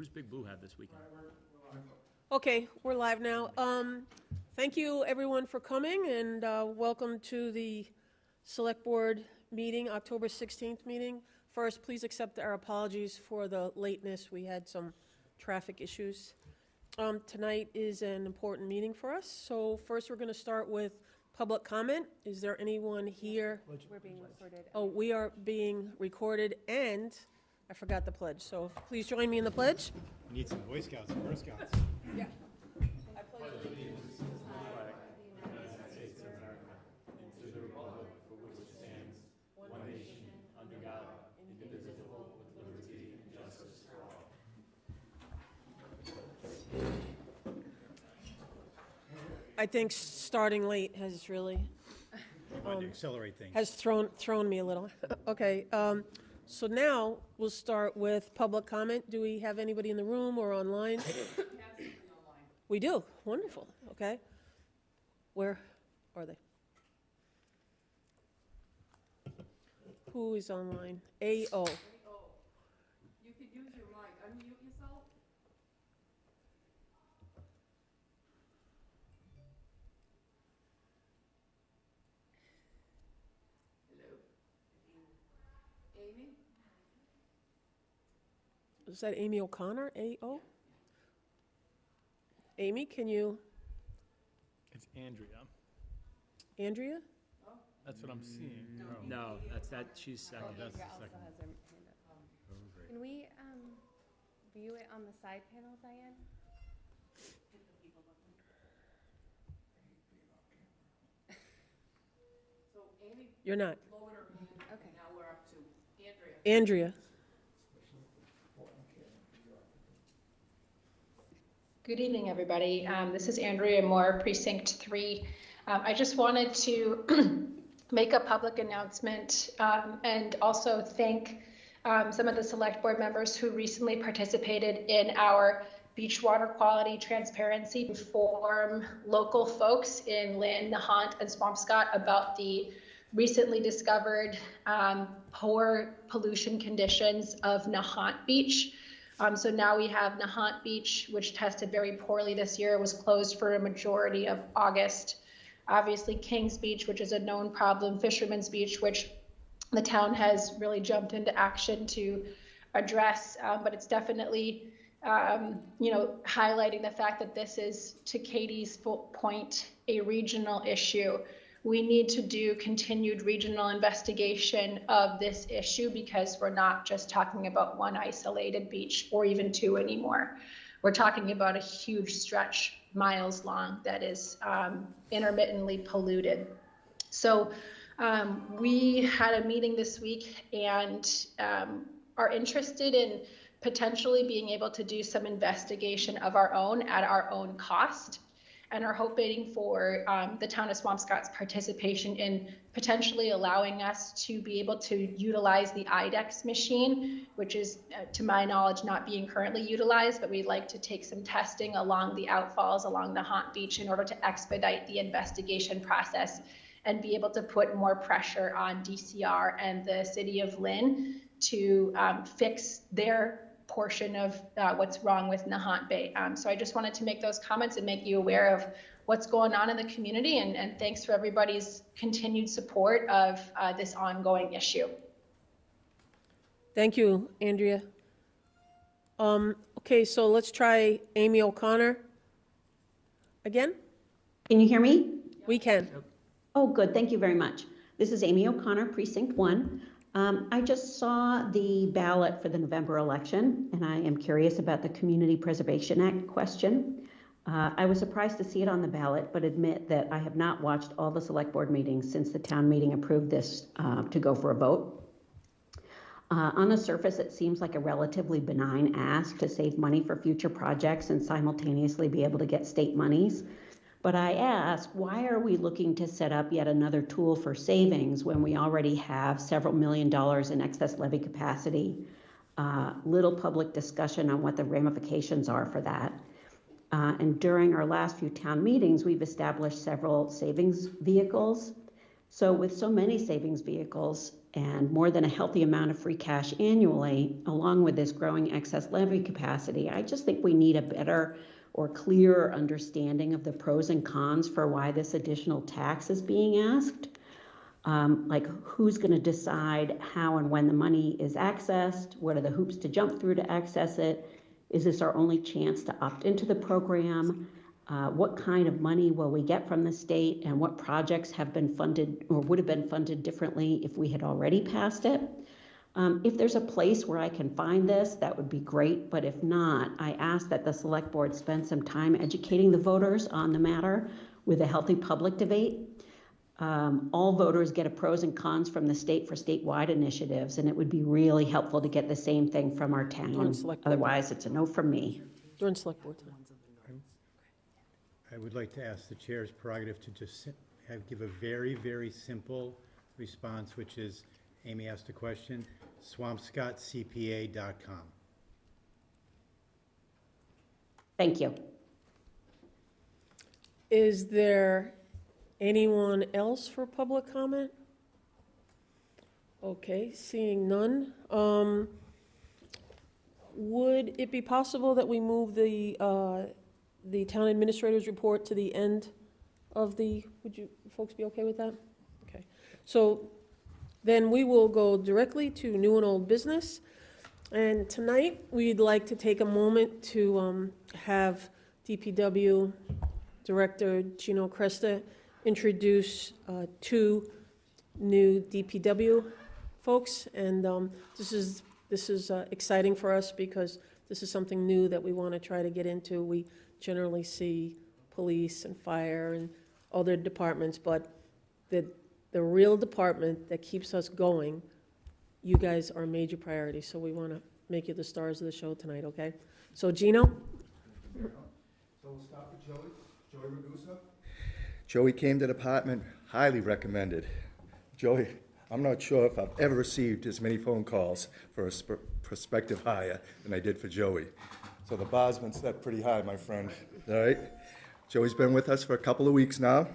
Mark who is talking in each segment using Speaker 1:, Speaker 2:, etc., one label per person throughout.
Speaker 1: Who's Big Blue have this weekend?
Speaker 2: Okay, we're live now. Thank you, everyone, for coming, and welcome to the Select Board meeting, October 16th meeting. First, please accept our apologies for the lateness. We had some traffic issues. Tonight is an important meeting for us, so first we're going to start with public comment. Is there anyone here?
Speaker 3: We're being recorded.
Speaker 2: Oh, we are being recorded, and I forgot the pledge, so please join me in the pledge.
Speaker 4: We need some Boy Scouts and Girl Scouts.
Speaker 2: Yeah.
Speaker 1: I pledge allegiance to the flag of the United States of America and to the republic for which it stands, one nation, under God, indivisible, with liberty and justice for all.
Speaker 2: I think starting late has really
Speaker 4: Wanted to accelerate things.
Speaker 2: has thrown me a little. Okay, so now we'll start with public comment. Do we have anybody in the room or online? We do. Wonderful. Okay. Where are they? Who is online? AO.
Speaker 5: You could use your mic. Unmute yourself. Hello? Amy?
Speaker 2: Is that Amy O'Connor? AO? Amy, can you?
Speaker 1: It's Andrea.
Speaker 2: Andrea?
Speaker 1: That's what I'm seeing. No, that's that. She's second.
Speaker 3: Andrea also has her hand up. Can we view it on the side panel, Diane?
Speaker 5: So Amy
Speaker 2: You're not.
Speaker 5: lowered her hand.
Speaker 3: Okay.
Speaker 5: Now we're up to Andrea.
Speaker 2: Andrea.
Speaker 6: Good evening, everybody. This is Andrea Moore, Precinct 3. I just wanted to make a public announcement and also thank some of the select board members who recently participated in our beach water quality transparency forum local folks in Lynn, Nahant, and Swampscott about the recently discovered poor pollution conditions of Nahant Beach. So now we have Nahant Beach, which tested very poorly this year, was closed for a majority of August. Obviously Kings Beach, which is a known problem, Fisherman's Beach, which the town has really jumped into action to address, but it's definitely, highlighting the fact that this is, to Katie's point, a regional issue. We need to do continued regional investigation of this issue because we're not just talking about one isolated beach or even two anymore. We're talking about a huge stretch miles long that is intermittently polluted. So we had a meeting this week and are interested in potentially being able to do some investigation of our own at our own cost, and are hoping for the town of Swampscott's participation in potentially allowing us to be able to utilize the IDEX machine, which is, to my knowledge, not being currently utilized, but we'd like to take some testing along the outfalls along Nahant Beach in order to expedite the investigation process and be able to put more pressure on DCR and the city of Lynn to fix their portion of what's wrong with Nahant Bay. So I just wanted to make those comments and make you aware of what's going on in the community, and thanks for everybody's continued support of this ongoing issue.
Speaker 2: Thank you, Andrea. Okay, so let's try Amy O'Connor again.
Speaker 7: Can you hear me?
Speaker 2: We can.
Speaker 7: Oh, good. Thank you very much. This is Amy O'Connor, Precinct 1. I just saw the ballot for the November election, and I am curious about the Community Preservation Act question. I was surprised to see it on the ballot, but admit that I have not watched all the select board meetings since the town meeting approved this to go for a vote. On the surface, it seems like a relatively benign ask to save money for future projects and simultaneously be able to get state monies. But I ask, why are we looking to set up yet another tool for savings when we already have several $1 million in excess levy capacity? Little public discussion on what the ramifications are for that. And during our last few town meetings, we've established several savings vehicles. So with so many savings vehicles, and more than a healthy amount of free cash annually, along with this growing excess levy capacity, I just think we need a better or clearer understanding of the pros and cons for why this additional tax is being asked. Like who's going to decide how and when the money is accessed? What are the hoops to jump through to access it? Is this our only chance to opt into the program? What kind of money will we get from the state, and what projects have been funded or would have been funded differently if we had already passed it? If there's a place where I can find this, that would be great, but if not, I ask that the select board spend some time educating the voters on the matter with a healthy public debate. All voters get a pros and cons from the state for statewide initiatives, and it would be really helpful to get the same thing from our town. Otherwise, it's a no from me.
Speaker 2: During select board time.
Speaker 4: I would like to ask the chair's prerogative to just give a very, very simple response, which is, Amy asked a question, swampscottcpa.com.
Speaker 7: Thank you.
Speaker 2: Is there anyone else for public comment? Okay, seeing none. Would it be possible that we move the town administrator's report to the end of the, would you folks be okay with that? Okay, so then we will go directly to new and old business. And tonight, we'd like to take a moment to have DPW Director Gino Cresta introduce two new DPW folks. And this is exciting for us because this is something new that we want to try to get into. We generally see police and fire and other departments, but the real department that keeps us going, you guys are a major priority, so we want to make you the stars of the show tonight, okay? So Gino?
Speaker 8: So we'll start with Joey Ragusa. Joey came to the department, highly recommended. Joey, I'm not sure if I've ever received as many phone calls for a prospective hire than I did for Joey. So the bar's been set pretty high, my friend, all right? Joey's been with us for a couple of weeks now.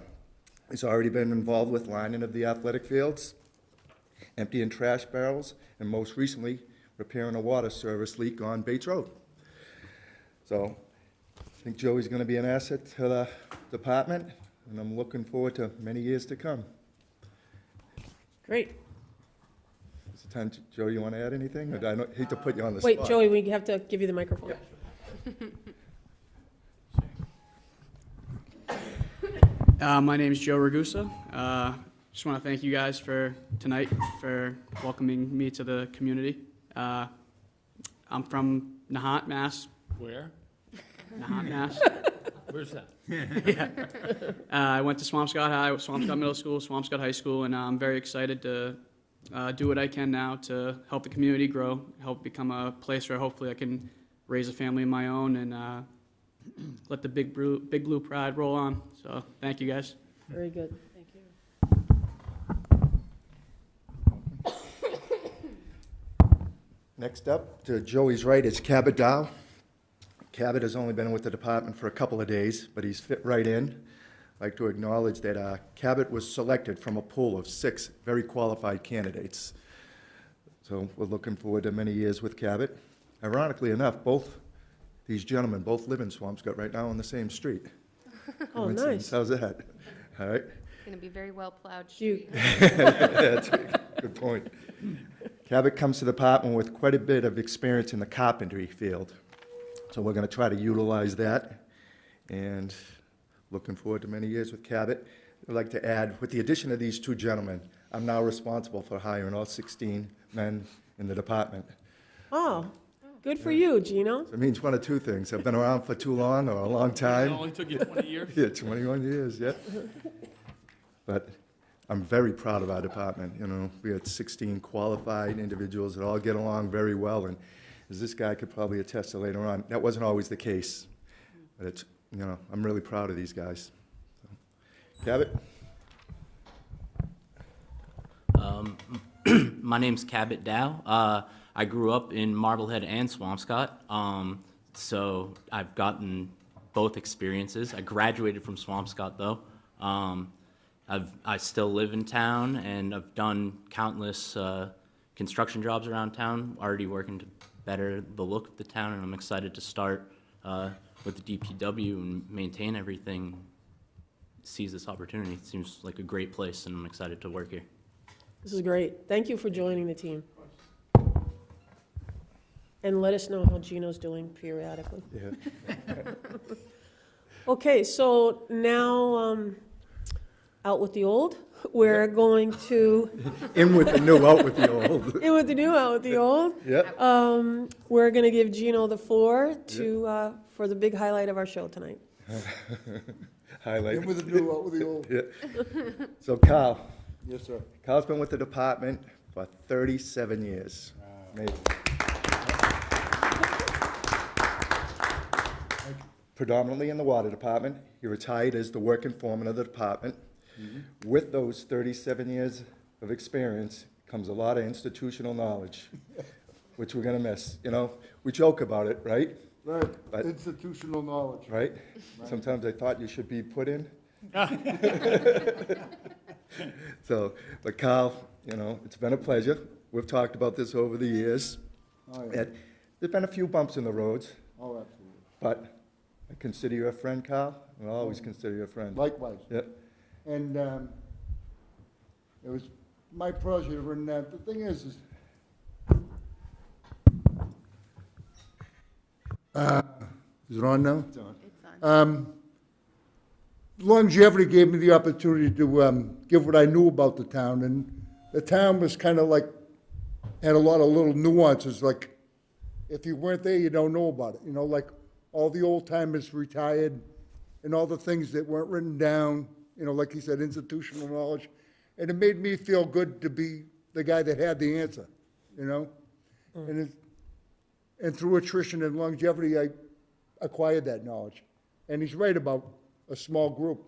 Speaker 8: He's already been involved with lining of the athletic fields, emptying trash barrels, and most recently, repairing a water service leak on Bates Road. So I think Joey's going to be an asset to the department, and I'm looking forward to many years to come.
Speaker 2: Great.
Speaker 8: Is it time, Joey, you want to add anything? I hate to put you on the
Speaker 2: Wait,
Speaker 8: spot.
Speaker 2: Joey, we have to give you the microphone.
Speaker 8: Yeah.
Speaker 9: My name is Joe Ragusa. Just want to thank you guys for tonight, for welcoming me to the community. I'm from Nahant, Mass.
Speaker 1: Where?
Speaker 9: Nahant, Mass.
Speaker 1: Where's that?
Speaker 9: Yeah. I went to Swampscott High, Swampscott Middle School, Swampscott High School, and I'm very excited to do what I can now to help the community grow, help become a place where hopefully I can raise a family of my own and let the big blue pride roll on. So thank you guys.
Speaker 2: Very good. Thank you.
Speaker 8: Next up, to Joey's right, is Cabot Dow. Cabot has only been with the department for a couple of days, but he's fit right in. I'd like to acknowledge that Cabot was selected from a pool of 6 very qualified candidates. So we're looking forward to many years with Cabot. Ironically enough, both these gentlemen both live in Swampscott right now on the same street.
Speaker 2: Oh, nice.
Speaker 8: How's that? All right.
Speaker 3: It's going to be very well plowed
Speaker 2: You,
Speaker 3: street.
Speaker 8: That's a good point. Cabot comes to the department with quite a bit of experience in the carpentry field. So we're going to try to utilize that, and looking forward to many years with Cabot. I'd like to add, with the addition of these 2 gentlemen, I'm now responsible for hiring all 16 men in the department.
Speaker 2: oh, good for you, Gino.
Speaker 8: So it means one of 2 things. I've been around for too long or a long
Speaker 1: It
Speaker 8: time.
Speaker 1: only took you 20 years?
Speaker 8: Yeah, 21 years, yeah. But I'm very proud of our department. You know, we had 16 qualified individuals that all get along very well, and as this guy could probably attest to later on, that wasn't always the case. But it's, you know, I'm really proud of these guys. So, Cabot?
Speaker 10: My name's Cabot Dow. I grew up in Marblehead and Swampscott, so I've gotten both experiences. I graduated from Swampscott, though, I still live in town, and I've done countless construction jobs around town, already working to better the look of the town, and I'm excited to start with the DPW and maintain everything. Seize this opportunity. It seems like a great place, and I'm excited to work here.
Speaker 2: This is great. Thank you for joining the team. And let us know how Gino's doing periodically.
Speaker 8: Yeah.
Speaker 2: Okay, so now, out with the old. We're going to,
Speaker 8: In with the new, out with the old.
Speaker 2: in with the new, out with the old.
Speaker 8: Yep.
Speaker 2: We're going to give Gino the floor to, for the big highlight of our show tonight.
Speaker 8: Highlight.
Speaker 11: In with the new, out with the old.
Speaker 8: Yeah. So Carl,
Speaker 11: Yes, sir.
Speaker 8: Carl's been with the department for 37 years. Amazing. Predominantly in the water department. He retired as the working foreman of the department. With those 37 years of experience comes a lot of institutional knowledge, which we're gonna miss. You know, we joke about it, right?
Speaker 11: Right,
Speaker 8: But-
Speaker 11: institutional knowledge.
Speaker 8: Right? Sometimes I thought you should be put in. So, but Carl, you know, it's been a pleasure. We've talked about this over the years.
Speaker 11: Oh, yeah.
Speaker 8: And there's been a few bumps in the roads,
Speaker 11: Oh, absolutely.
Speaker 8: but I consider you a friend, Carl. I'll always consider you a friend.
Speaker 11: Likewise.
Speaker 8: Yep.
Speaker 11: And it was my pleasure, and the thing is is it on now?
Speaker 3: It's on.
Speaker 11: Longevity gave me the opportunity to give what I knew about the town, and the town was kind of like, had a lot of little nuances, like, if you weren't there, you don't know about it, you know, like, all the old timers retired, and all the things that weren't written down, you know, like he said, institutional knowledge, and it made me feel good to be the guy that had the answer, you know? And through attrition and longevity, I acquired that knowledge. And he's right about a small group.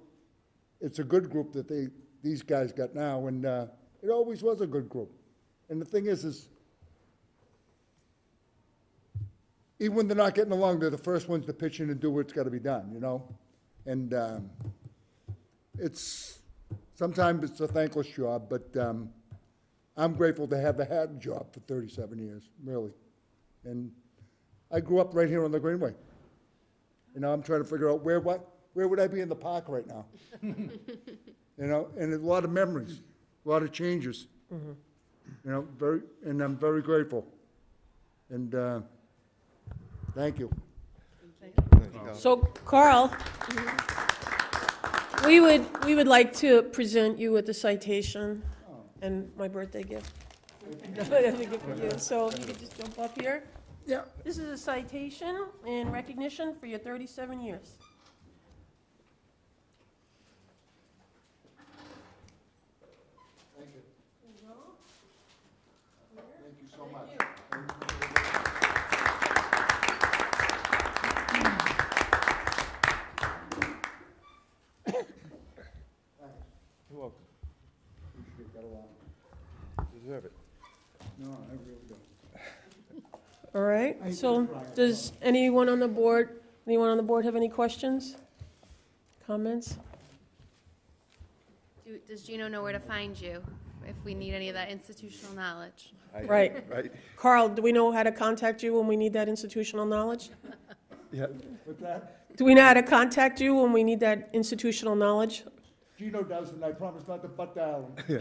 Speaker 11: It's a good group that these guys got now, and it always was a good group. And the thing is even when they're not getting along, they're the first ones to pitch in and do what's got to be done, you know? And sometimes it's a thankless job, but I'm grateful to have had a job for 37 years, really. And I grew up right here on the Greenway. And now I'm trying to figure out where would I be in the park right now? You know, and a lot of memories, a lot of changes. You know, and I'm very grateful. And thank you.
Speaker 2: So, Carl, we would like to present you with the citation and my birthday gift. Birthday gift for you. So you could just jump up here.
Speaker 11: Yeah.
Speaker 2: This is a citation in recognition for your 37 years.
Speaker 11: Thank you. Thank you so much.
Speaker 8: You're welcome.
Speaker 11: Appreciate that a lot.
Speaker 8: You deserve it.
Speaker 11: No, I really don't.
Speaker 2: All right, so does anyone on the board have any questions, comments?
Speaker 3: Does Gino know where to find you if we need any of that institutional knowledge?
Speaker 2: Right.
Speaker 8: Right?
Speaker 2: Carl, do we know how to contact you when we need that institutional knowledge?
Speaker 8: Yeah.
Speaker 11: What's that?
Speaker 2: Do we know how to contact you when we need that institutional knowledge?
Speaker 11: Gino does, and I promise not to butt dial him.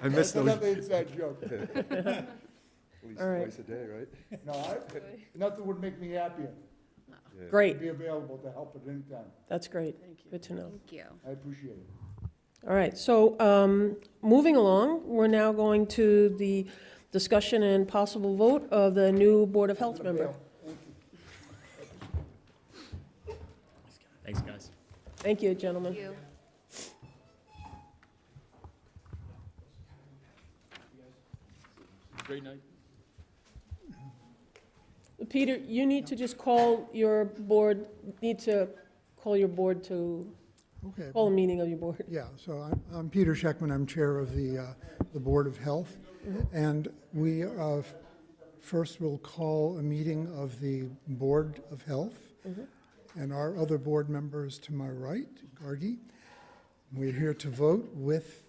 Speaker 8: I miss
Speaker 11: That's
Speaker 8: those.
Speaker 11: another inside joke.
Speaker 8: At least
Speaker 2: All right.
Speaker 8: twice a day, right?
Speaker 11: No, nothing would make me happier.
Speaker 2: Great,
Speaker 11: To be available to help at any time.
Speaker 2: that's great. Good to know.
Speaker 3: Thank you.
Speaker 11: I appreciate it.
Speaker 2: All right, so moving along, we're now going to the discussion and possible vote of the new Board of Health member.
Speaker 1: Thanks, guys.
Speaker 2: Thank you, gentlemen.
Speaker 3: Thank you.
Speaker 1: Great night.
Speaker 2: Peter, you need to just call your board, call a meeting of your board.
Speaker 12: Yeah, so I'm Peter Scheckman, I'm chair of the Board of Health. And we first will call a meeting of the Board of Health. And our other board members to my right, Gargi. We're here to vote with,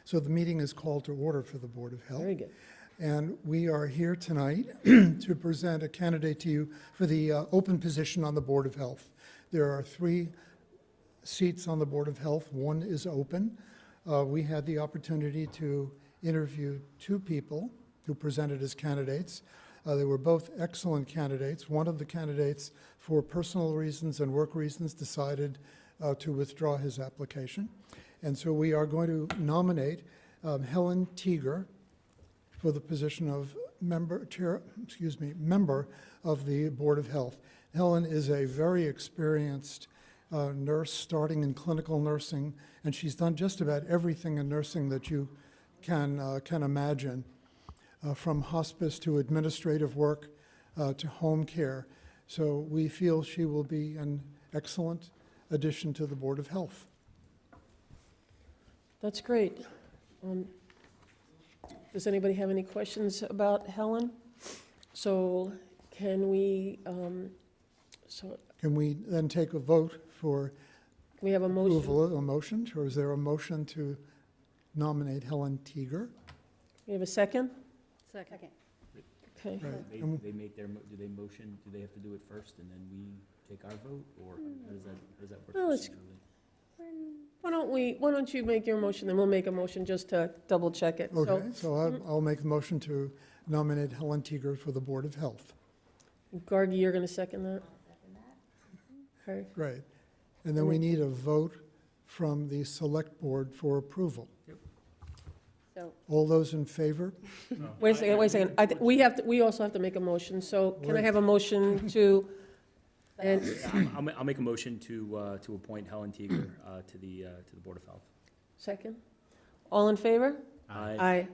Speaker 12: so the meeting is called to order for the Board of Health.
Speaker 2: Very good.
Speaker 12: And we are here tonight to present a candidate to you for the open position on the Board of Health. There are 3 seats on the Board of Health. 1 is open. We had the opportunity to interview 2 people who presented as candidates. They were both excellent candidates. One of the candidates, for personal reasons and work reasons, decided to withdraw his application. And so we are going to nominate Helen Teeger for the position of member of the Board of Health. Helen is a very experienced nurse starting in clinical nursing, and she's done just about everything in nursing that you can imagine, from hospice to administrative work to home care. So we feel she will be an excellent addition to the Board of Health.
Speaker 2: That's great. Does anybody have any questions about Helen? So can we,
Speaker 12: Can we then take a vote for
Speaker 2: can we have a motion?
Speaker 12: approval, a motion, or is there a motion to nominate Helen Teeger?
Speaker 2: We have a second?
Speaker 5: Second.
Speaker 2: Okay.
Speaker 12: Right.
Speaker 1: They make their, do they motion, do they have to do it first and then we take our vote, or how does that work?
Speaker 2: Well, it's-
Speaker 1: procedurally?
Speaker 2: Why don't you make your motion, then we'll make a motion just to double check it. So,
Speaker 12: Okay, so I'll make a motion to nominate Helen Teeger for the Board of Health.
Speaker 2: Gargi, you're going to second that? Okay.
Speaker 12: Great. And then we need a vote from the Select Board for approval.
Speaker 3: So,
Speaker 12: All those in favor?
Speaker 2: Wait a second. We also have to make a motion, so can I have a motion to, and,
Speaker 1: I'll make a motion to appoint Helen Teeger to the Board of Health.
Speaker 2: second? All in favor? Aye.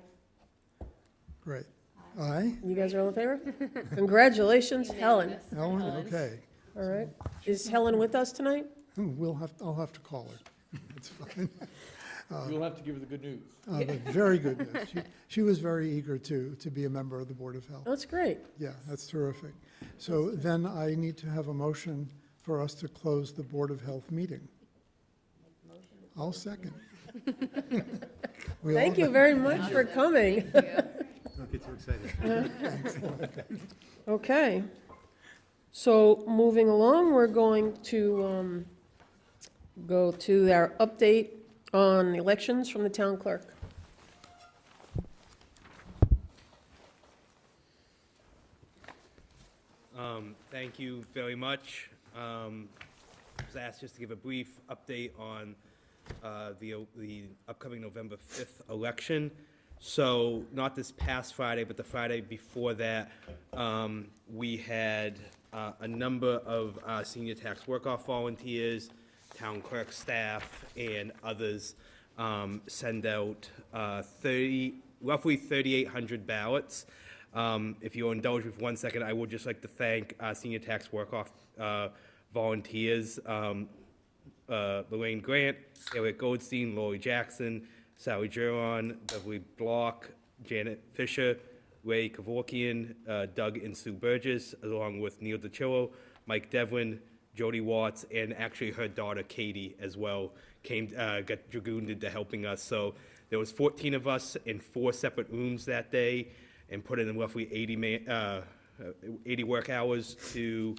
Speaker 12: Great. Aye?
Speaker 2: You guys are all in favor? Congratulations, Helen.
Speaker 12: Helen, okay.
Speaker 2: All right. Is Helen with us tonight?
Speaker 12: I'll have to call her. It's fine.
Speaker 13: You'll have to give her the good news.
Speaker 12: Very good news. She was very eager to be a member of the Board of Health.
Speaker 2: That's great.
Speaker 12: Yeah, that's terrific. So then I need to have a motion for us to close the Board of Health meeting. I'll second.
Speaker 2: Thank you very much for coming.
Speaker 4: Don't get too excited.
Speaker 2: Okay. So moving along, we're going to go to our update on elections from the town clerk.
Speaker 14: Thank you very much. I was asked just to give a brief update on the upcoming November 5th election. So not this past Friday, but the Friday before that, we had a number of senior tax work-off volunteers, town clerk staff, and others send out roughly 3,800 ballots. If you'll indulge me for 1 second, I would just like to thank senior tax work-off volunteers, Lorraine Grant, Eric Goldstein, Lori Jackson, Sally Geron, Beverly Block, Janet Fisher, Ray Kevorkian, Doug and Sue Burgess, along with Neil DiCillo, Mike Devlin, Jody Watts, and actually her daughter Katie as well got dragooned into helping us. So there was 14 of us in 4 separate rooms that day, and put in roughly 80 work hours to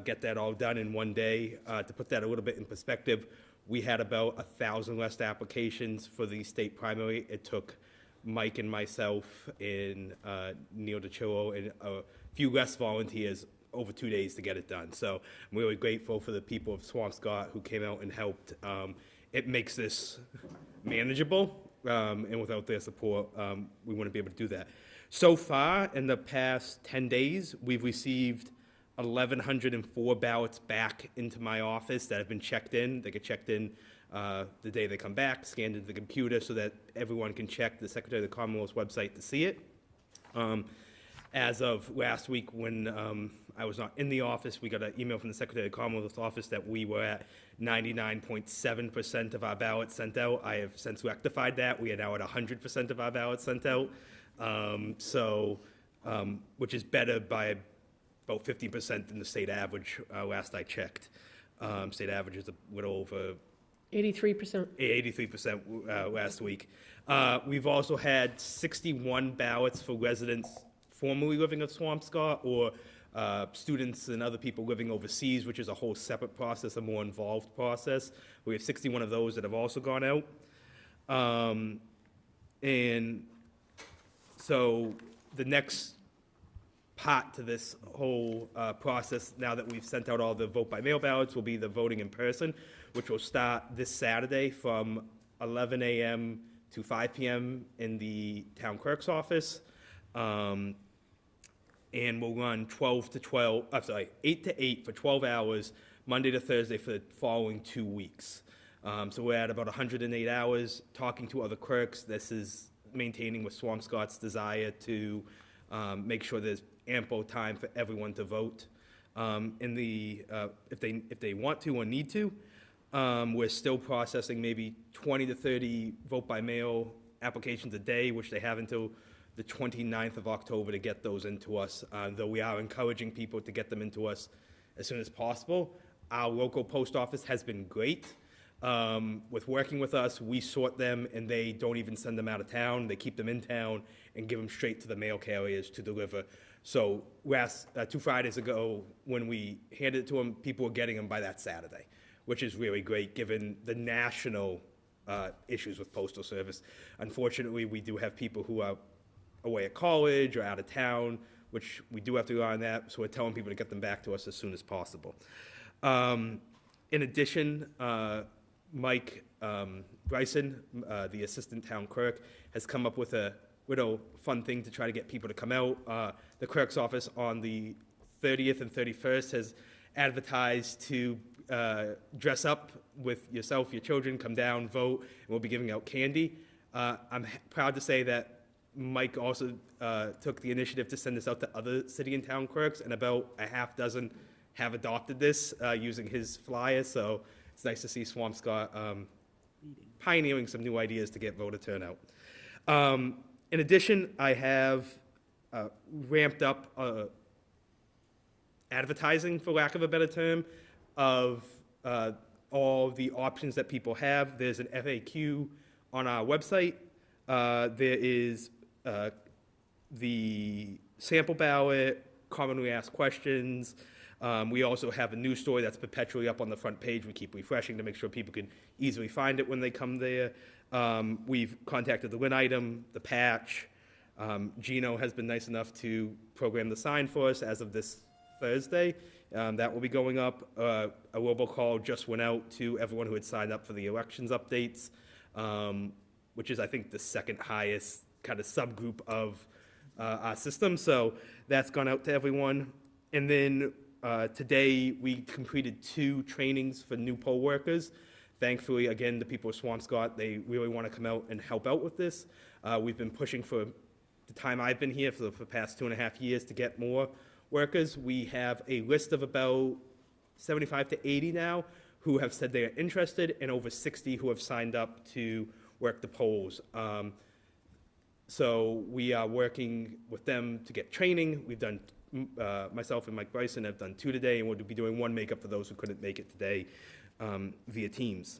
Speaker 14: get that all done in one day. To put that a little bit in perspective, we had about 1,000 less applications for the state primary. It took Mike and myself and Neil DiCillo and a few less volunteers over 2 days to get it done. So I'm really grateful for the people of Swampscott who came out and helped. It makes this manageable, and without their support, we wouldn't be able to do that. So far, in the past 10 days, we've received 1,104 ballots back into my office that have been checked in. They get checked in the day they come back, scanned into the computer so that everyone can check the Secretary of the Commonwealth's website to see it. As of last week, when I was not in the office, we got an email from the Secretary of the Commonwealth's office that we were at 99.7% of our ballots sent out. I have since rectified that. We are now at 100% of our ballots sent out. Which is better by about 15% than the state average last I checked. State average is a little over
Speaker 2: 83%.
Speaker 14: 83% last week. We've also had 61 ballots for residents formerly living at Swampscott or students and other people living overseas, which is a whole separate process, a more involved process. We have 61 of those that have also gone out. And so the next part to this whole process, now that we've sent out all the vote by mail ballots, will be the voting in person, which will start this Saturday from 11 a.m. to 5 p.m. in the town clerk's office. And we'll run 8 to 8 for 12 hours, Monday to Thursday for the following 2 weeks. So we're at about 108 hours talking to other clerks. This is maintaining with Swampscott's desire to make sure there's ample time for everyone to vote. If they want to or need to, we're still processing maybe 20 to 30 vote by mail applications a day, which they have until the 29th of October to get those into us, though we are encouraging people to get them into us as soon as possible. Our local post office has been great with working with us. We sort them, and they don't even send them out of town. They keep them in town and give them straight to the mail carriers to deliver. So last 2 Fridays ago, when we handed it to them, people were getting them by that Saturday, which is really great given the national issues with postal service. Unfortunately, we do have people who are away at college or out of town, which we do have to rely on that, so we're telling people to get them back to us as soon as possible. In addition, Mike Bryson, the assistant town clerk, has come up with a little fun thing to try to get people to come out. The clerk's office on the 30th and 31st has advertised to dress up with yourself, your children, come down, vote, and we'll be giving out candy. I'm proud to say that Mike also took the initiative to send this out to other city and town clerks, and about a half dozen have adopted this using his flyer, so it's nice to see Swampscott pioneering some new ideas to get voter turnout. In addition, I have ramped up advertising, for lack of a better term, of all the options that people have. There's an FAQ on our website. There is the sample ballot, commonly asked questions. We also have a news story that's perpetually up on the front page. We keep refreshing to make sure people can easily find it when they come there. We've contacted the Lynn item, the patch. Gino has been nice enough to program the sign for us as of this Thursday. That will be going up. A robocall just went out to everyone who had signed up for the elections updates, which is, I think, the second highest kind of subgroup of our system. So that's gone out to everyone. And then today we completed 2 trainings for new poll workers. Thankfully, again, the people of Swampscott, they really want to come out and help out with this. We've been pushing for the time I've been here for the past 2.5 years to get more workers. We have a list of about 75 to 80 now who have said they are interested, and over 60 who have signed up to work the polls. So we are working with them to get training. We've done, myself and Mike Bryson have done 2 today, and we'll be doing 1 makeup for those who couldn't make it today via Teams.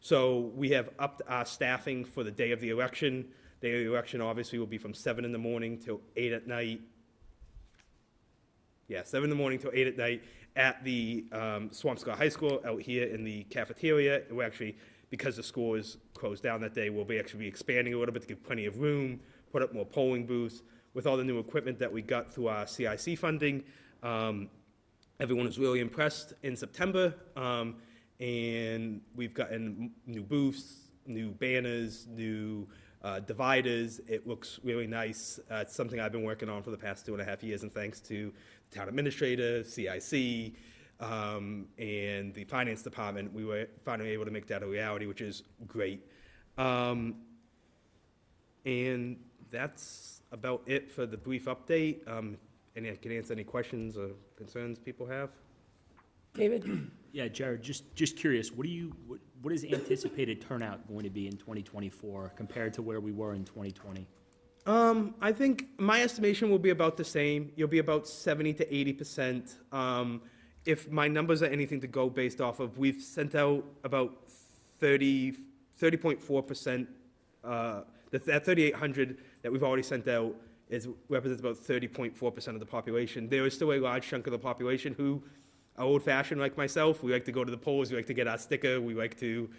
Speaker 14: So we have upped our staffing for the day of the election. The day of the election obviously will be from 7 in the morning till 8 at night. Yeah, 7 in the morning till 8 at night at the Swampscott High School out here in the cafeteria. We're actually, because the school is closed down that day, we'll actually be expanding a little bit to give plenty of room, put up more polling booths. With all the new equipment that we got through our CIC funding, everyone was really impressed in September, and we've gotten new booths, new banners, new dividers. It looks really nice. It's something I've been working on for the past 2.5 years, and thanks to the town administrator, CIC, and the finance department, we were finally able to make that a reality, which is great. And that's about it for the brief update. And I can answer any questions or concerns people have.
Speaker 2: David?
Speaker 15: Yeah, Jared, just curious, what is anticipated turnout going to be in 2024 compared to where we were in 2020?
Speaker 14: I think my estimation will be about the same. You'll be about 70 to 80%. if my numbers are anything to go based off of, we've sent out about 30.4%. That 3,800 that we've already sent out represents about 30.4% of the population. There is still a large chunk of the population who are old-fashioned like myself. We like to go to the polls. We like to get our sticker. We like to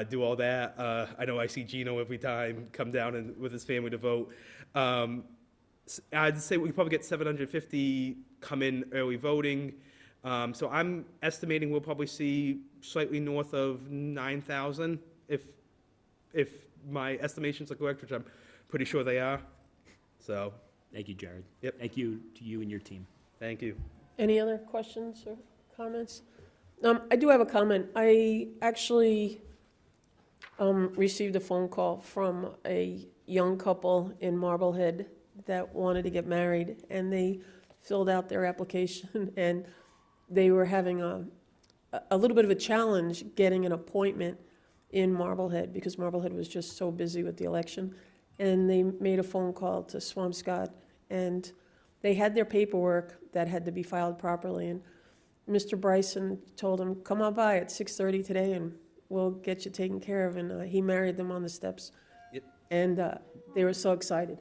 Speaker 14: do all that. I know I see Gino every time come down with his family to vote. I'd say we probably get 750 come in early voting. So I'm estimating we'll probably see slightly north of 9,000 if my estimations are correct, which I'm pretty sure they are. So.
Speaker 15: Thank you, Jared.
Speaker 14: Yep.
Speaker 15: Thank you to you and your team.
Speaker 14: Thank you.
Speaker 2: Any other questions or comments? I do have a comment. I actually received a phone call from a young couple in Marblehead that wanted to get married, and they filled out their application, and they were having a little bit of a challenge getting an appointment in Marblehead because Marblehead was just so busy with the election. And they made a phone call to Swampscott, and they had their paperwork that had to be filed properly. And Mr. Bryson told them, come on by at 6:30 today and we'll get you taken care of. And he married them on the steps.
Speaker 14: Yep.
Speaker 2: And they were so excited.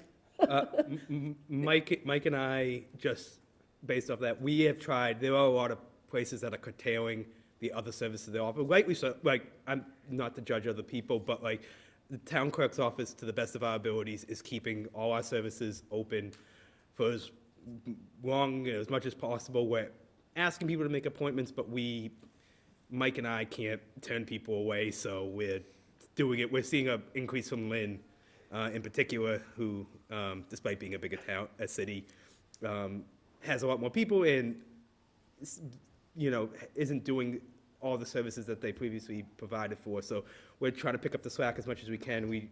Speaker 14: Mike and I, just based off that, we have tried. There are a lot of places that are curtailing the other services they offer. Rightly so. Like, I'm not to judge other people, but like the town clerk's office, to the best of our abilities, is keeping all our services open for as long, as much as possible. We're asking people to make appointments, but Mike and I can't turn people away, so we're doing it. We're seeing an increase from Lynn, in particular, who, despite being a bigger town, a city, has a lot more people and, isn't doing all the services that they previously provided for. So we're trying to pick up the slack as much as we can.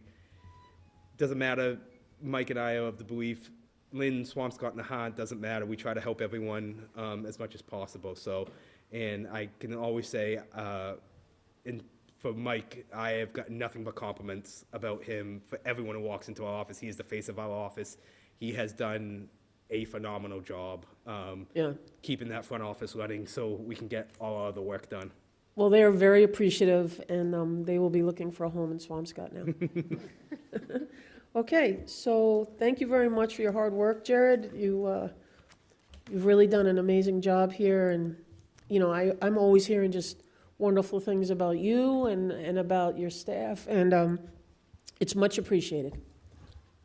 Speaker 14: Doesn't matter, Mike and I are of the belief, Lynn, Swampscott, and Nahant, doesn't matter. We try to help everyone as much as possible. So, and I can always say, for Mike, I have got nothing but compliments about him for everyone who walks into our office. He is the face of our office. He has done a phenomenal job keeping that front office running so we can get all our other work done.
Speaker 2: Well, they're very appreciative, and they will be looking for a home in Swampscott now. Okay, so thank you very much for your hard work, Jared. You've really done an amazing job here, and I'm always hearing just wonderful things about you and about your staff, and it's much appreciated.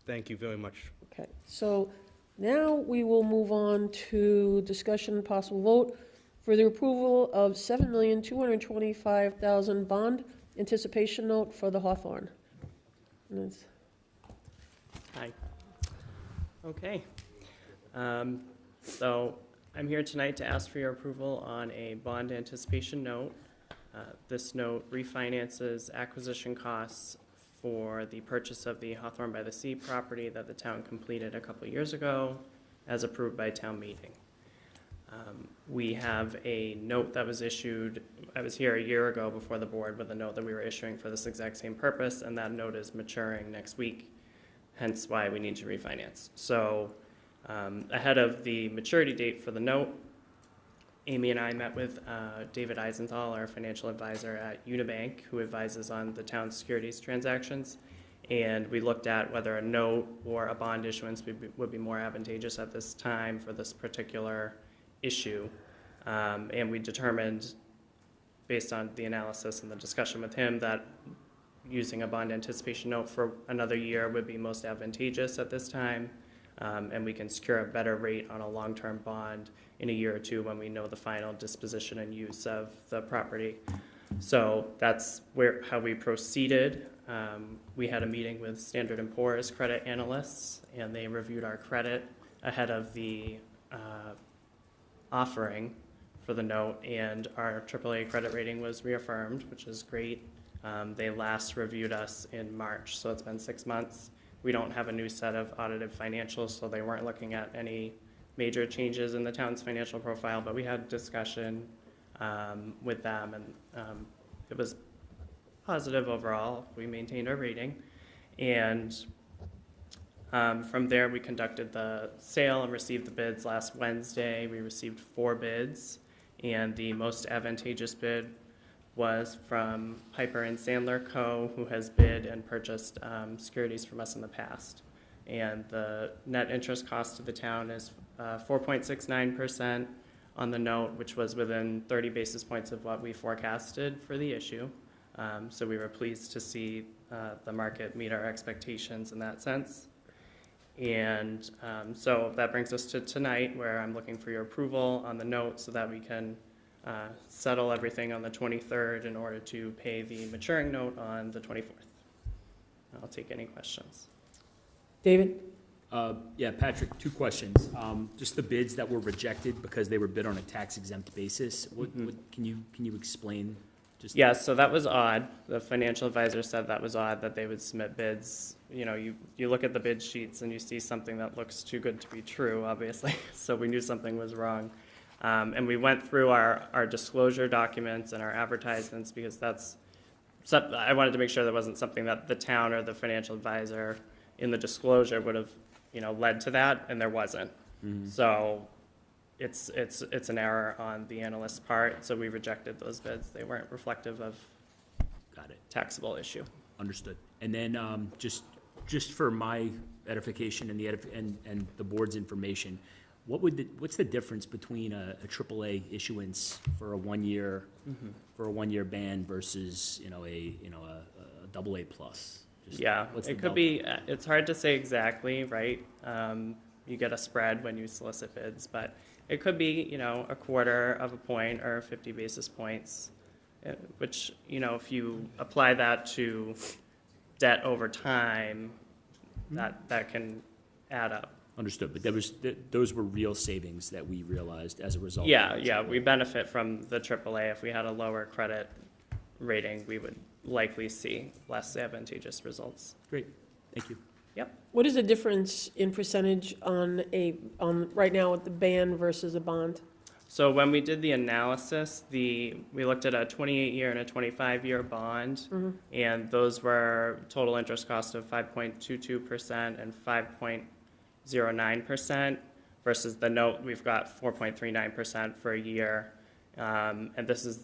Speaker 14: Thank you very much.
Speaker 2: Okay, so now we will move on to discussion and possible vote for the approval of $7,225,000 bond anticipation note for the Hawthorne.
Speaker 16: Hi. Okay. So I'm here tonight to ask for your approval on a bond anticipation note. This note refinances acquisition costs for the purchase of the Hawthorne by the Sea property that the town completed a couple years ago as approved by town meeting. We have a note that was issued, I was here a year ago before the board with a note that we were issuing for this exact same purpose, and that note is maturing next week, hence why we need to refinance. So ahead of the maturity date for the note, Amy and I met with David Eisenthal, our financial advisor at Unibank, who advises on the town's securities transactions, and we looked at whether a note or a bond issuance would be more advantageous at this time for this particular issue. And we determined, based on the analysis and the discussion with him, that using a bond anticipation note for another year would be most advantageous at this time. And we can secure a better rate on a long-term bond in a year or two when we know the final disposition and use of the property. So that's how we proceeded. We had a meeting with Standard & Poor's credit analysts, and they reviewed our credit ahead of the offering for the note, and our AAA credit rating was reaffirmed, which is great. They last reviewed us in March, so it's been 6 months. We don't have a new set of audited financials, so they weren't looking at any major changes in the town's financial profile, but we had discussion with them, and it was positive overall. We maintained our rating, and from there we conducted the sale and received the bids last Wednesday. We received 4 bids, and the most advantageous bid was from Piper and Sandler Co., who has bid and purchased securities from us in the past. And the net interest cost to the town is 4.69% on the note, which was within 30 basis points of what we forecasted for the issue. So we were pleased to see the market meet our expectations in that sense. And so that brings us to tonight, where I'm looking for your approval on the note so that we can settle everything on the 23rd in order to pay the maturing note on the 24th. I'll take any questions.
Speaker 2: David?
Speaker 15: Yeah, Patrick, 2 questions. Just the bids that were rejected because they were bid on a tax-exempt basis. Can you explain? Just
Speaker 16: Yeah, so that was odd. The financial advisor said that was odd that they would submit bids. You know, you look at the bid sheets and you see something that looks too good to be true, obviously. So we knew something was wrong. And we went through our disclosure documents and our advertisements because I wanted to make sure there wasn't something that the town or the financial advisor in the disclosure would have, led to that, and there wasn't.
Speaker 15: Mm-hmm.
Speaker 16: So it's an error on the analyst's part, so we rejected those bids. They weren't reflective of taxable issue.
Speaker 15: Understood. And then just for my edification and the board's information, what's the difference between a AAA issuance for a 1 year for a 1 year ban versus a AA plus?
Speaker 16: Yeah, it could be. It's hard to say exactly, right? You get a spread when you solicit bids, but it could be a quarter of a point or 50 basis points, which if you apply that to debt over time, that can add up.
Speaker 15: Understood, but those were real savings that we realized as a result.
Speaker 16: Yeah, we benefit from the AAA. If we had a lower credit rating, we would likely see less advantageous results.
Speaker 15: Great, thank you.
Speaker 16: Yep.
Speaker 2: What is the difference in percentage on right now with the ban versus a bond?
Speaker 16: So when we did the analysis, we looked at a 28-year and a 25-year bond, and those were total interest cost of 5.22% and 5.09%, versus the note we've got 4.39% for a year, and this is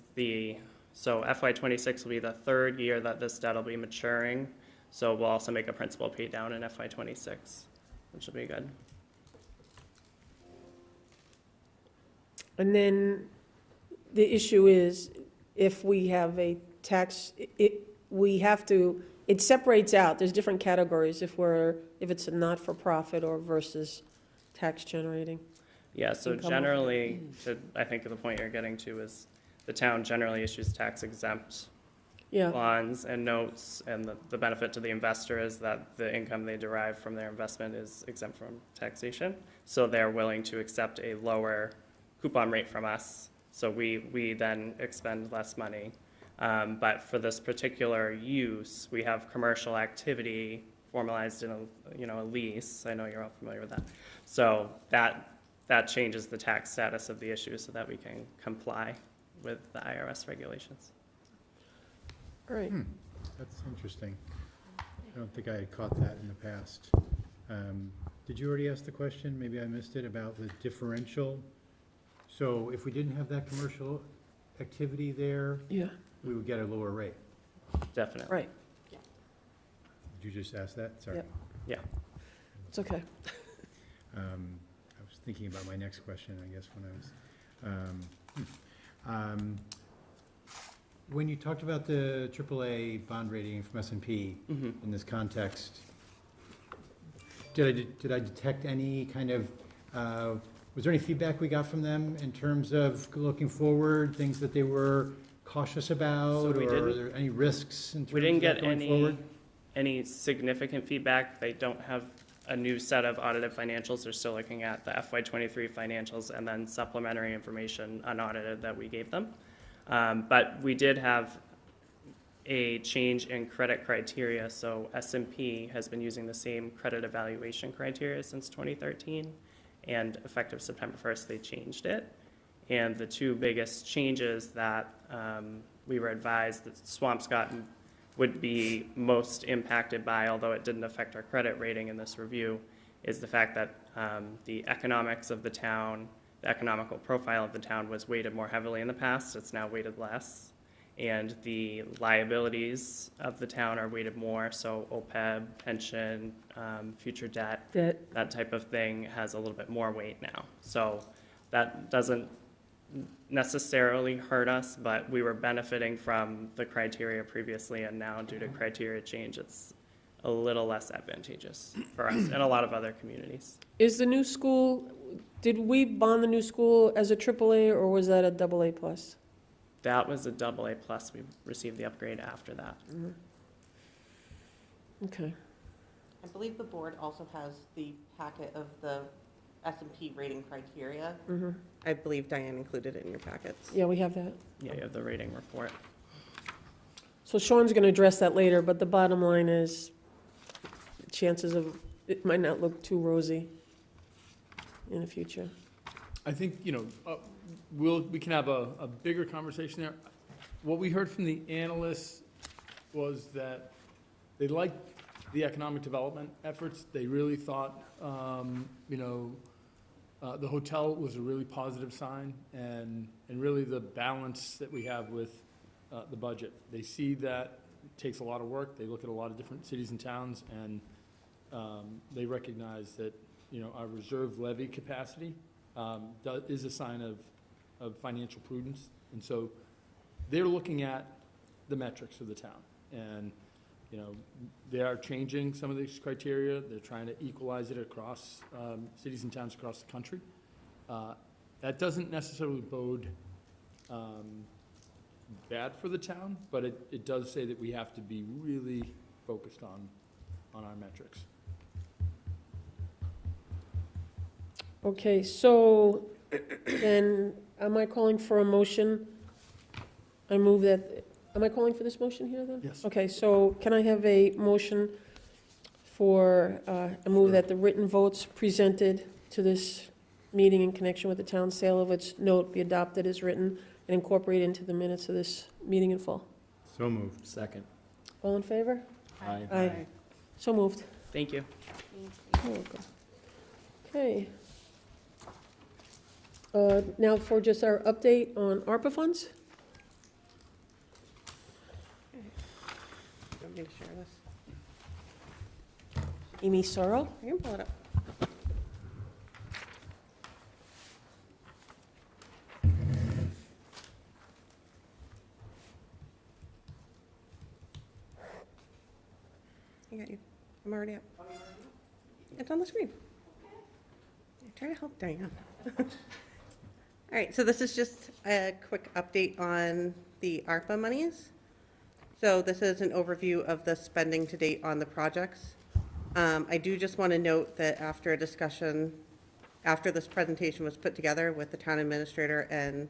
Speaker 16: so FY26 will be the 3rd year that this debt will be maturing. So we'll also make a principal pay down in FY26, which will be good.
Speaker 2: And then the issue is, if we have a tax, it separates out. There's different categories if it's a not-for-profit or versus tax generating.
Speaker 16: Yeah, so generally, I think the point you're getting to is the town generally issues tax-exempt bonds and notes, and the benefit to the investor is that the income they derive from their investment is exempt from taxation. So they're willing to accept a lower coupon rate from us, so we then expend less money. But for this particular use, we have commercial activity formalized in a lease. I know you're all familiar with that. So that changes the tax status of the issue so that we can comply with the IRS regulations.
Speaker 2: All right.
Speaker 4: That's interesting. I don't think I had caught that in the past. Did you already ask the question? Maybe I missed it, about the differential. So if we didn't have that commercial activity there, we would get a lower rate.
Speaker 16: Definitely.
Speaker 2: Right.
Speaker 4: Did you just ask that? Sorry.
Speaker 2: Yep.
Speaker 16: Yeah.
Speaker 2: It's okay.
Speaker 4: I was thinking about my next question, I guess, when I was. When you talked about the AAA bond rating from S&P in this context, did I detect any kind of, was there any feedback we got from them in terms of looking forward, things that they were cautious about, or are there any risks in terms
Speaker 16: we didn't
Speaker 4: of
Speaker 16: get
Speaker 4: going forward?
Speaker 16: any significant feedback. They don't have a new set of audited financials. They're still looking at the FY23 financials and then supplementary information unaudited that we gave them. But we did have a change in credit criteria. So S&P has been using the same credit evaluation criteria since 2013, and effective September 1st, they changed it. And the two biggest changes that we were advised that Swampscott would be most impacted by, although it didn't affect our credit rating in this review, is the fact that the economics of the town the economical profile of the town was weighted more heavily in the past. It's now weighted less. And the liabilities of the town are weighted more, so OPEB, pension, future debt, that type of thing has a little bit more weight now. So that doesn't necessarily hurt us, but we were benefiting from the criteria previously, and now due to criteria change, it's a little less advantageous for us and a lot of other communities.
Speaker 2: Is the new school, did we bond the new school as a AAA, or was that a AA plus?
Speaker 16: That was a AA plus. We received the upgrade after that.
Speaker 2: Okay.
Speaker 17: I believe the board also has the packet of the S&P rating criteria. I believe Diane included it in your packets.
Speaker 2: Yeah, we have that.
Speaker 16: Yeah, you have the rating report.
Speaker 2: So Sean's going to address that later, but the bottom line is chances of it might not look too rosy in the future.
Speaker 13: I think, we can have a bigger conversation there. What we heard from the analysts was that they liked the economic development efforts. They really thought, the hotel was a really positive sign, and really the balance that we have with the budget. They see that it takes a lot of work. They look at a lot of different cities and towns, and they recognize that, our reserve levy capacity is a sign of financial prudence. And so they're looking at the metrics of the town. And, they are changing some of these criteria. They're trying to equalize it across cities and towns across the country. That doesn't necessarily bode bad for the town, but it does say that we have to be really focused on our metrics.
Speaker 2: Okay, so then am I calling for a motion? Am I calling for this motion here then?
Speaker 13: Yes.
Speaker 2: Okay, so can I have a motion for, a move that the written votes presented to this meeting in connection with the town sale of its note be adopted as written and incorporated into the minutes of this meeting in full?
Speaker 4: So moved.
Speaker 15: Second.
Speaker 2: All in favor?
Speaker 15: Aye.
Speaker 2: Aye. So moved.
Speaker 16: Thank you.
Speaker 2: You're welcome. Okay. Now for just our update on ARPA funds.
Speaker 17: You want me to share this?
Speaker 2: Amy Sorrow.
Speaker 17: I can pull it up. I got you. I'm already up. It's on the screen. Try to help Diane. All right, so this is just a quick update on the ARPA monies. So this is an overview of the spending to date on the projects. I do just want to note that after a discussion, after this presentation was put together with the town administrator and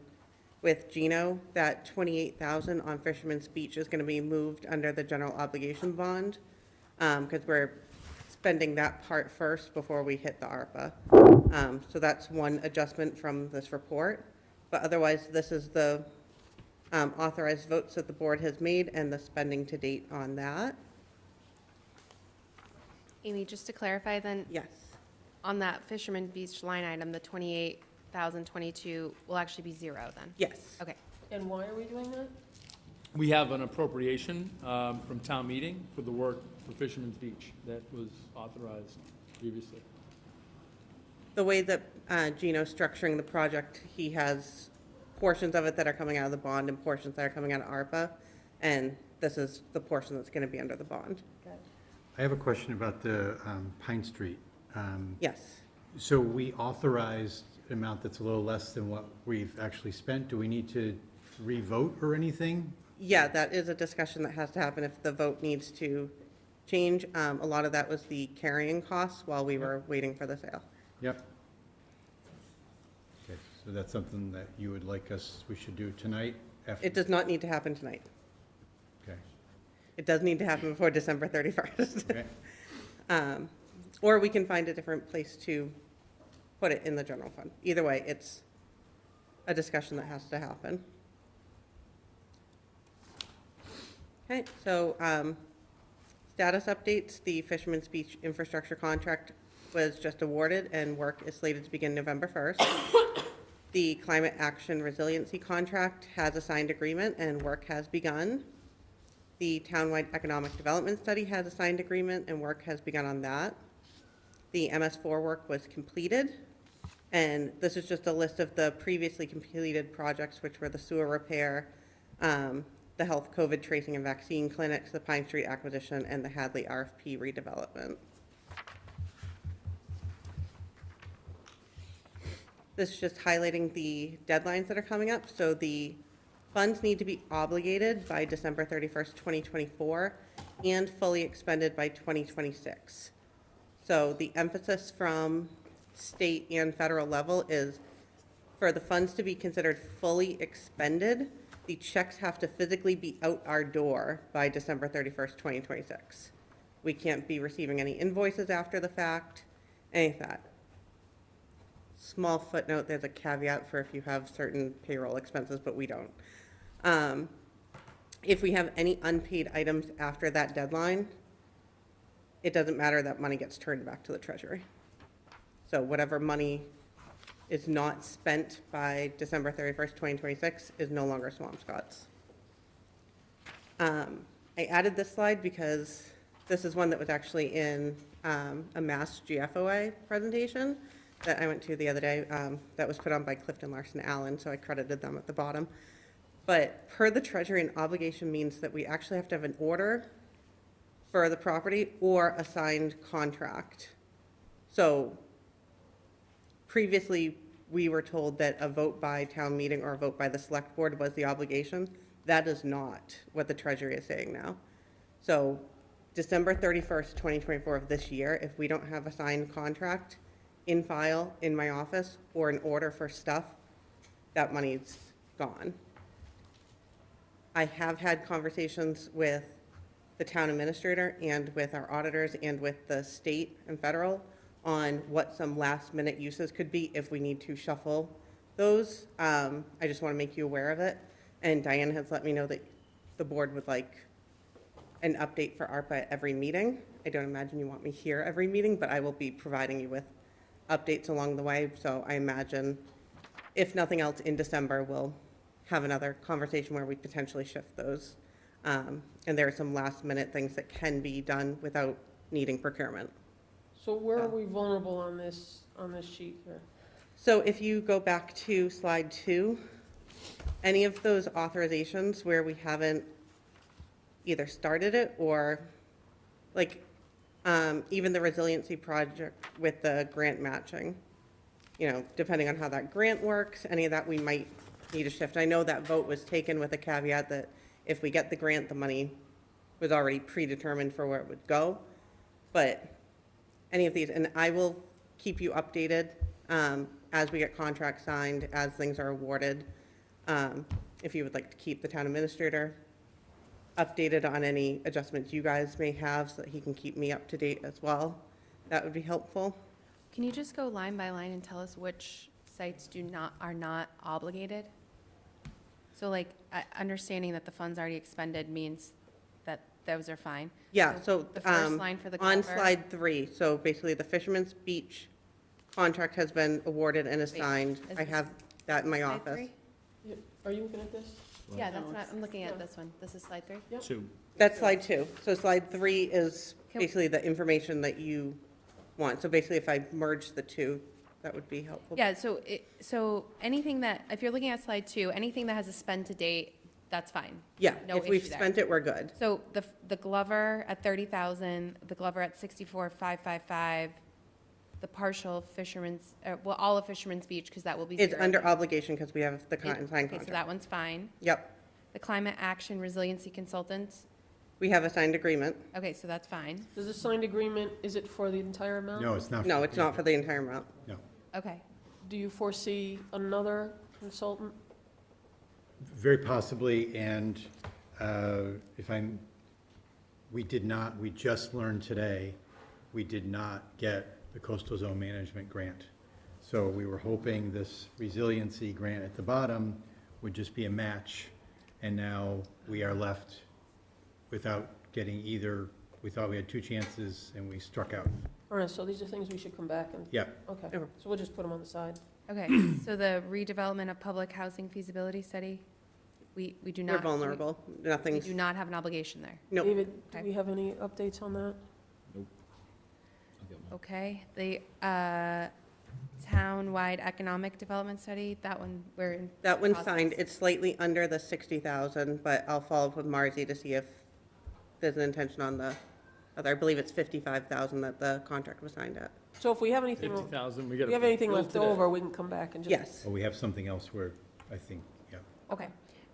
Speaker 17: with Gino, that $28,000 on Fisherman's Beach is going to be moved under the general obligation bond, because we're spending that part first before we hit the ARPA. So that's one adjustment from this report. But otherwise, this is the authorized votes that the board has made and the spending to date on that.
Speaker 3: Amy, just to clarify then.
Speaker 17: Yes.
Speaker 3: On that Fisherman Beach line item, the 28,022 will actually be zero then?
Speaker 17: Yes.
Speaker 3: Okay.
Speaker 2: And why are we doing that?
Speaker 13: We have an appropriation from town meeting for the work for Fisherman's Beach that was authorized previously.
Speaker 17: The way that Gino's structuring the project, he has portions of it that are coming out of the bond and portions that are coming out of ARPA, and this is the portion that's going to be under the bond.
Speaker 4: I have a question about the Pine Street.
Speaker 17: Yes.
Speaker 4: So we authorized an amount that's a little less than what we've actually spent. Do we need to re-vote or anything?
Speaker 17: Yeah, that is a discussion that has to happen if the vote needs to change. A lot of that was the carrying costs while we were waiting for the sale.
Speaker 4: Yep. Okay, so that's something that you would like we should do tonight?
Speaker 17: It does not need to happen tonight.
Speaker 4: Okay.
Speaker 17: It does need to happen before December 31st.
Speaker 4: Okay.
Speaker 17: Or we can find a different place to put it in the general fund. Either way, it's a discussion that has to happen. Okay, so status updates. The Fisherman's Beach infrastructure contract was just awarded and work is slated to begin November 1st. The Climate Action Resiliency Contract has a signed agreement and work has begun. The Townwide Economic Development Study has a signed agreement and work has begun on that. The MS4 work was completed, and this is just a list of the previously completed projects, which were the sewer repair, the health COVID tracing and vaccine clinics, the Pine Street acquisition, and the Hadley RFP redevelopment. This is just highlighting the deadlines that are coming up. So the funds need to be obligated by December 31st, 2024, and fully expended by 2026. So the emphasis from state and federal level is for the funds to be considered fully expended, the checks have to physically be out our door by December 31st, 2026. We can't be receiving any invoices after the fact, any of that. Small footnote, there's a caveat for if you have certain payroll expenses, but we don't. If we have any unpaid items after that deadline, it doesn't matter, that money gets turned back to the Treasury. So whatever money is not spent by December 31st, 2026 is no longer Swampscott's. I added this slide because this is one that was actually in a Mass GFOA presentation that I went to the other day, that was put on by Clifton Larson Allen, so I credited them at the bottom. But per the Treasury, an obligation means that we actually have to have an order for the property or a signed contract. So previously, we were told that a vote by town meeting or a vote by the select board was the obligation. That is not what the Treasury is saying now. So December 31st, 2024 of this year, if we don't have a signed contract in file in my office or an order for stuff, that money's gone. I have had conversations with the town administrator and with our auditors and with the state and federal on what some last minute uses could be if we need to shuffle those. I just want to make you aware of it. And Diane has let me know that the board would like an update for ARPA at every meeting. I don't imagine you want me here every meeting, but I will be providing you with updates along the way. So I imagine, if nothing else, in December, we'll have another conversation where we potentially shift those. And there are some last minute things that can be done without needing procurement.
Speaker 2: So where are we vulnerable on this sheet here?
Speaker 17: So if you go back to slide 2, any of those authorizations where we haven't either started it or like even the resiliency project with the grant matching, you know, depending on how that grant works, any of that we might need to shift. I know that vote was taken with a caveat that if we get the grant, the money was already predetermined for where it would go. But any of these, and I will keep you updated as we get contracts signed, as things are awarded. If you would like to keep the town administrator updated on any adjustments you guys may have so that he can keep me up to date as well, that would be helpful.
Speaker 3: Can you just go line by line and tell us which sites are not obligated? So like understanding that the funds already expended means that those are fine.
Speaker 17: Yeah, so
Speaker 3: the first line for the
Speaker 17: on
Speaker 3: cover-
Speaker 17: slide 3, so basically the Fisherman's Beach contract has been awarded and assigned.
Speaker 3: Is
Speaker 17: I
Speaker 3: this
Speaker 17: have that in my
Speaker 3: slide
Speaker 17: office.
Speaker 3: 3?
Speaker 2: Are you looking at this?
Speaker 3: Yeah, that's what I'm looking at this one. This is slide 3?
Speaker 2: Yep.
Speaker 15: 2.
Speaker 17: That's slide 2. So slide 3 is
Speaker 3: Can-
Speaker 17: basically the information that you want. So basically if I merge the two, that would be helpful.
Speaker 3: Yeah, so anything that, if you're looking at slide 2, anything that has a spend to date, that's fine.
Speaker 17: Yeah,
Speaker 3: No
Speaker 17: if we've
Speaker 3: issue there.
Speaker 17: spent it, we're good.
Speaker 3: So the Glover at 30,000, the Glover at 64,555, the partial Fisherman's, well, all of Fisherman's Beach, because that will be
Speaker 17: It's
Speaker 3: zero.
Speaker 17: under obligation because we have the signed
Speaker 3: Okay,
Speaker 17: contract.
Speaker 3: so that one's fine.
Speaker 17: Yep,
Speaker 3: The Climate Action Resiliency Consultants,
Speaker 17: we have a signed agreement.
Speaker 3: okay, so that's fine.
Speaker 2: Does the signed agreement, is it for the entire amount?
Speaker 4: No, it's not.
Speaker 17: No, it's not for the entire amount.
Speaker 4: No.
Speaker 3: Okay.
Speaker 2: Do you foresee another consultant?
Speaker 4: Very possibly, and we just learned today, we did not get the Coastal Zone Management Grant. So we were hoping this resiliency grant at the bottom would just be a match, and now we are left without getting either. We thought we had 2 chances, and we struck out.
Speaker 2: All right, so these are things we should come back and.
Speaker 4: Yeah.
Speaker 2: Okay, so we'll just put them on the side.
Speaker 3: Okay, so the redevelopment of public housing feasibility study, we do not.
Speaker 17: They're vulnerable, nothing.
Speaker 3: We do not have an obligation there.
Speaker 17: Nope.
Speaker 2: David, do we have any updates on that?
Speaker 3: Okay, the town-wide economic development study, that one, we're in.
Speaker 17: That one's
Speaker 3: process.
Speaker 17: signed, it's slightly under the 60,000, but I'll follow up with Marzi to see if there's an intention on the other, I believe it's 55,000 that the contract was signed at.
Speaker 2: So if we have anything,
Speaker 13: 50,000, we
Speaker 2: if
Speaker 13: got
Speaker 2: we have anything left over, we can come back and just.
Speaker 17: Yes.
Speaker 4: Well, we have something else where, I think, yeah.
Speaker 3: Okay.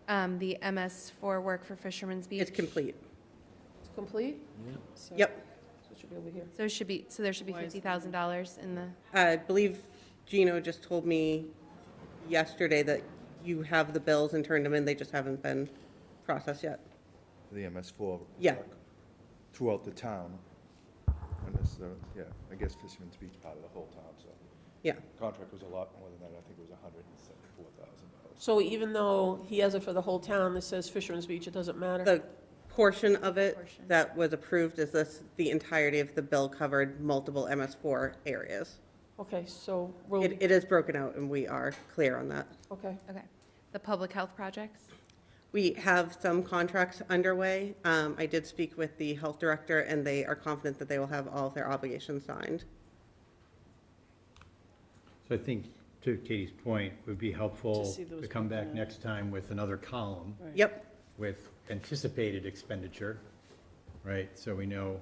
Speaker 3: The MS4 work for Fisherman's Beach.
Speaker 17: It's complete.
Speaker 2: It's complete?
Speaker 17: Yep.
Speaker 2: So it should be over here.
Speaker 3: So there should be $50,000 in the,
Speaker 17: I believe Gino just told me yesterday that you have the bills and turned them in, they just haven't been processed yet.
Speaker 8: The MS4.
Speaker 17: Yeah.
Speaker 8: Throughout the town. And this, yeah, I guess Fisherman's Beach part of the whole town, so.
Speaker 17: Yeah.
Speaker 8: Contract was a lot more than that, I think it was $174,000.
Speaker 2: So even though he has it for the whole town, this says Fisherman's Beach, it doesn't matter?
Speaker 17: The portion of it that was approved is the entirety of the bill covered multiple MS4 areas.
Speaker 2: Okay, so we'll.
Speaker 17: It is broken out and we are clear on that.
Speaker 2: Okay.
Speaker 3: okay. The public health projects?
Speaker 17: We have some contracts underway. I did speak with the health director and they are confident that they will have all of their obligations signed.
Speaker 4: So I think, to Katie's point, it would be helpful
Speaker 2: To see those
Speaker 4: to come back
Speaker 2: broken out.
Speaker 4: next time with another column
Speaker 17: Yep.
Speaker 4: with anticipated expenditure, right? So we know,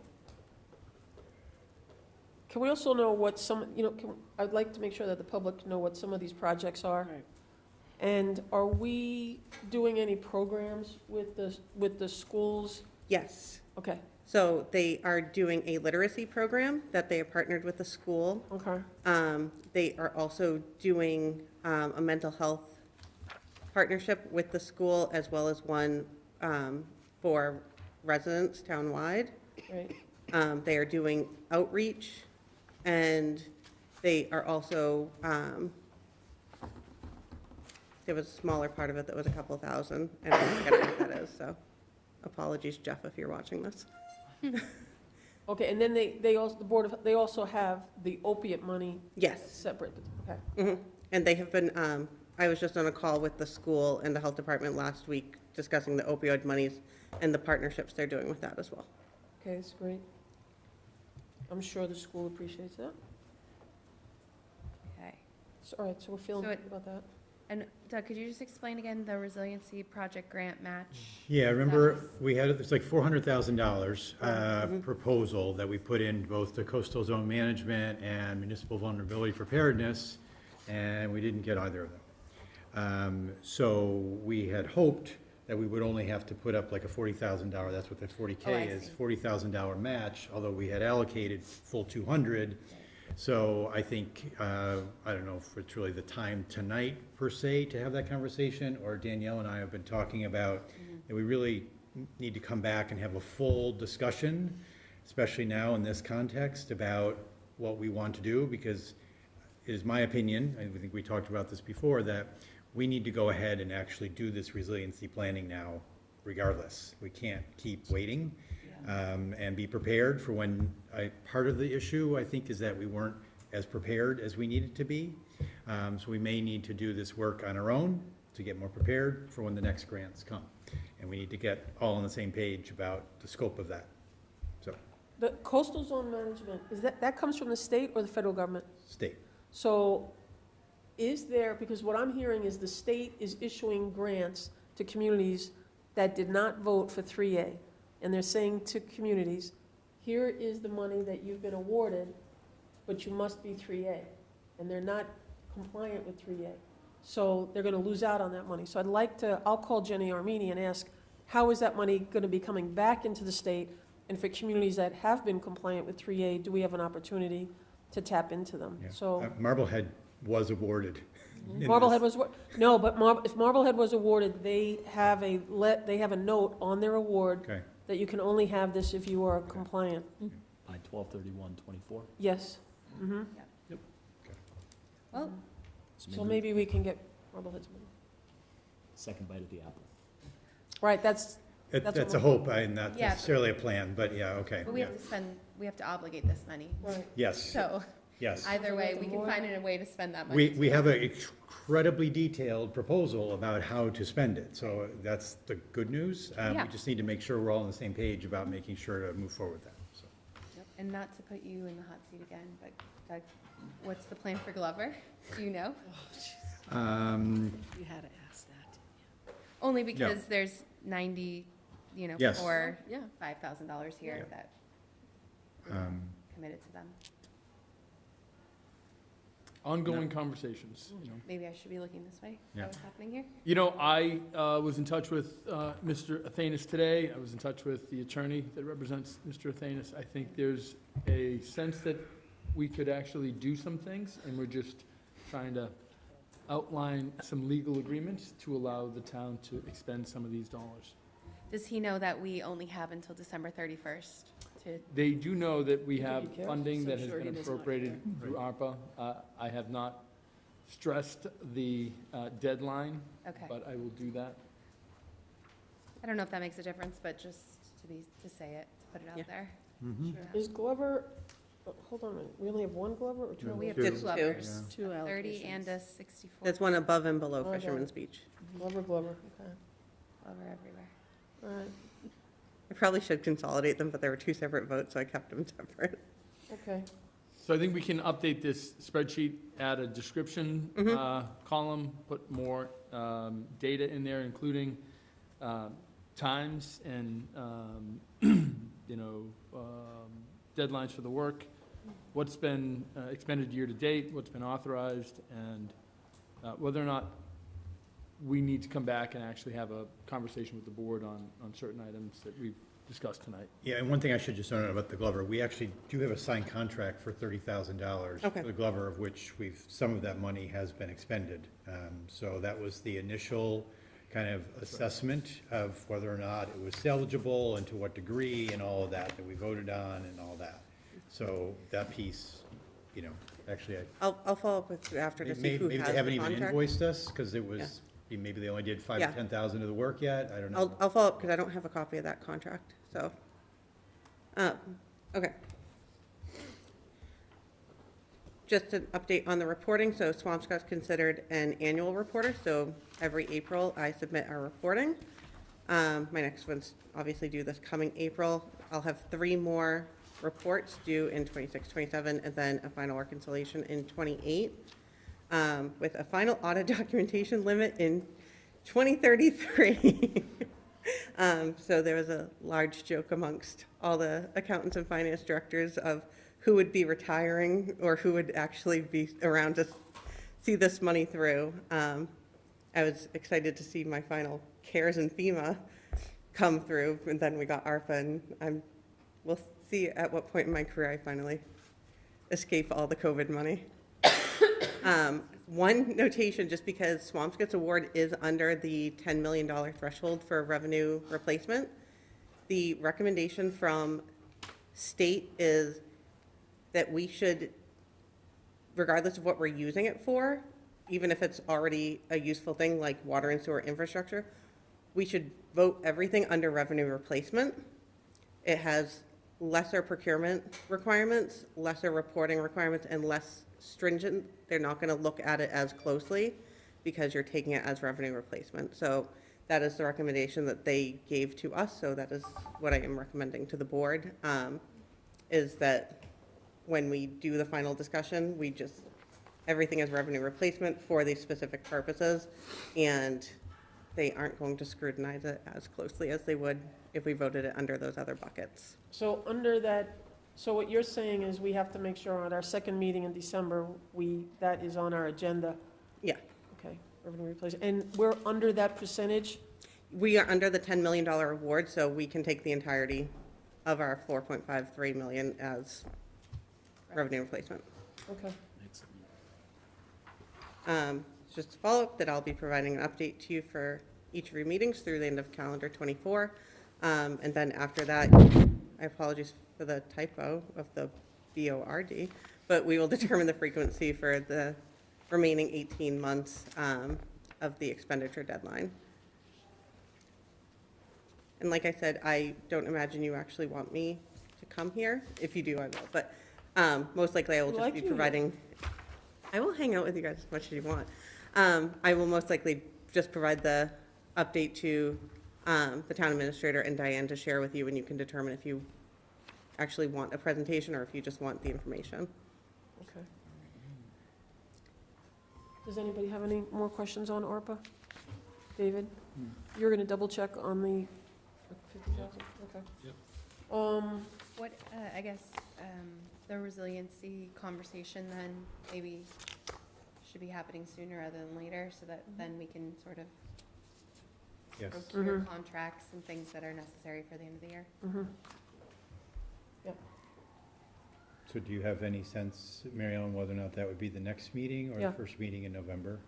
Speaker 2: Can we also know what some, I'd like to make sure that the public know what some of these projects are. And are we doing any programs with the schools?
Speaker 17: Yes.
Speaker 2: Okay.
Speaker 17: So they are doing a literacy program that they have partnered with the school.
Speaker 2: Okay.
Speaker 17: They are also doing a mental health partnership with the school as well as one for residents townwide.
Speaker 2: Right.
Speaker 17: They are doing outreach and they are also, there was a smaller part of it that was a couple thousand and I forget what that is, so apologies, Jeff, if you're watching this.
Speaker 2: Okay, and then they also, they also have the opiate money.
Speaker 17: Yes.
Speaker 2: Separate, okay.
Speaker 17: Mhm. And they have been, I was just on a call with the school and the health department last week discussing the opioid monies and the partnerships they're doing with that as well.
Speaker 2: Okay, that's great. I'm sure the school appreciates that.
Speaker 3: Okay.
Speaker 2: So, all right, so we're feeling good about that.
Speaker 3: And Doug, could you just explain again the resiliency project grant match?
Speaker 4: yeah, remember, we had, it's like $400,000 proposal that we put in both to coastal zone management and municipal vulnerability preparedness, and we didn't get either of them. So we had hoped that we would only have to put up like a $40,000, that's what the 40K is, $40,000 match, although we had allocated full 200. So I think, I don't know if it's really the time tonight per se to have that conversation, or Danielle and I have been talking about that we really need to come back and have a full discussion, especially now in this context, about what we want to do, because it is my opinion, I think we talked about this before, that we need to go ahead and actually do this resiliency planning now regardless. We can't keep waiting. And be prepared for when, part of the issue, I think, is that we weren't as prepared as we needed to be. So we may need to do this work on our own to get more prepared for when the next grants come. And we need to get all on the same page about the scope of that. So,
Speaker 2: The coastal zone management, is that comes from the state or the federal government?
Speaker 4: state.
Speaker 2: So is there, because what I'm hearing is the state is issuing grants to communities that did not vote for 3A. And they're saying to communities, here is the money that you've been awarded, but you must be 3A. And they're not compliant with 3A. So they're going to lose out on that money. So I'll call Jenny Armini and ask, how is that money going to be coming back into the state? And for communities that have been compliant with 3A, do we have an opportunity to tap into them?
Speaker 4: Yeah.
Speaker 2: So
Speaker 4: Marblehead was awarded.
Speaker 2: Marblehead was, no, but if Marblehead was awarded, they have a note on their award
Speaker 4: Okay.
Speaker 2: that you can only have this if you are compliant.
Speaker 15: By 12/31/24.
Speaker 2: Yes. Mm-hmm.
Speaker 15: Yep.
Speaker 3: Well,
Speaker 2: So maybe we can get Marblehead's money.
Speaker 15: Second bite of the apple.
Speaker 2: Right, that's That's
Speaker 4: That's a
Speaker 2: what we're-
Speaker 4: hope, and not
Speaker 3: Yeah.
Speaker 4: necessarily a plan, but yeah, okay.
Speaker 3: But we have to spend, we have to obligate this money.
Speaker 2: Right.
Speaker 4: Yes,
Speaker 3: So
Speaker 4: yes.
Speaker 3: either way, we can find a way to spend that money.
Speaker 4: We have an incredibly detailed proposal about how to spend it, so that's the good news.
Speaker 3: Yeah.
Speaker 4: We just need to make sure we're all on the same page about making sure to move forward with that, so.
Speaker 3: And not to put you in the hot seat again, but Doug, what's the plan for Glover? Do you know?
Speaker 5: You had to ask that.
Speaker 3: Only because there's 90,
Speaker 4: Yes.
Speaker 3: for
Speaker 5: Yeah.
Speaker 3: $5,000 here
Speaker 4: Yeah.
Speaker 3: that we committed to them.
Speaker 13: Ongoing conversations,
Speaker 3: Maybe I should be looking this way. Is
Speaker 4: Yeah.
Speaker 3: that what's happening here?
Speaker 13: I was in touch with Mr. Athanas today. I was in touch with the attorney that represents Mr. Athanas. I think there's a sense that we could actually do some things, and we're just trying to outline some legal agreements to allow the town to expend some of these dollars.
Speaker 3: Does he know that we only have until December 31st to?
Speaker 13: They do know that we have
Speaker 5: careful.
Speaker 13: funding
Speaker 5: So
Speaker 13: that has
Speaker 5: sure
Speaker 13: been
Speaker 5: he does not
Speaker 13: appropriated through ARPA. I have not stressed the deadline,
Speaker 3: Okay.
Speaker 13: but I will do that.
Speaker 3: I don't know if that makes a difference, but just to say it, to put it
Speaker 5: Yeah.
Speaker 3: out there.
Speaker 2: Is Glover, hold on a minute, we only have one Glover or two?
Speaker 3: No, we have
Speaker 4: Two.
Speaker 3: two Glovers,
Speaker 5: Two
Speaker 3: a 30 and
Speaker 5: allocations.
Speaker 3: a 64.
Speaker 17: There's one above and below
Speaker 2: Okay.
Speaker 17: Fisherman's Beach.
Speaker 2: Glover, okay.
Speaker 3: Glover everywhere.
Speaker 2: All right,
Speaker 17: I probably should consolidate them, but there were two separate votes, so I kept them separate.
Speaker 2: okay.
Speaker 13: So I think we can update this spreadsheet, add a description column, put more data in there, including times and, deadlines for the work, what's been expended year to date, what's been authorized, and whether or not we need to come back and actually have a conversation with the board on certain items that we've discussed tonight.
Speaker 4: Yeah, and one thing I should just note about the Glover, we actually do have a signed contract for $30,000
Speaker 17: Okay.
Speaker 4: for the Glover, of which some of that money has been expended. So that was the initial kind of assessment of whether or not it was salvageable and to what degree and all of that we voted on and all that. So that piece, actually,
Speaker 17: I'll follow up with you after to see
Speaker 4: maybe
Speaker 17: who
Speaker 4: they
Speaker 17: has the
Speaker 4: haven't even
Speaker 17: contract.
Speaker 4: invoiced us, because it was, maybe they only did 5
Speaker 17: Yeah.
Speaker 4: to 10,000 of the work yet, I don't know.
Speaker 17: I'll follow up because I don't have a copy of that contract, so. Okay. Just an update on the reporting, so Swampscott's considered an annual reporter, so every April I submit our reporting. My next one's obviously due this coming April. I'll have 3 more reports due in 26, 27, and then a final reconciliation in 28, with a final audit documentation limit in 2033. So there was a large joke amongst all the accountants and finance directors of who would be retiring or who would actually be around to see this money through. I was excited to see my final CARES and FEMA come through, and then we got ARPA, and we'll see at what point in my career I finally escape all the COVID money. One notation, just because Swampscott's award is under the $10 million threshold for revenue replacement, the recommendation from state is that we should, regardless of what we're using it for, even if it's already a useful thing like water and sewer infrastructure, we should vote everything under revenue replacement. It has lesser procurement requirements, lesser reporting requirements, and less stringent. They're not going to look at it as closely because you're taking it as revenue replacement. So that is the recommendation that they gave to us. So that is what I am recommending to the board, is that when we do the final discussion, we just, everything is revenue replacement for these specific purposes, and they aren't going to scrutinize it as closely as they would if we voted it under those other buckets.
Speaker 2: So under that, so what you're saying is we have to make sure at our second meeting in December, that is on our agenda?
Speaker 17: Yeah.
Speaker 2: Okay, revenue replacement, and we're under that percentage?
Speaker 17: We are under the $10 million award, so we can take the entirety of our $4.53 million as revenue replacement.
Speaker 2: Okay.
Speaker 17: Just a follow-up that I'll be providing an update to you for each of your meetings through the end of calendar 24. And then after that, I apologize for the typo of the BORD, but we will determine the frequency for the remaining 18 months of the expenditure deadline. And like I said, I don't imagine you actually want me to come here. If you do, I will. But most likely I will just be providing, I will hang out with you guys as much as you want. I will most likely just provide the update to the town administrator and Diane to share with you, and you can determine if you actually want a presentation or if you just want the information.
Speaker 2: Okay. Does anybody have any more questions on ARPA? David? You're gonna double check on the 50,000? Okay.
Speaker 13: Yep.
Speaker 3: What, I guess, the resiliency conversation then maybe should be happening sooner rather than later, so that then we can sort of
Speaker 4: Yes.
Speaker 3: procure contracts and things that are necessary for the end of the year.
Speaker 2: Yep.
Speaker 4: So do you have any sense, Mary Ellen, whether or not that would be the next meeting or
Speaker 2: Yeah.
Speaker 4: the first meeting in November?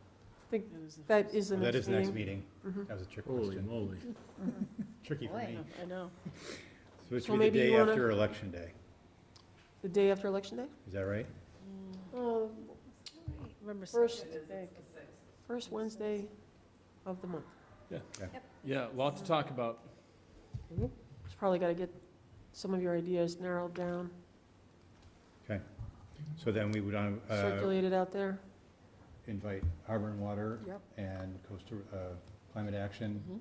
Speaker 2: I think that is the
Speaker 4: Oh,
Speaker 2: next meeting.
Speaker 4: that is the next meeting. That was a trick
Speaker 15: Holy
Speaker 4: question.
Speaker 15: moly.
Speaker 4: Tricky for
Speaker 3: Boy.
Speaker 4: me.
Speaker 2: I know.
Speaker 4: So it
Speaker 2: So
Speaker 4: should be the
Speaker 2: maybe
Speaker 4: day
Speaker 2: you wanna-
Speaker 4: after Election Day.
Speaker 2: The day after Election Day?
Speaker 4: Is that right?
Speaker 2: Oh, first Wednesday of the month.
Speaker 13: Yeah.
Speaker 4: Yeah.
Speaker 13: Yeah, a lot to talk about.
Speaker 2: Just probably got to get some of your ideas narrowed down,
Speaker 4: Okay. So then we would
Speaker 2: circulated out there.
Speaker 4: invite Harbor and Water
Speaker 2: Yep.
Speaker 4: and Coastal Climate Action.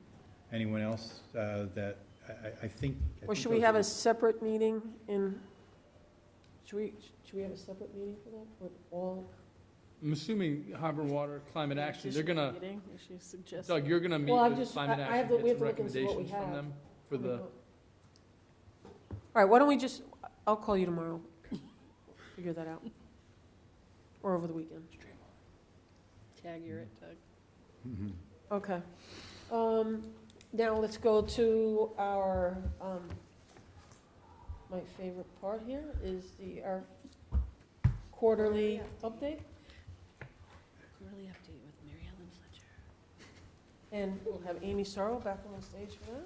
Speaker 4: Anyone else that I think.
Speaker 2: Or should we have a separate meeting in, should we have a separate meeting for that with all?
Speaker 13: I'm assuming Harbor and Water, Climate Action, they're gonna,
Speaker 5: Meeting, if she suggests.
Speaker 13: Doug, you're gonna meet
Speaker 2: Well, I'm
Speaker 13: with
Speaker 2: just-
Speaker 13: Climate
Speaker 2: I have
Speaker 13: Action,
Speaker 2: to- we
Speaker 13: get
Speaker 2: have
Speaker 13: some
Speaker 2: to look and see what we
Speaker 13: recommendations from
Speaker 2: have.
Speaker 13: them for the,
Speaker 2: All right, why don't we just, I'll call you tomorrow. Figure that out. Or over the weekend.
Speaker 5: Tag, you're it, Doug.
Speaker 2: Okay. Now let's go to our, my favorite part here is our quarterly update.
Speaker 5: Quarterly update with Mary Ellen Fletcher.
Speaker 2: And we'll have Amy Sorrow back on the stage for that.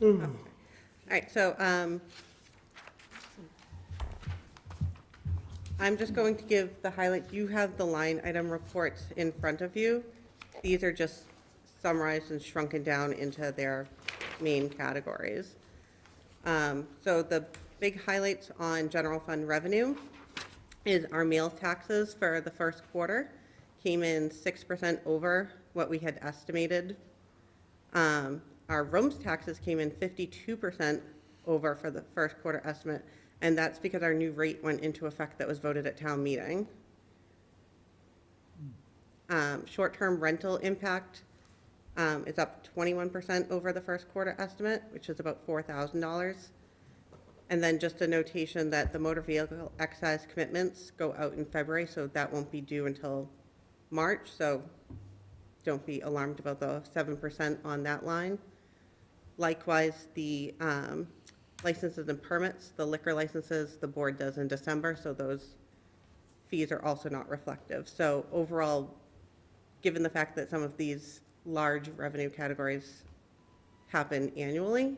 Speaker 17: All right, so I'm just going to give the highlights. You have the line item reports in front of you. These are just summarized and shrunken down into their main categories. So the big highlights on general fund revenue is our meal taxes for the first quarter came in 6% over what we had estimated. Our rooms taxes came in 52% over for the first quarter estimate, and that's because our new rate went into effect that was voted at town meeting. Short-term rental impact is up 21% over the first quarter estimate, which is about $4,000. And then just a notation that the motor vehicle excise commitments go out in February, so that won't be due until March, so don't be alarmed about the 7% on that line. Likewise, the licenses and permits, the liquor licenses, the board does in December, so those fees are also not reflective. So overall, given the fact that some of these large revenue categories happen annually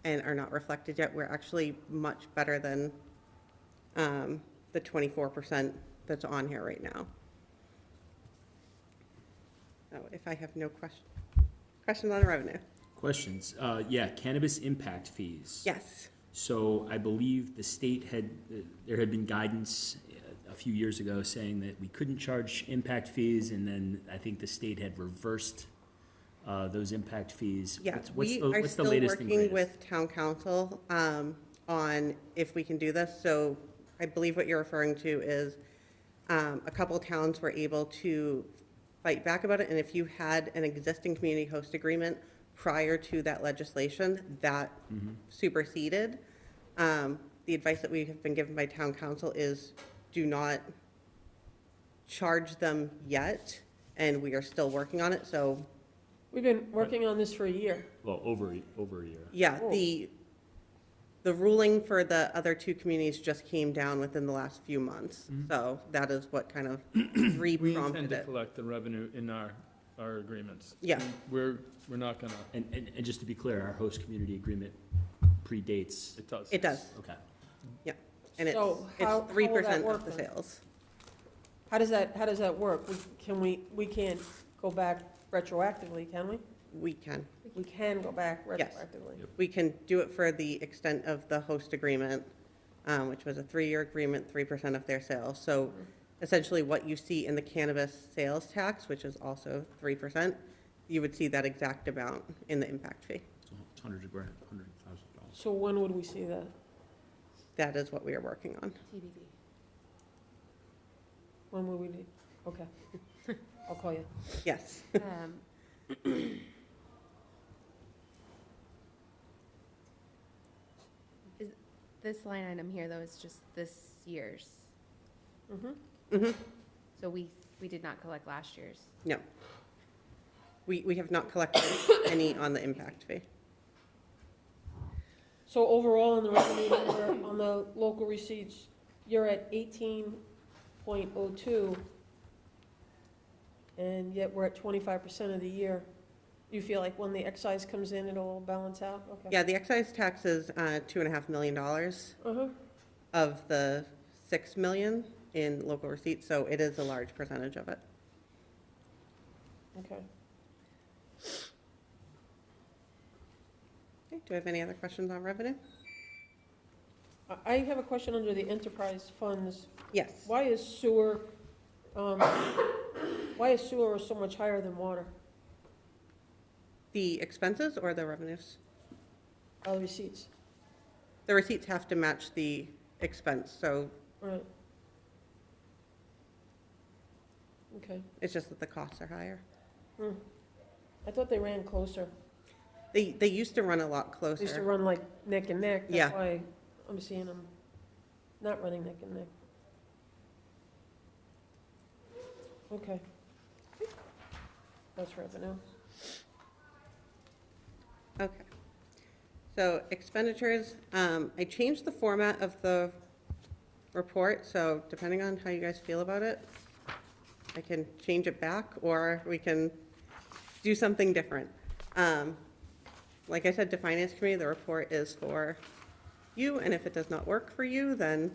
Speaker 17: and are not reflected yet, we're actually much better than the 24% that's on here right now. So if I have no questions on revenue.
Speaker 15: Questions? Yeah, cannabis impact fees.
Speaker 17: Yes.
Speaker 15: So I believe the state there had been guidance a few years ago saying that we couldn't charge impact fees, and then I think the state had reversed those impact fees.
Speaker 17: Yeah,
Speaker 15: What's
Speaker 17: we
Speaker 15: the
Speaker 17: are
Speaker 15: latest
Speaker 17: still
Speaker 15: and
Speaker 17: working
Speaker 15: greatest?
Speaker 17: with town council on if we can do this. So I believe what you're referring to is a couple towns were able to fight back about it, and if you had an existing community host agreement prior to that legislation, that superseded. The advice that we have been given by town council is do not charge them yet, and we are still working on it, so.
Speaker 2: We've been working on this for a year.
Speaker 15: Well, over a year.
Speaker 17: Yeah,
Speaker 2: Oh.
Speaker 17: the ruling for the other two communities just came down within the last few months. So that is what kind of
Speaker 13: we intend
Speaker 17: re-prompted
Speaker 13: to
Speaker 17: it.
Speaker 13: collect the revenue in our agreements.
Speaker 17: Yeah.
Speaker 13: We're not gonna.
Speaker 15: And just to be clear, our host community agreement predates.
Speaker 13: It does.
Speaker 17: It does,
Speaker 15: Okay.
Speaker 17: yeah. And it's
Speaker 2: So how will that
Speaker 17: 3%
Speaker 2: work
Speaker 17: of the
Speaker 2: then?
Speaker 17: sales.
Speaker 2: How does that work? We can't go back retroactively, can we?
Speaker 17: We can.
Speaker 2: We can go back
Speaker 17: Yes.
Speaker 2: retroactively.
Speaker 17: We can do it for the extent of the host agreement, which was a 3-year agreement, 3% of their sales. So essentially what you see in the cannabis sales tax, which is also 3%, you would see that exact amount in the impact fee.
Speaker 15: So it's $100,000.
Speaker 2: So when would we see that?
Speaker 17: That is what we are working on.
Speaker 3: TBD.
Speaker 2: When will we do? Okay. I'll call you.
Speaker 17: Yes.
Speaker 3: Is this line item here, though, is just this year's?
Speaker 17: Mm-hmm.
Speaker 3: So we did not collect last year's?
Speaker 17: No. We have not collected any on the impact fee.
Speaker 2: So overall, on the revenue number, on the local receipts, you're at 18.02, and yet we're at 25% of the year. You feel like when the excise comes in, it'll balance out? Okay.
Speaker 17: Yeah, the excise tax is $2.5 million of the $6 million in local receipts, so it is a large percentage of it.
Speaker 2: Okay.
Speaker 17: Okay, do I have any other questions on revenue?
Speaker 2: I have a question under the enterprise funds.
Speaker 17: Yes.
Speaker 2: Why is sewer so much higher than water?
Speaker 17: The expenses or the revenues?
Speaker 2: All the receipts.
Speaker 17: The receipts have to match the expense, so
Speaker 2: Right. Okay.
Speaker 17: it's just that the costs are higher.
Speaker 2: I thought they ran closer.
Speaker 17: They used to run a lot closer.
Speaker 2: They used to run like neck and neck.
Speaker 17: Yeah.
Speaker 2: That's why I'm seeing them not running neck and neck. Okay. That's revenue.
Speaker 17: Okay. So expenditures, I changed the format of the report, so depending on how you guys feel about it, I can change it back or we can do something different. Like I said to Finance Committee, the report is for you, and if it does not work for you, then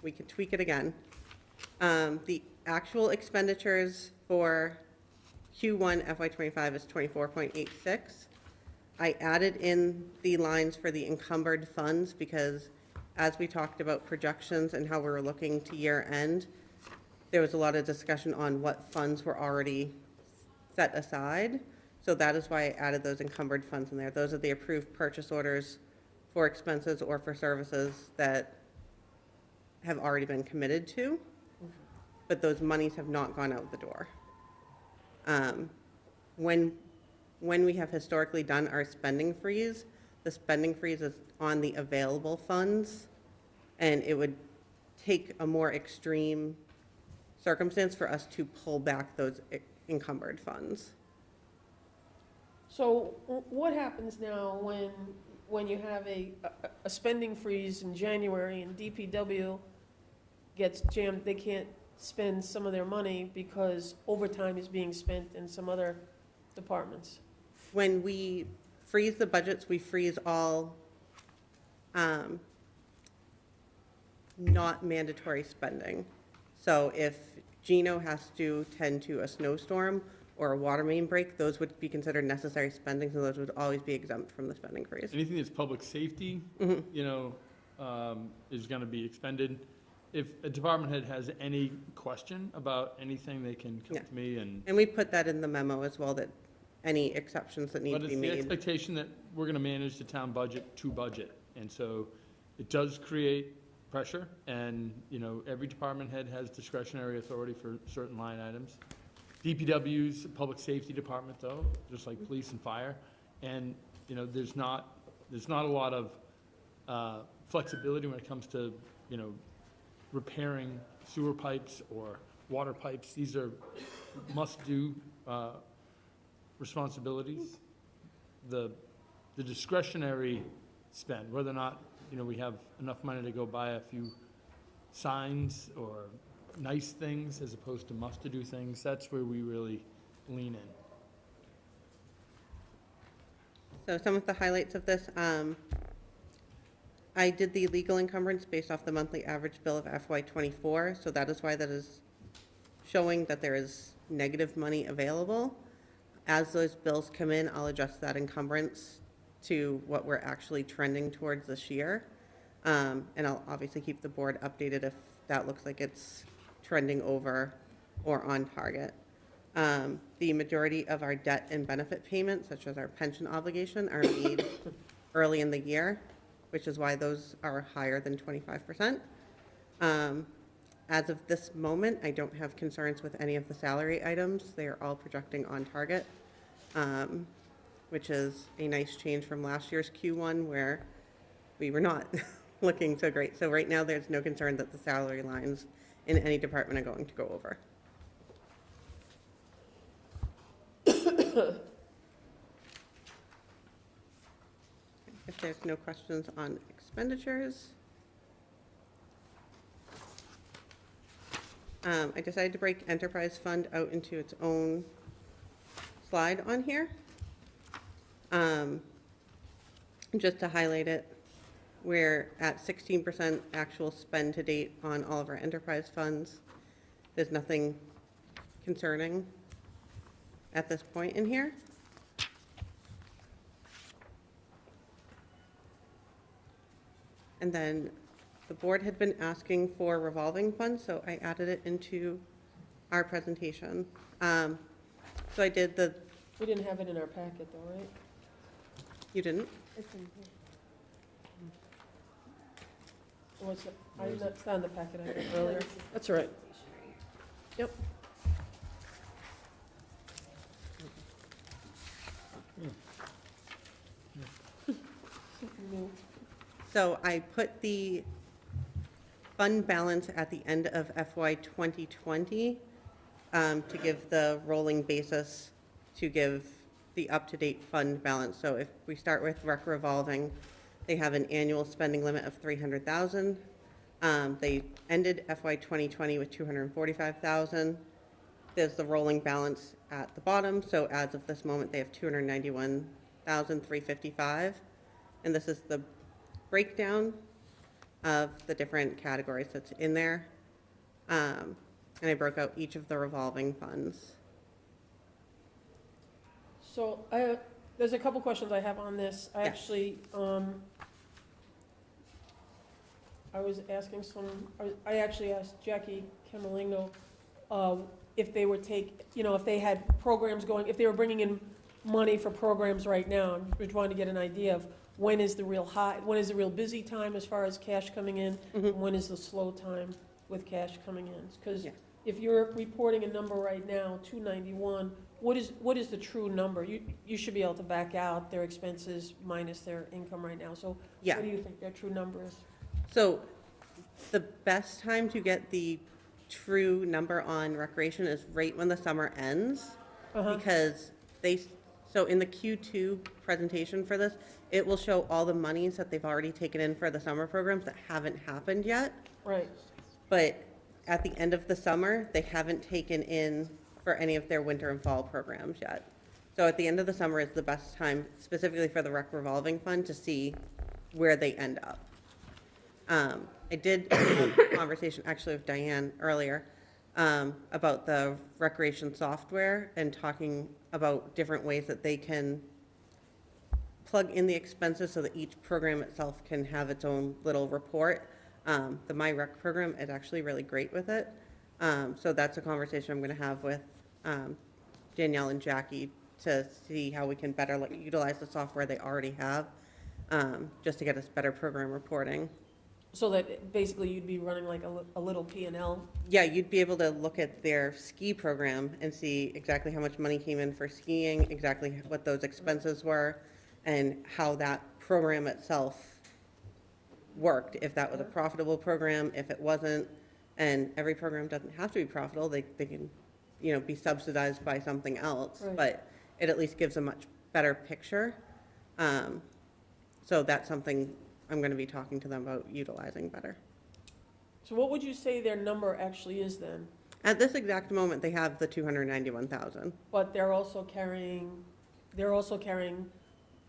Speaker 17: we can tweak it again. The actual expenditures for Q1 FY25 is 24.86. I added in the lines for the encumbered funds because as we talked about projections and how we were looking to year end, there was a lot of discussion on what funds were already set aside. So that is why I added those encumbered funds in there. Those are the approved purchase orders for expenses or for services that have already been committed to, but those monies have not gone out the door. When we have historically done our spending freeze, the spending freeze is on the available funds, and it would take a more extreme circumstance for us to pull back those encumbered funds.
Speaker 2: So what happens now when you have a spending freeze in January and DPW gets jammed, they can't spend some of their money because overtime is being spent in some other departments?
Speaker 17: When we freeze the budgets, we freeze all not mandatory spending. So if Gino has to tend to a snowstorm or a water main break, those would be considered necessary spending, so those would always be exempt from the spending freeze.
Speaker 13: Anything that's public safety, you know, is going to be expended. If a department head has any question about anything, they can come to me and.
Speaker 17: And we put that in the memo as well, that any exceptions that need to be
Speaker 13: But
Speaker 17: made.
Speaker 13: it's the expectation that we're going to manage the town budget to budget. And so it does create pressure, and, you know, every department head has discretionary authority for certain line items. DPW's a public safety department, though, just like police and fire. And, you know, there's not a lot of flexibility when it comes to, you know, repairing sewer pipes or water pipes. These are must-do responsibilities. The discretionary spend, whether or not, you know, we have enough money to go buy a few signs or nice things as opposed to must-do things, that's where we really lean in.
Speaker 17: So some of the highlights of this, I did the legal encumbrance based off the monthly average bill of FY '24, so that is why that is showing that there is negative money available. As those bills come in, I'll adjust that encumbrance to what we're actually trending towards this year. And I'll obviously keep the board updated if that looks like it's trending over or on target. The majority of our debt and benefit payments, such as our pension obligation, are made early in the year, which is why those are higher than 25%. As of this moment, I don't have concerns with any of the salary items. They are all projecting on target, which is a nice change from last year's Q1 where we were not looking so great. So right now, there's no concern that the salary lines in any department are going to go over. If there's no questions on expenditures, I decided to break enterprise fund out into its own slide on here. Just to highlight it, we're at 16% actual spend to date on all of our enterprise funds. There's nothing concerning at this point in here. And then the board had been asking for revolving funds, so I added it into our presentation. So I did the...
Speaker 2: We didn't have it in our packet though, right?
Speaker 17: You didn't?
Speaker 2: It's in here. What's it? I did not found the packet I had earlier. That's all right. Yep.
Speaker 17: So I put the fund balance at the end of FY 2020 to give the rolling basis to give the up-to-date fund balance. So if we start with rec revolving, they have an annual spending limit of $300,000. They ended FY 2020 with $245,000. There's the rolling balance at the bottom. So as of this moment, they have $291,355. And this is the breakdown of the different categories that's in there. And I broke out each of the revolving funds.
Speaker 2: So there's a couple questions I have on this. I actually, I was asking I actually asked Jackie Camerlingo if they would if they had programs going, if they were bringing in money for programs right now. We're trying to get an idea of when is the real busy time as far as cash coming in, and when is the slow time with cash coming in? Because if you're reporting a number right now, 291, what is the true number? You should be able to back out their expenses minus their income right now. So what do you think their true number is?
Speaker 17: So the best time to get the true number on recreation is right when the summer ends, because so in the Q2 presentation for this, it will show all the monies that they've already taken in for the summer programs that haven't happened yet.
Speaker 2: Right.
Speaker 17: But at the end of the summer, they haven't taken in for any of their winter and fall programs yet. So at the end of the summer is the best time, specifically for the rec revolving fund, to see where they end up. I did have a conversation actually with Diane earlier about the recreation software and talking about different ways that they can plug in the expenses so that each program itself can have its own little report. The My Rec program is actually really great with it. So that's a conversation I'm going to have with Danielle and Jackie to see how we can better utilize the software they already have, just to get us better program reporting.
Speaker 2: So that basically you'd be running like a little P&L?
Speaker 17: Yeah, you'd be able to look at their ski program and see exactly how much money came in for skiing, exactly what those expenses were, and how that program itself worked, if that was a profitable program, if it wasn't. And every program doesn't have to be profitable. They can, be subsidized by something else, but it at least gives a much better picture. So that's something I'm going to be talking to them about utilizing better.
Speaker 2: So what would you say their number actually is then?
Speaker 17: At this exact moment, they have the $291,000.
Speaker 2: But they're also carrying,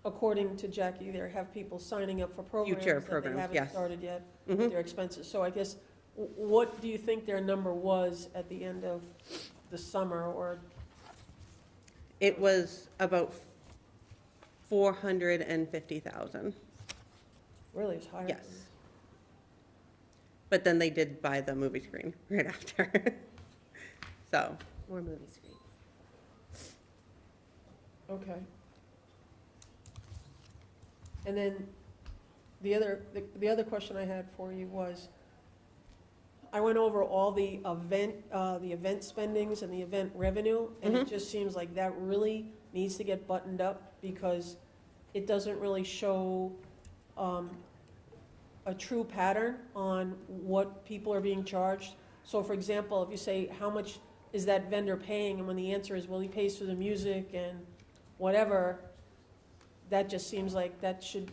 Speaker 2: according to Jackie, there have people signing up for programs
Speaker 17: Future
Speaker 2: that they
Speaker 17: programs,
Speaker 2: haven't
Speaker 17: yes.
Speaker 2: started yet
Speaker 17: Mhm.
Speaker 2: with their expenses. So I guess, what do you think their number was at the end of the summer, or?
Speaker 17: It was about 450,000.
Speaker 2: Really, it's higher?
Speaker 17: Yes. But then they did buy the movie screen right after. So.
Speaker 3: More movie screens.
Speaker 2: Okay. And then the other question I had for you was, I went over all the event spendings and the event revenue, and it just seems like that really needs to get buttoned up, because it doesn't really show a true pattern on what people are being charged. So for example, if you say, how much is that vendor paying, and when the answer is, well, he pays for the music and whatever, that just seems like that should,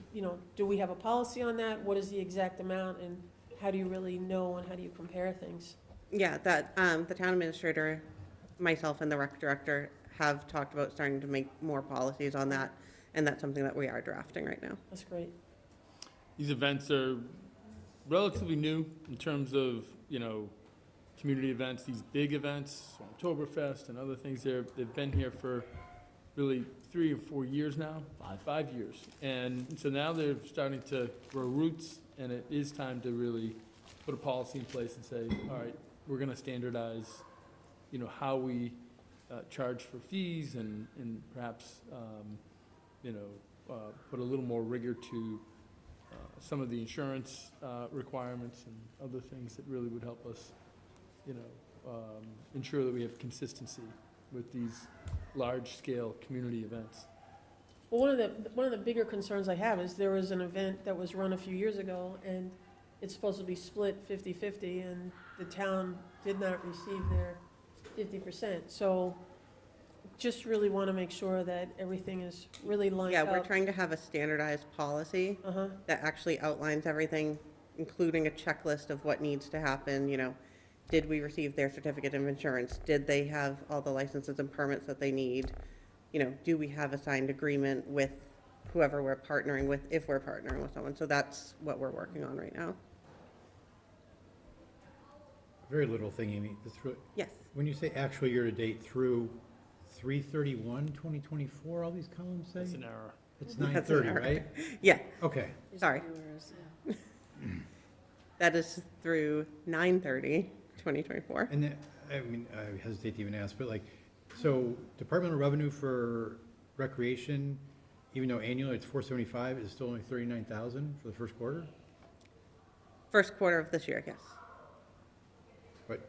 Speaker 2: do we have a policy on that? What is the exact amount, and how do you really know, and how do you compare things?
Speaker 17: Yeah, that, the town administrator, myself and the rec director have talked about starting to make more policies on that, and that's something that we are drafting right now.
Speaker 2: That's great.
Speaker 13: These events are relatively new in terms of, community events, these big events, Swamptoberfest and other things. They've been here for really 3 or 4 years now, 5 years. And so now they're starting to grow roots, and it is time to really put a policy in place and say, all right, we're going to standardize, how we charge for fees, and perhaps, put a little more rigor to some of the insurance requirements and other things that really would help us, ensure that we have consistency with these large-scale community events.
Speaker 2: Well, one of the bigger concerns I have is there was an event that was run a few years ago, and it's supposed to be split 50-50, and the town did not receive their 50%. So just really want to make sure that everything is really lined up.
Speaker 17: Yeah, we're trying to have a standardized policy that actually outlines everything, including a checklist of what needs to happen. Did we receive their certificate of insurance? Did they have all the licenses and permits that they need? Do we have a signed agreement with whoever we're partnering with, if we're partnering with someone? So that's what we're working on right now.
Speaker 4: Very little thing, Amy.
Speaker 17: Yes.
Speaker 4: When you say actual year-to-date through 3/31/2024, all these columns say?
Speaker 13: That's an error.
Speaker 4: It's
Speaker 17: That's an
Speaker 4: 9/30,
Speaker 17: error.
Speaker 4: right?
Speaker 17: Yeah.
Speaker 4: Okay.
Speaker 17: Sorry. That is through 9/30/2024.
Speaker 4: And then, I hesitate to even ask, but so Department of Revenue for recreation, even though annually it's 475, is still only 39,000 for the first quarter?
Speaker 17: First quarter of this year, yes.
Speaker 4: But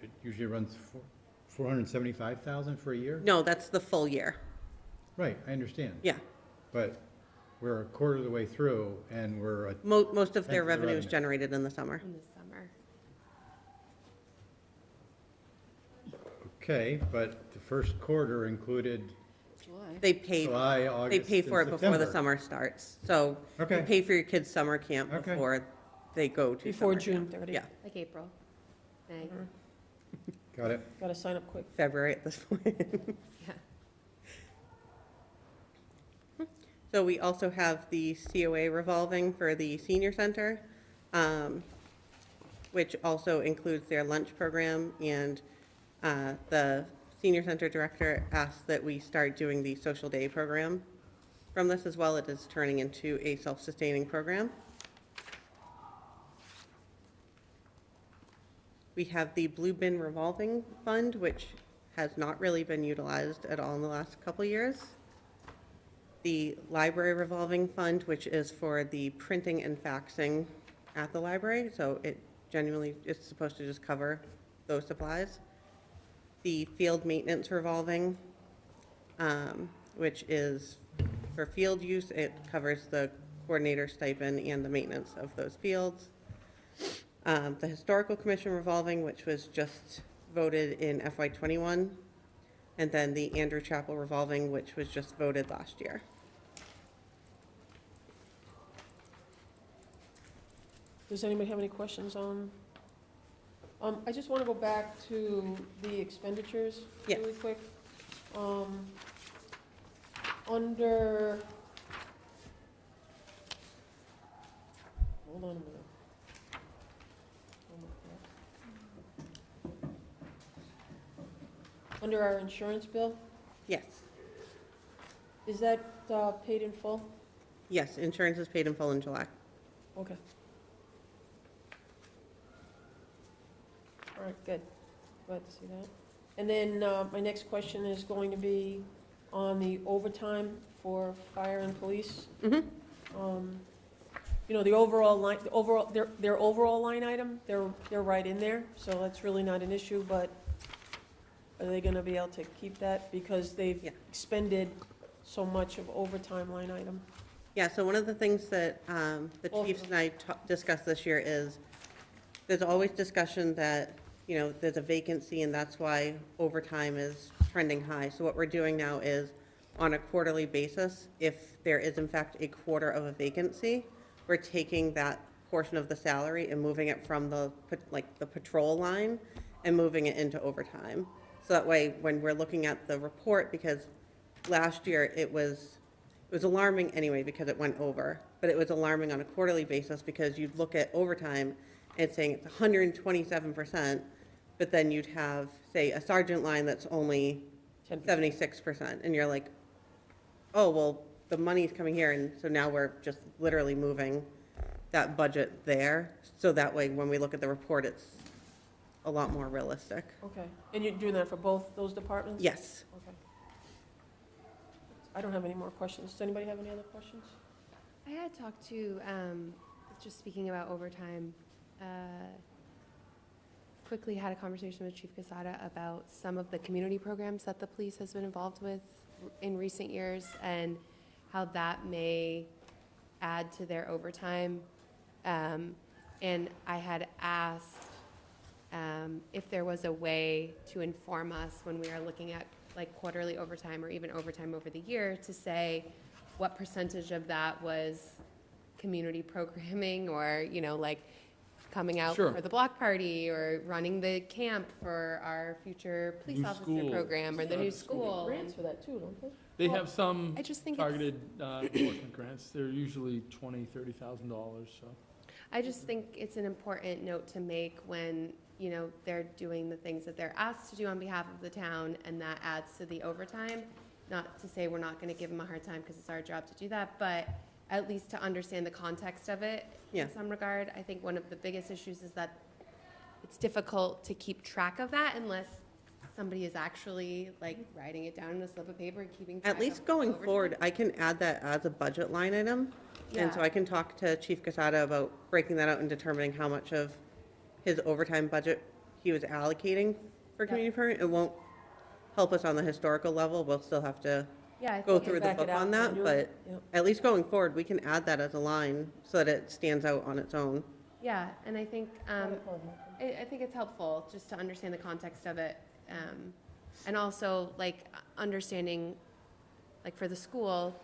Speaker 4: it usually runs 475,000 for a year?
Speaker 17: No, that's the full year.
Speaker 4: Right, I understand.
Speaker 17: Yeah.
Speaker 4: But we're a quarter of the way through, and we're
Speaker 17: Most of their revenue is generated in the summer.
Speaker 3: In the summer.
Speaker 4: Okay, but the first quarter included
Speaker 17: They pay,
Speaker 4: July, August,
Speaker 17: they pay for it
Speaker 4: and
Speaker 17: before the
Speaker 4: September.
Speaker 17: summer starts. So you
Speaker 4: Okay.
Speaker 17: pay for your kids' summer camp
Speaker 4: Okay.
Speaker 17: before they go to
Speaker 2: Before
Speaker 17: summer
Speaker 2: June
Speaker 17: camp.
Speaker 2: 30th.
Speaker 17: Yeah,
Speaker 3: Like April, May.
Speaker 4: Got it.
Speaker 2: Got to sign up quick.
Speaker 17: February at this point.
Speaker 3: Yeah.
Speaker 17: So we also have the COA revolving for the senior center, which also includes their lunch program. And the senior center director asked that we start doing the social day program from this as well. It is turning into a self-sustaining program. We have the Blue Bin Revolving Fund, which has not really been utilized at all in the last couple of years. The Library Revolving Fund, which is for the printing and faxing at the library, so it genuinely is supposed to just cover those supplies. The Field Maintenance Revolving, which is for field use. It covers the coordinator stipend and the maintenance of those fields. The Historical Commission Revolving, which was just voted in FY21, and then the Andrew Chapel Revolving, which was just voted last year.
Speaker 2: Does anybody have any questions on? I just want to go back to the expenditures really quick. Under Hold on a minute. Under our insurance bill,
Speaker 17: Yes,
Speaker 2: is that paid in full?
Speaker 17: yes, insurance is paid in full in July.
Speaker 2: Okay. All right, good. Glad to see that. And then my next question is going to be on the overtime for fire and police.
Speaker 17: Mhm.
Speaker 2: You know, the overall line, their overall line item, they're right in there, so that's really not an issue, but are they gonna be able to keep that? Because they've
Speaker 17: Yeah.
Speaker 2: expended so much of overtime line item.
Speaker 17: Yeah, so one of the things that the
Speaker 2: Both of
Speaker 17: chiefs and I discussed this year is there's always discussion that, you know, there's a vacancy and that's why overtime is trending high. So what we're doing now is on a quarterly basis, if there is in fact a quarter of a vacancy, we're taking that portion of the salary and moving it from the patrol line and moving it into overtime. So that way, when we're looking at the report, because last year it was alarming anyway because it went over, but it was alarming on a quarterly basis because you'd look at overtime and it's saying it's 127%, but then you'd have, say, a sergeant line that's only 76%, and you're like, oh, well, the money's coming here, and so now we're just literally moving that budget there, so that way, when we look at the report, it's a lot more realistic.
Speaker 2: Okay, and you're doing that for both those departments?
Speaker 17: Yes.
Speaker 2: Okay. I don't have any more questions. Does anybody have any other questions?
Speaker 3: I had talked to, just speaking about overtime, quickly had a conversation with Chief Casada about some of the community programs that the police has been involved with in recent years and how that may add to their overtime. And I had asked if there was a way to inform us when we are looking at like quarterly overtime or even overtime over the year to say what percentage of that was community programming or, you know, like coming out
Speaker 13: Sure.
Speaker 3: for the block party or running the camp for our future police
Speaker 13: New
Speaker 3: officer
Speaker 13: school.
Speaker 3: program or the new school.
Speaker 2: Grants for that too, don't they?
Speaker 13: They
Speaker 3: Well,
Speaker 13: have some
Speaker 3: I just think it's-
Speaker 13: targeted enforcement grants. They're usually $20,000, $30,000, so.
Speaker 3: I just think it's an important note to make when, you know, they're doing the things that they're asked to do on behalf of the town, and that adds to the overtime. Not to say we're not gonna give them a hard time, because it's our job to do that, but at least to understand the context of it
Speaker 17: Yeah.
Speaker 3: in some regard. I think one of the biggest issues is that it's difficult to keep track of that unless somebody is actually like writing it down in a slip of paper and keeping track
Speaker 17: At least
Speaker 3: of
Speaker 17: going
Speaker 3: overtime.
Speaker 17: forward, I can add that as a budget line item. And so
Speaker 3: Yeah.
Speaker 17: I can talk to Chief Casada about breaking that out and determining how much of his overtime budget he was allocating for community program. It won't help us on the historical level. We'll still have to
Speaker 3: Yeah, I
Speaker 17: go
Speaker 3: think
Speaker 17: through the
Speaker 2: back it
Speaker 17: book
Speaker 2: out
Speaker 17: on that,
Speaker 2: manually.
Speaker 17: but
Speaker 2: Yep.
Speaker 17: at least going forward, we can add that as a line so that it stands out on its own.
Speaker 3: Yeah, and I think, I think it's helpful just to understand the context of it. And also, like, understanding, like, for the school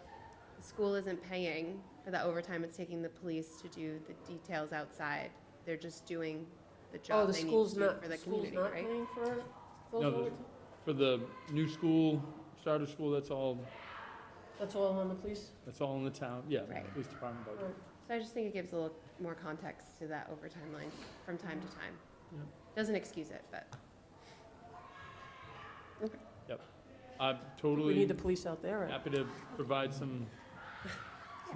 Speaker 3: isn't paying for the overtime, it's taking the police to do the details outside. They're just doing the
Speaker 2: Oh,
Speaker 3: job
Speaker 2: the
Speaker 3: they need
Speaker 2: school's
Speaker 3: to do
Speaker 2: not,
Speaker 3: for the
Speaker 2: school's
Speaker 3: community,
Speaker 2: not
Speaker 3: right?
Speaker 2: paying for those
Speaker 13: No,
Speaker 2: overtime?
Speaker 13: for the new school, starter school, that's all
Speaker 2: That's all on the police?
Speaker 13: in the town, yeah,
Speaker 3: Right.
Speaker 13: police department budget.
Speaker 2: Right.
Speaker 3: So I just think it gives a little more context to that overtime line from time to time.
Speaker 13: Yeah.
Speaker 3: Doesn't excuse it, but.
Speaker 13: Yep. I'm
Speaker 2: We
Speaker 13: totally
Speaker 2: need the police out there, right?
Speaker 13: happy to provide some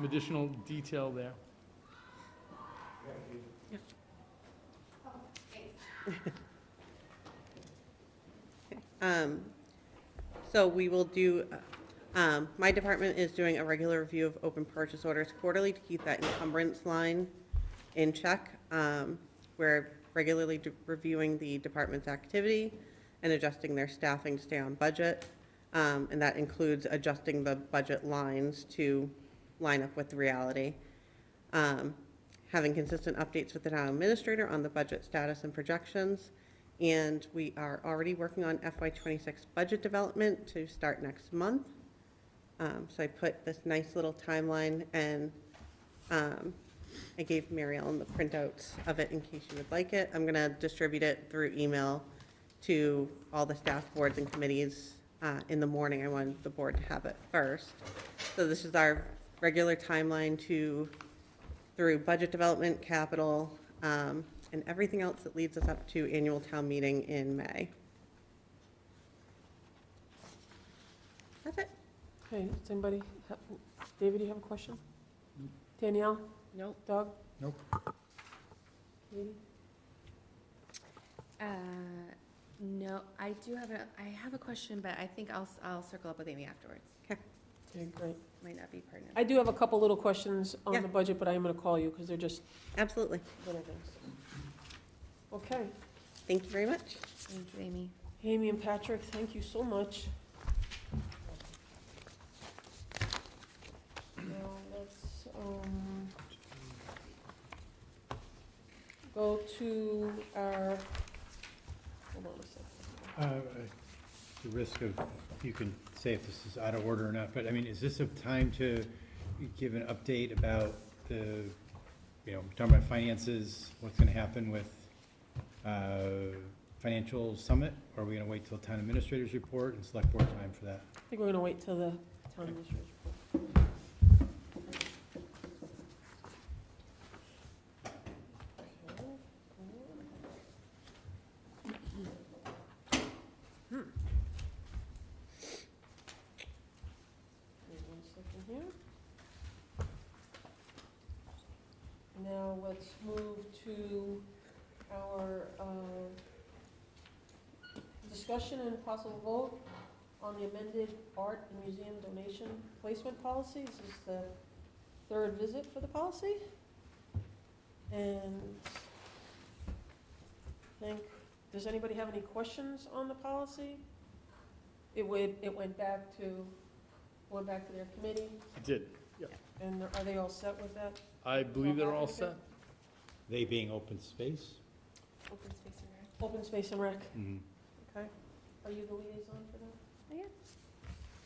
Speaker 13: additional detail there.
Speaker 17: So we will do, my department is doing a regular review of open purchase orders quarterly to keep that encumbrance line in check. We're regularly reviewing the department's activity and adjusting their staffing to stay on budget. And that includes adjusting the budget lines to line up with reality. Having consistent updates with the town administrator on the budget status and projections. And we are already working on FY26 budget development to start next month. So I put this nice little timeline, and I gave Mary Ellen the printouts of it in case you would like it. I'm gonna distribute it through email to all the staff boards and committees in the morning. I wanted the board to have it first. So this is our regular timeline to through budget development, capital, and everything else that leads us up to annual town meeting in May. That's it.
Speaker 2: Okay, does anybody, David, do you have a question? Danielle?
Speaker 17: Nope.
Speaker 2: Doug?
Speaker 11: Nope.
Speaker 2: Katie?
Speaker 3: No, I have a question, but I think I'll circle up with Amy afterwards.
Speaker 2: Okay, great.
Speaker 3: Might not be pertinent.
Speaker 2: I do have a couple little questions on
Speaker 17: Yeah.
Speaker 2: the budget, but I am going to call you because they're just
Speaker 17: Absolutely.
Speaker 2: little things. Okay.
Speaker 17: Thank you very much.
Speaker 3: Thank you, Amy.
Speaker 2: Amy and Patrick, thank you so much. Now let's go to our, hold on a second.
Speaker 4: The risk of, you can say if this is out of order or not, but I mean, is this a time to give an update about the, talking about finances, what's gonna happen with financial summit? Or are we gonna wait till town administrators report and select board time for that?
Speaker 2: I think we're going to wait till the town administrator's report. Now let's move to our discussion and possible vote on the amended art and museum donation placement policy. This is the third visit for the policy. And does anybody have any questions on the policy? It went back to their committee.
Speaker 13: It did, yeah.
Speaker 2: And are they all set with that?
Speaker 13: I believe they're all set.
Speaker 4: They being open space?
Speaker 3: Open space and rec.
Speaker 2: Open space and rec.
Speaker 4: Mm-hmm.
Speaker 2: Okay. Are you the liaison for that?
Speaker 3: Oh, yeah.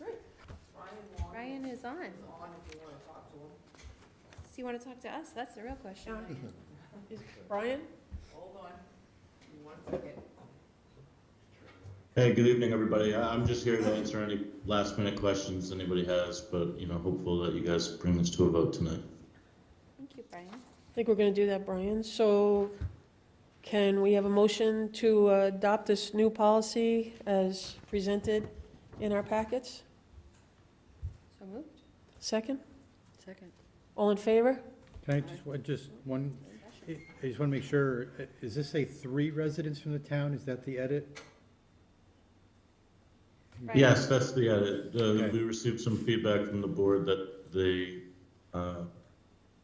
Speaker 2: Great.
Speaker 3: Ryan is on.
Speaker 5: If you want to talk to him.
Speaker 3: So you want to talk to us? That's the real question.
Speaker 2: Is Brian?
Speaker 5: Hold on. One second.
Speaker 18: Hey, good evening, everybody. I'm just here to answer any last-minute questions anybody has, but, hopeful that you guys bring this to a vote tonight.
Speaker 3: Thank you, Brian.
Speaker 2: I think we're going to do that, Brian. So can we have a motion to adopt this new policy as presented in our packets?
Speaker 3: So moved.
Speaker 2: Second?
Speaker 3: Second.
Speaker 2: All in favor?
Speaker 4: Can I just one, I just want to make sure, is this a 3 residents from the town? Is that the edit?
Speaker 3: Right.
Speaker 18: Yes, that's the edit.
Speaker 4: Okay.
Speaker 18: We received some feedback from the board that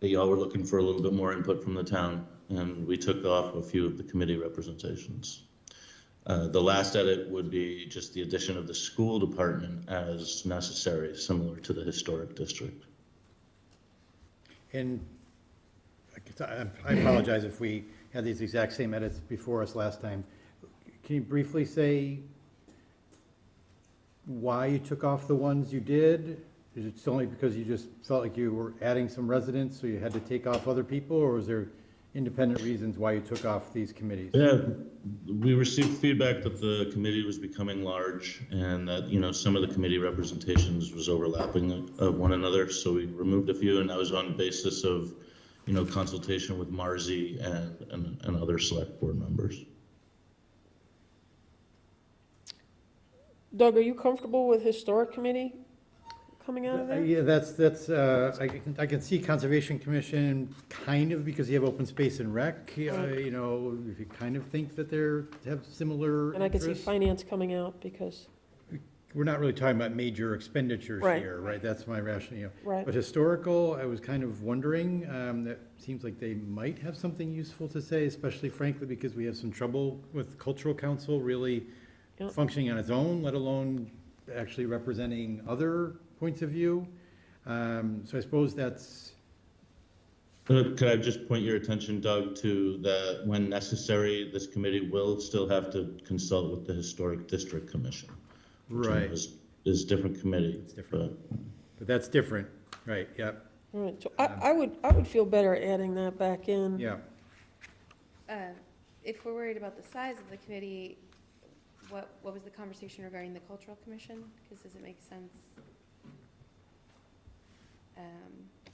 Speaker 18: that y'all were looking for a little bit more input from the town, and we took off a few of the committee representations. The last edit would be just the addition of the school department as necessary, similar to the historic district.
Speaker 4: And I apologize if we had these exact same edits before us last time. Can you briefly say why you took off the ones you did? Is it only because you just felt like you were adding some residents, so you had to take off other people, or was there independent reasons why you took off these committees?
Speaker 18: Yeah, we received feedback that the committee was becoming large and that, some of the committee representations was overlapping of one another. So we removed a few, and that was on the basis of, consultation with Marzi and other select board members.
Speaker 2: Doug, are you comfortable with historic committee coming out of there?
Speaker 4: Yeah, I can see Conservation Commission kind of, because you have open space and rec, if you kind of think that have similar
Speaker 2: And I can see
Speaker 4: interests.
Speaker 2: finance coming out because,
Speaker 4: We're not really talking about major expenditures
Speaker 2: Right.
Speaker 4: here, right? That's my rationale.
Speaker 2: Right.
Speaker 4: But historical, I was kind of wondering, that seems like they might have something useful to say, especially frankly, because we have some trouble with cultural council really
Speaker 2: Yep.
Speaker 4: functioning on its own, let alone actually representing other points of view. So I suppose that's.
Speaker 18: Could I just point your attention, Doug, to that when necessary, this committee will still have to consult with the Historic District Commission. which
Speaker 4: Right.
Speaker 18: Is different committee.
Speaker 4: It's different. But that's different, right, yep,
Speaker 2: all right, so I would feel better adding that back in.
Speaker 4: yeah.
Speaker 3: If we're worried about the size of the committee, what was the conversation regarding the cultural commission? Because does it make sense,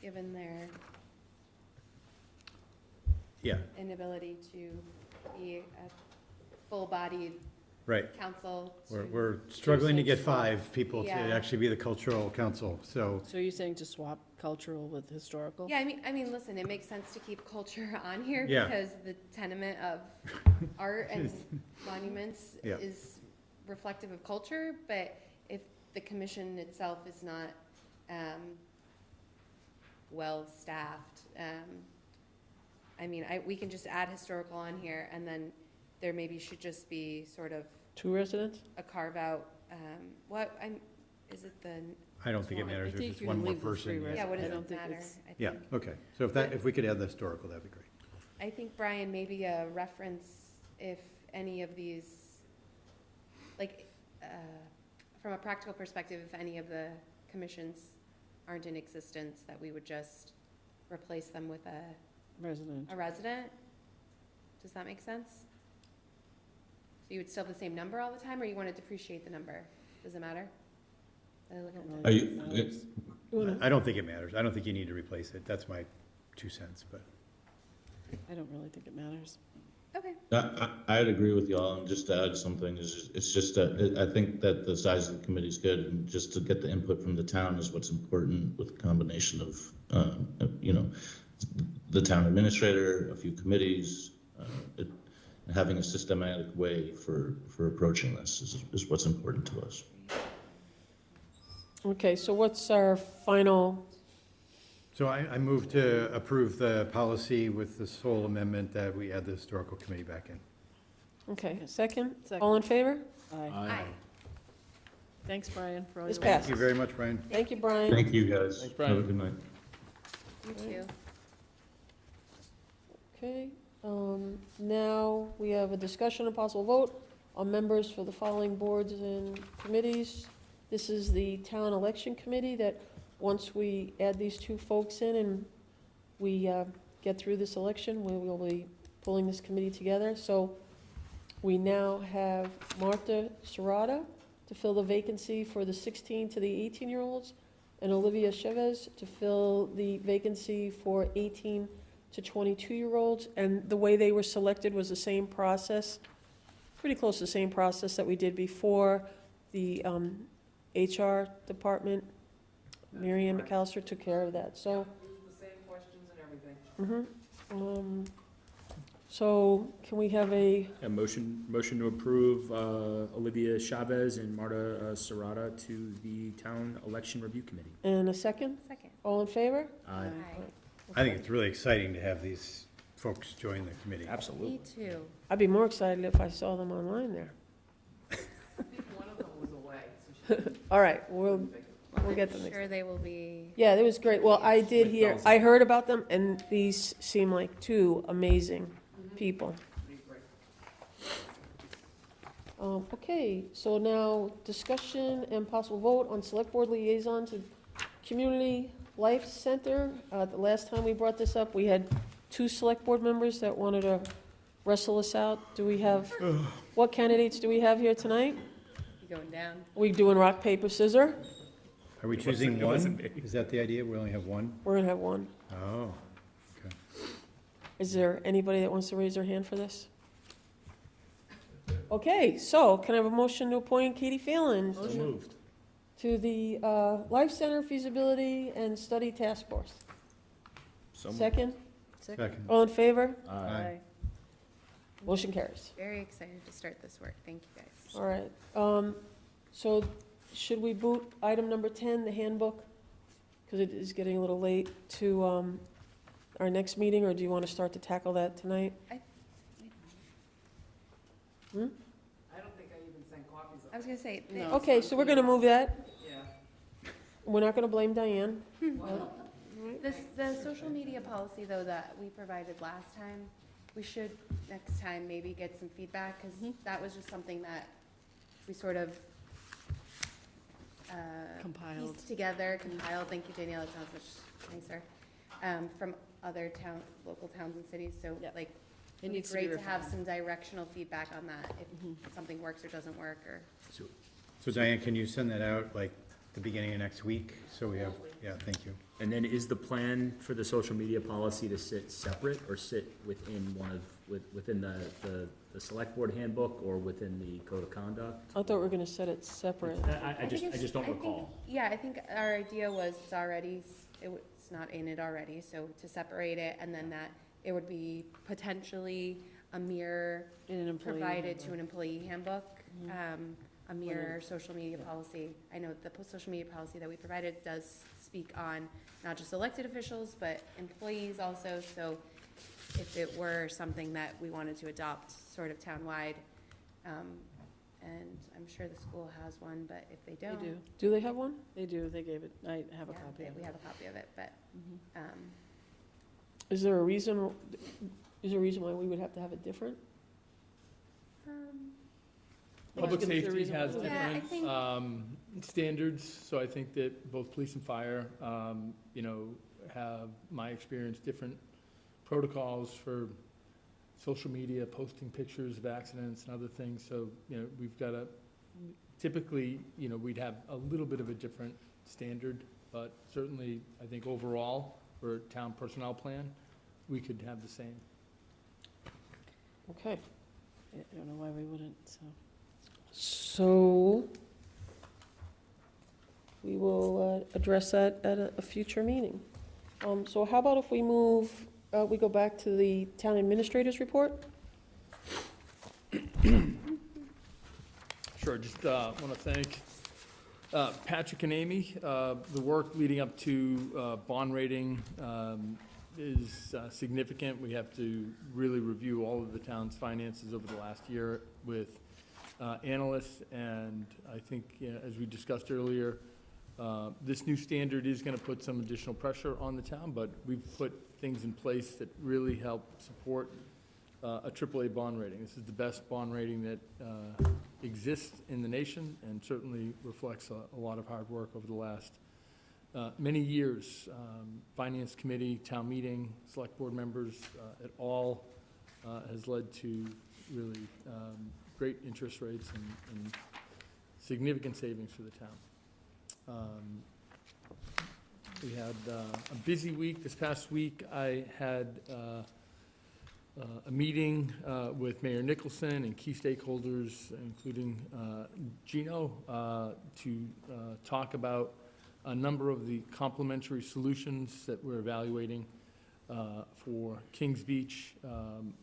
Speaker 3: given their
Speaker 4: Yeah.
Speaker 3: inability to be a full-bodied
Speaker 4: Right.
Speaker 3: council.
Speaker 4: We're struggling to get
Speaker 2: swap.
Speaker 4: 5 people to
Speaker 3: Yeah.
Speaker 4: actually be the cultural council, so.
Speaker 2: So you're saying to swap cultural with historical?
Speaker 3: Yeah, I mean, listen, it makes sense to keep culture on here
Speaker 4: Yeah.
Speaker 3: because the tenement of art and monuments
Speaker 4: Yeah.
Speaker 3: is reflective of culture, but if the commission itself is not well-staffed, I mean, we can just add historical on here, and then there maybe should just be sort of
Speaker 2: 2 residents?
Speaker 3: a carve-out, is it the?
Speaker 4: I don't think it matters if it's one more person.
Speaker 3: Yeah, what does
Speaker 2: I don't
Speaker 3: it
Speaker 2: think
Speaker 3: matter?
Speaker 2: it's-
Speaker 3: I
Speaker 4: Yeah,
Speaker 3: think-
Speaker 4: okay. So if we could add the historical, that'd be great.
Speaker 3: I think, Brian, maybe a reference if any of these, like, from a practical perspective, if any of the commissions aren't in existence, that we would just replace them with a resident. Does that make sense? So you would still have the same number all the time, or you want to depreciate the number? Does it matter?
Speaker 18: Are you,
Speaker 4: I don't think it matters. I don't think you need to replace it. That's my 2 cents, but.
Speaker 2: I don't really think it matters.
Speaker 3: Okay.
Speaker 18: I'd agree with y'all, and just to add something, it's just that I think that the size of the committee is good, and just to get the input from the town is what's important with the combination of, you know, the town administrator, a few committees, having a systematic way for approaching this is what's important to us.
Speaker 2: Okay, so what's our final,
Speaker 4: So I move to approve the policy with the sole amendment that we add the historical committee back in.
Speaker 2: okay, second? All in favor?
Speaker 3: Aye.
Speaker 2: Thanks, Brian, for all
Speaker 4: It's
Speaker 2: your
Speaker 4: passed.
Speaker 2: work.
Speaker 4: Thank you very much, Brian.
Speaker 2: Thank you, Brian.
Speaker 18: Thank you, guys.
Speaker 13: Thanks, Brian.
Speaker 18: Have a good night.
Speaker 3: You too.
Speaker 2: Okay, now we have a discussion and possible vote on members for the following boards and committees. This is the town election committee that, once we add these 2 folks in and we get through this election, we will be pulling this committee together. So we now have Martha Serrata to fill the vacancy for the 16 to the 18-year-olds, and Olivia Chavez to fill the vacancy for 18 to 22-year-olds. And the way they were selected was the same process, pretty close to the same process that we did before. The HR department, Mary Ann McAllister, took care of that, so.
Speaker 5: The same questions and everything.
Speaker 2: So can we have a,
Speaker 15: Motion to approve Olivia Chavez and Marta Serrata to the Town Election Review Committee.
Speaker 2: and a second?
Speaker 3: Second.
Speaker 2: All in favor?
Speaker 15: Aye.
Speaker 4: I think it's really exciting to have these folks join the committee.
Speaker 15: Absolutely.
Speaker 3: Me too.
Speaker 2: I'd be more excited if I saw them online there.
Speaker 5: I think one of them was away, so she
Speaker 2: All right, we'll get them
Speaker 3: I'm
Speaker 2: next.
Speaker 3: sure they will be.
Speaker 2: Yeah, that was great. Well, I did hear, I heard about them, and these seem like 2 amazing people. Okay, so now discussion and possible vote on select board liaison to Community Life Center. The last time we brought this up, we had 2 select board members that wanted to wrestle us out. Do we have, what candidates do we have here tonight?
Speaker 3: You going down?
Speaker 2: We doing rock, paper, scissors?
Speaker 4: Are we choosing one? Is that the idea? We only have one?
Speaker 2: We're gonna have one.
Speaker 4: Oh, okay.
Speaker 2: Is there anybody that wants to raise their hand for this? Okay, so can I have a motion to appoint Katie Phelan
Speaker 15: So moved.
Speaker 2: to the Life Center Feasibility and Study Task Force?
Speaker 15: So moved.
Speaker 2: Second?
Speaker 4: Second.
Speaker 2: All in favor?
Speaker 15: Aye.
Speaker 2: Motion carries.
Speaker 3: Very excited to start this work. Thank you, guys.
Speaker 2: All right. So should we boot item number 10, the handbook? Because it is getting a little late, to our next meeting, or do you want to start to tackle that tonight?
Speaker 5: I don't think I even sent copies of it.
Speaker 3: I was gonna say.
Speaker 2: Okay, so we're going to move that.
Speaker 5: Yeah.
Speaker 2: We're not going to blame Diane.
Speaker 3: The social media policy, though, that we provided last time, we should next time maybe get some feedback, because that was just something that we sort of
Speaker 2: Compiled.
Speaker 3: pieced together, compiled, thank you, Danielle, that sounds much nicer, from other local towns and cities, so like, it'd be
Speaker 2: needs to be
Speaker 3: great to have
Speaker 2: refined.
Speaker 3: some directional feedback on that, if something works or doesn't work, or.
Speaker 4: So Diane, can you send that out like the beginning of next week, so we have, yeah, thank you.
Speaker 15: And then is the plan for the social media policy to sit separate or sit within within the select board handbook or within the code of conduct?
Speaker 2: I thought we were gonna set it separate.
Speaker 15: I just don't recall.
Speaker 3: Yeah, I think our idea was it's not in it already, so to separate it, and then that it would be potentially a mirror provided to an employee handbook, a mirror social media policy. I know the social media policy that we provided does speak on not just elected officials, but employees also, so if it were something that we wanted to adopt sort of townwide, and I'm sure the school has one, but if they don't.
Speaker 2: They do. Do they have one? They do, they gave it, I have a copy of it.
Speaker 3: We have a copy of it, but,
Speaker 2: Is there a reason why we would have to have it different?
Speaker 13: Public
Speaker 2: Is there a
Speaker 13: safety
Speaker 2: reason
Speaker 13: has
Speaker 2: why?
Speaker 3: Yeah, I
Speaker 13: different standards, so I think that both police and fire, have, my experience, different protocols for social media, posting pictures of accidents and other things, so, we've got typically, we'd have a little bit of a different standard, but certainly, I think overall, for a town personnel plan, we could have the same.
Speaker 2: Okay. I don't know why we wouldn't, So, we will address that at a future meeting. So how about if we we go back to the town administrator's report?
Speaker 13: Sure, just want to thank Patrick and Amy. The work leading up to bond rating is significant. We have to really review all of the town's finances over the last year with analysts, and I think, as we discussed earlier, this new standard is going to put some additional pressure on the town, but we've put things in place that really help support a AAA bond rating. This is the best bond rating that exists in the nation, and certainly reflects a lot of hard work over the last many years. Finance committee, town meeting, select board members, it all has led to really great interest rates and significant savings for the town. We had a busy week. This past week, I had a meeting with Mayor Nicholson and key stakeholders, including Gino, to talk about a number of the complementary solutions that we're evaluating for Kings Beach.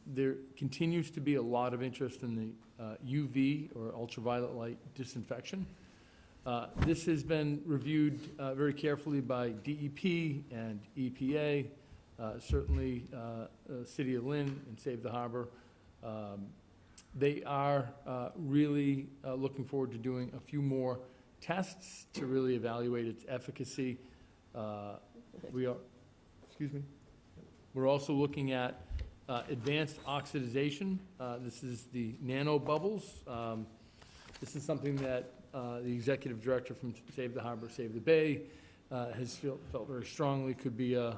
Speaker 13: There continues to be a lot of interest in the UV, or ultraviolet light disinfection. This has been reviewed very carefully by DEP and EPA, certainly City of Lynn and Save the Harbor. They are really looking forward to doing a few more tests to really evaluate its efficacy. We're also looking at advanced oxidization. This is the nano bubbles. This is something that the executive director from Save the Harbor, Save the Bay has felt very strongly could be a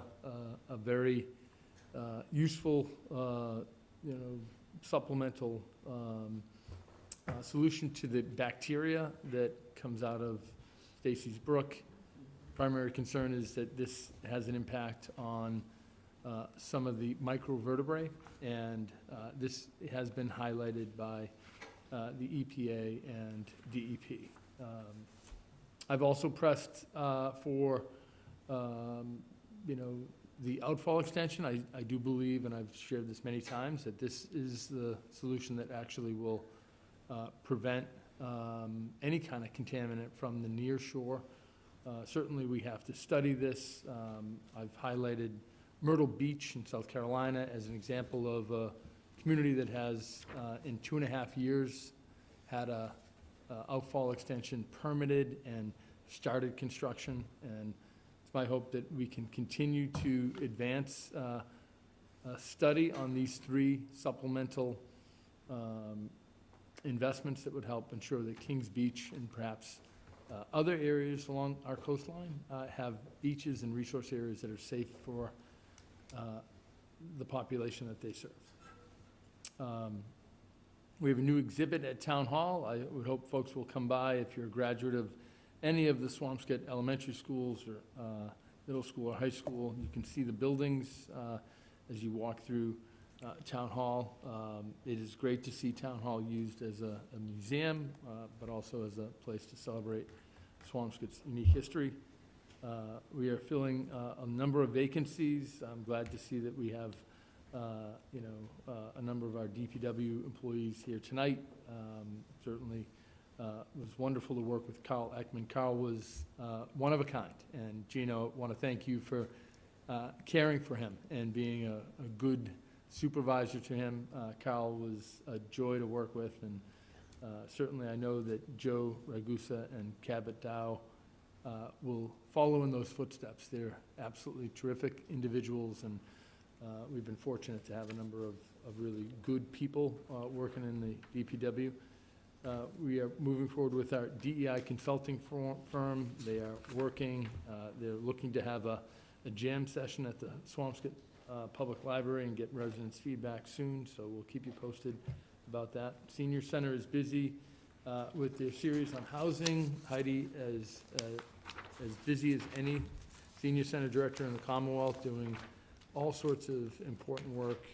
Speaker 13: very useful, supplemental solution to the bacteria that comes out of Stacy's Brook. Primary concern is that this has an impact on some of the microvertebrae, and this has been highlighted by the EPA and DEP. I've also pressed for, the outfall extension. I do believe, and I've shared this many times, that this is the solution that actually will prevent any kind of contaminant from the near shore. Certainly we have to study this. I've highlighted Myrtle Beach in South Carolina as an example of a community that has, in 2.5 years, had a outfall extension permitted and started construction. And it's my hope that we can continue to advance a study on these 3 supplemental investments that would help ensure that Kings Beach and perhaps other areas along our coastline have beaches and resource areas that are safe for the population that they serve. We have a new exhibit at Town Hall. I would hope folks will come by if you're a graduate of any of the Swampscott elementary schools or middle school or high school. You can see the buildings as you walk through Town Hall. It is great to see Town Hall used as a museum, but also as a place to celebrate Swampscott's unique history. We are filling a number of vacancies. I'm glad to see that we have a number of our DPW employees here tonight. Certainly it was wonderful to work with Carl Ekman. Carl was one of a kind, and Gino, I want to thank you for caring for him and being a good supervisor to him. Carl was a joy to work with, and certainly I know that Joe Ragusa and Cabot Dow will follow in those footsteps. They're absolutely terrific individuals, and we've been fortunate to have a number of really good people working in the DPW. We are moving forward with our DEI consulting firm. They are working. They're looking to have a jam session at the Swampscott Public Library and get residents' feedback soon, so we'll keep you posted about that. Senior Center is busy with their series on housing. Heidi is as busy as any senior center director in the Commonwealth, doing all sorts of important work.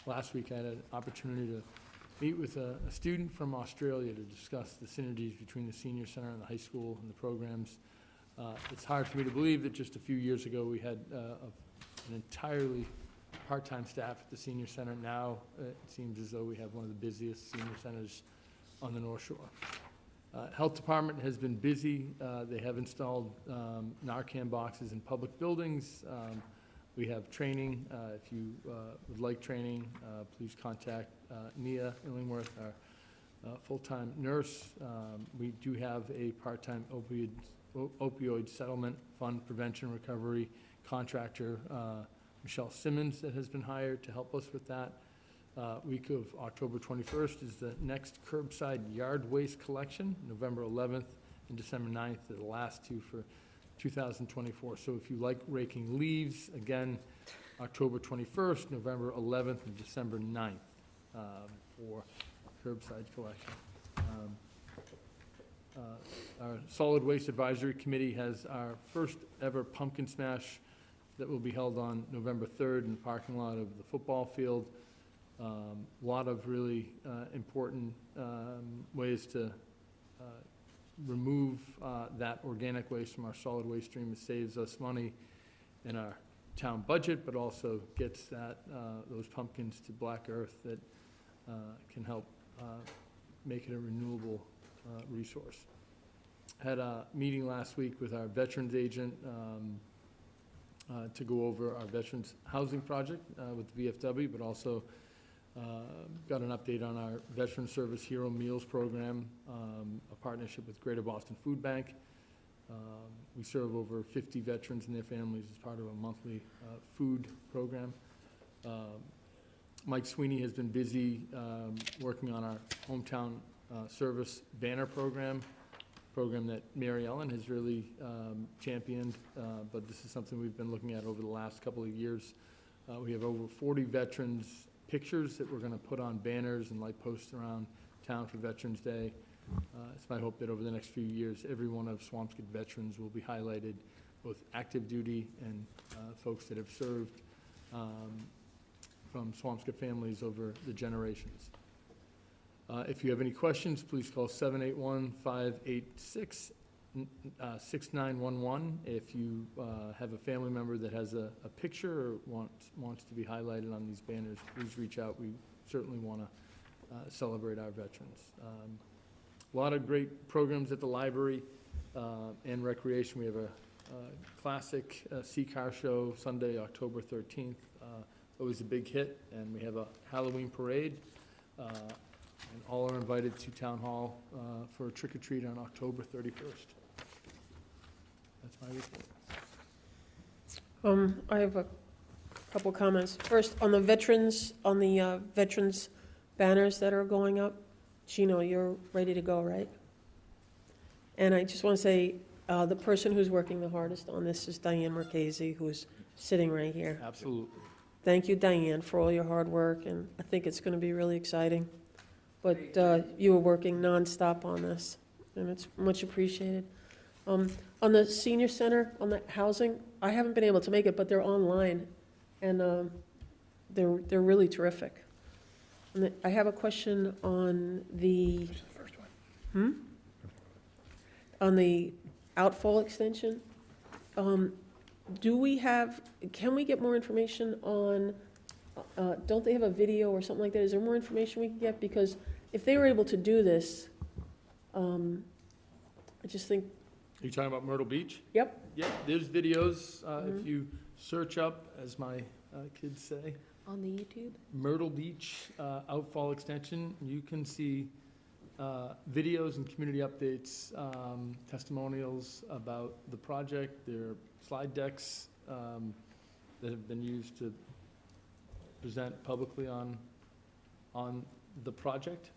Speaker 13: Last week I had an opportunity to meet with a student from Australia to discuss the synergies between the senior center and the high school and the programs. It's hard for me to believe that just a few years ago we had an entirely part-time staff at the senior center. Now it seems as though we have one of the busiest senior centers on the North Shore. Health Department has been busy. They have installed Narcan boxes in public buildings. We have training. If you would like training, please contact Nia Illingworth, our full-time nurse. We do have a part-time opioid settlement fund prevention recovery contractor, Michelle Simmons, that has been hired to help us with that. Week of October 21st is the next curbside yard waste collection, November 11th and December 9th are the last two for 2024. So if you like raking leaves, again, October 21st, November 11th, and December 9th for curbside collection. Our Solid Waste Advisory Committee has our first ever pumpkin smash that will be held on November 3rd in the parking lot of the football field. A lot of really important ways to remove that organic waste from our solid waste stream. It saves us money in our town budget, but also gets those pumpkins to Black Earth that can help make it a renewable resource. Had a meeting last week with our veterans agent to go over our veterans housing project with the VFW, but also got an update on our Veteran Service Hero Meals program, a partnership with Greater Boston Food Bank. We serve over 50 veterans and their families as part of a monthly food program. Mike Sweeney has been busy working on our hometown service banner program that Mary Ellen has really championed, but this is something we've been looking at over the last couple of years. We have over 40 veterans pictures that we're going to put on banners and light posts around town for Veterans Day. It's my hope that over the next few years, every one of Swampscott veterans will be highlighted, both active duty and folks that have served from Swampscott families over the generations. If you have any questions, please call 781-586-6911. If you have a family member that has a picture or wants to be highlighted on these banners, please reach out. We certainly want to celebrate our veterans. A lot of great programs at the library and recreation. We have a classic C-Car show Sunday, October 13th. Always a big hit. And we have a Halloween parade. And all are invited to Town Hall for a trick-or-treat on October 31st. That's my report.
Speaker 2: I have a couple comments. First, on the veterans banners that are going up. Gino, you're ready to go, right? And I just want to say, the person who's working the hardest on this is Diane Marchese, who's sitting right here.
Speaker 13: Absolutely.
Speaker 2: Thank you, Diane, for all your hard work, and I think it's going to be really exciting. But you were working nonstop on this, and it's much appreciated. On the senior center, on the housing, I haven't been able to make it, but they're online, and they're really terrific. And I have a question on the
Speaker 4: First one.
Speaker 2: on the outfall extension. Can we get more information on, don't they have a video or something like that? Is there more information we can get? Because if they were able to do this, I just think.
Speaker 13: Are you talking about Myrtle Beach?
Speaker 2: Yep.
Speaker 13: Yep, there's videos, if you search up, as my kids say,
Speaker 3: On the YouTube?
Speaker 13: Myrtle Beach outfall extension, you can see videos and community updates, testimonials about the project. There are slide decks that have been used to present publicly on the project.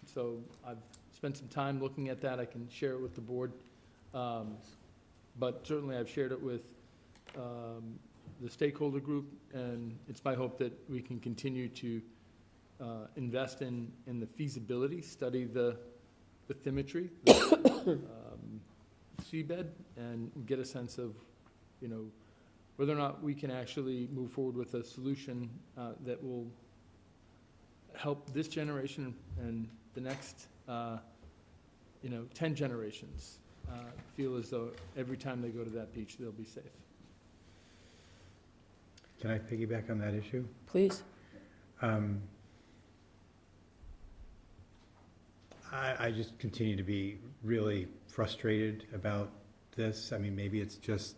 Speaker 13: So I've spent some time looking at that. I can share it with the board. But certainly I've shared it with the stakeholder group, and it's my hope that we can continue to invest in the feasibility, study the bathymetry, the seabed, and get a sense of, whether or not we can actually move forward with a solution that will help this generation and the next, 10 generations feel as though every time they go to that beach, they'll be safe.
Speaker 4: Can I piggyback on that issue?
Speaker 2: Please.
Speaker 4: I just continue to be really frustrated about this. I mean, maybe it's just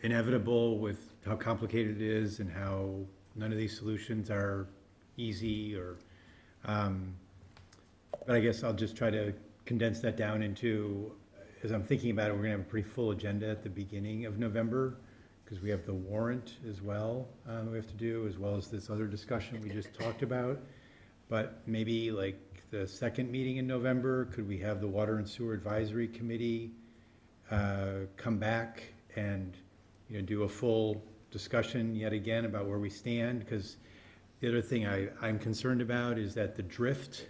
Speaker 4: inevitable with how complicated it is and how none of these solutions are easy, or, but I guess I'll just try to condense that down into, as I'm thinking about it, we're gonna have a pretty full agenda at the beginning of November, because we have the warrant as well, we have to do, as well as this other discussion we just talked about. But maybe like the second meeting in November, could we have the Water and Sewer Advisory Committee come back and, do a full discussion yet again about where we stand? Because the other thing I'm concerned about is that the drift,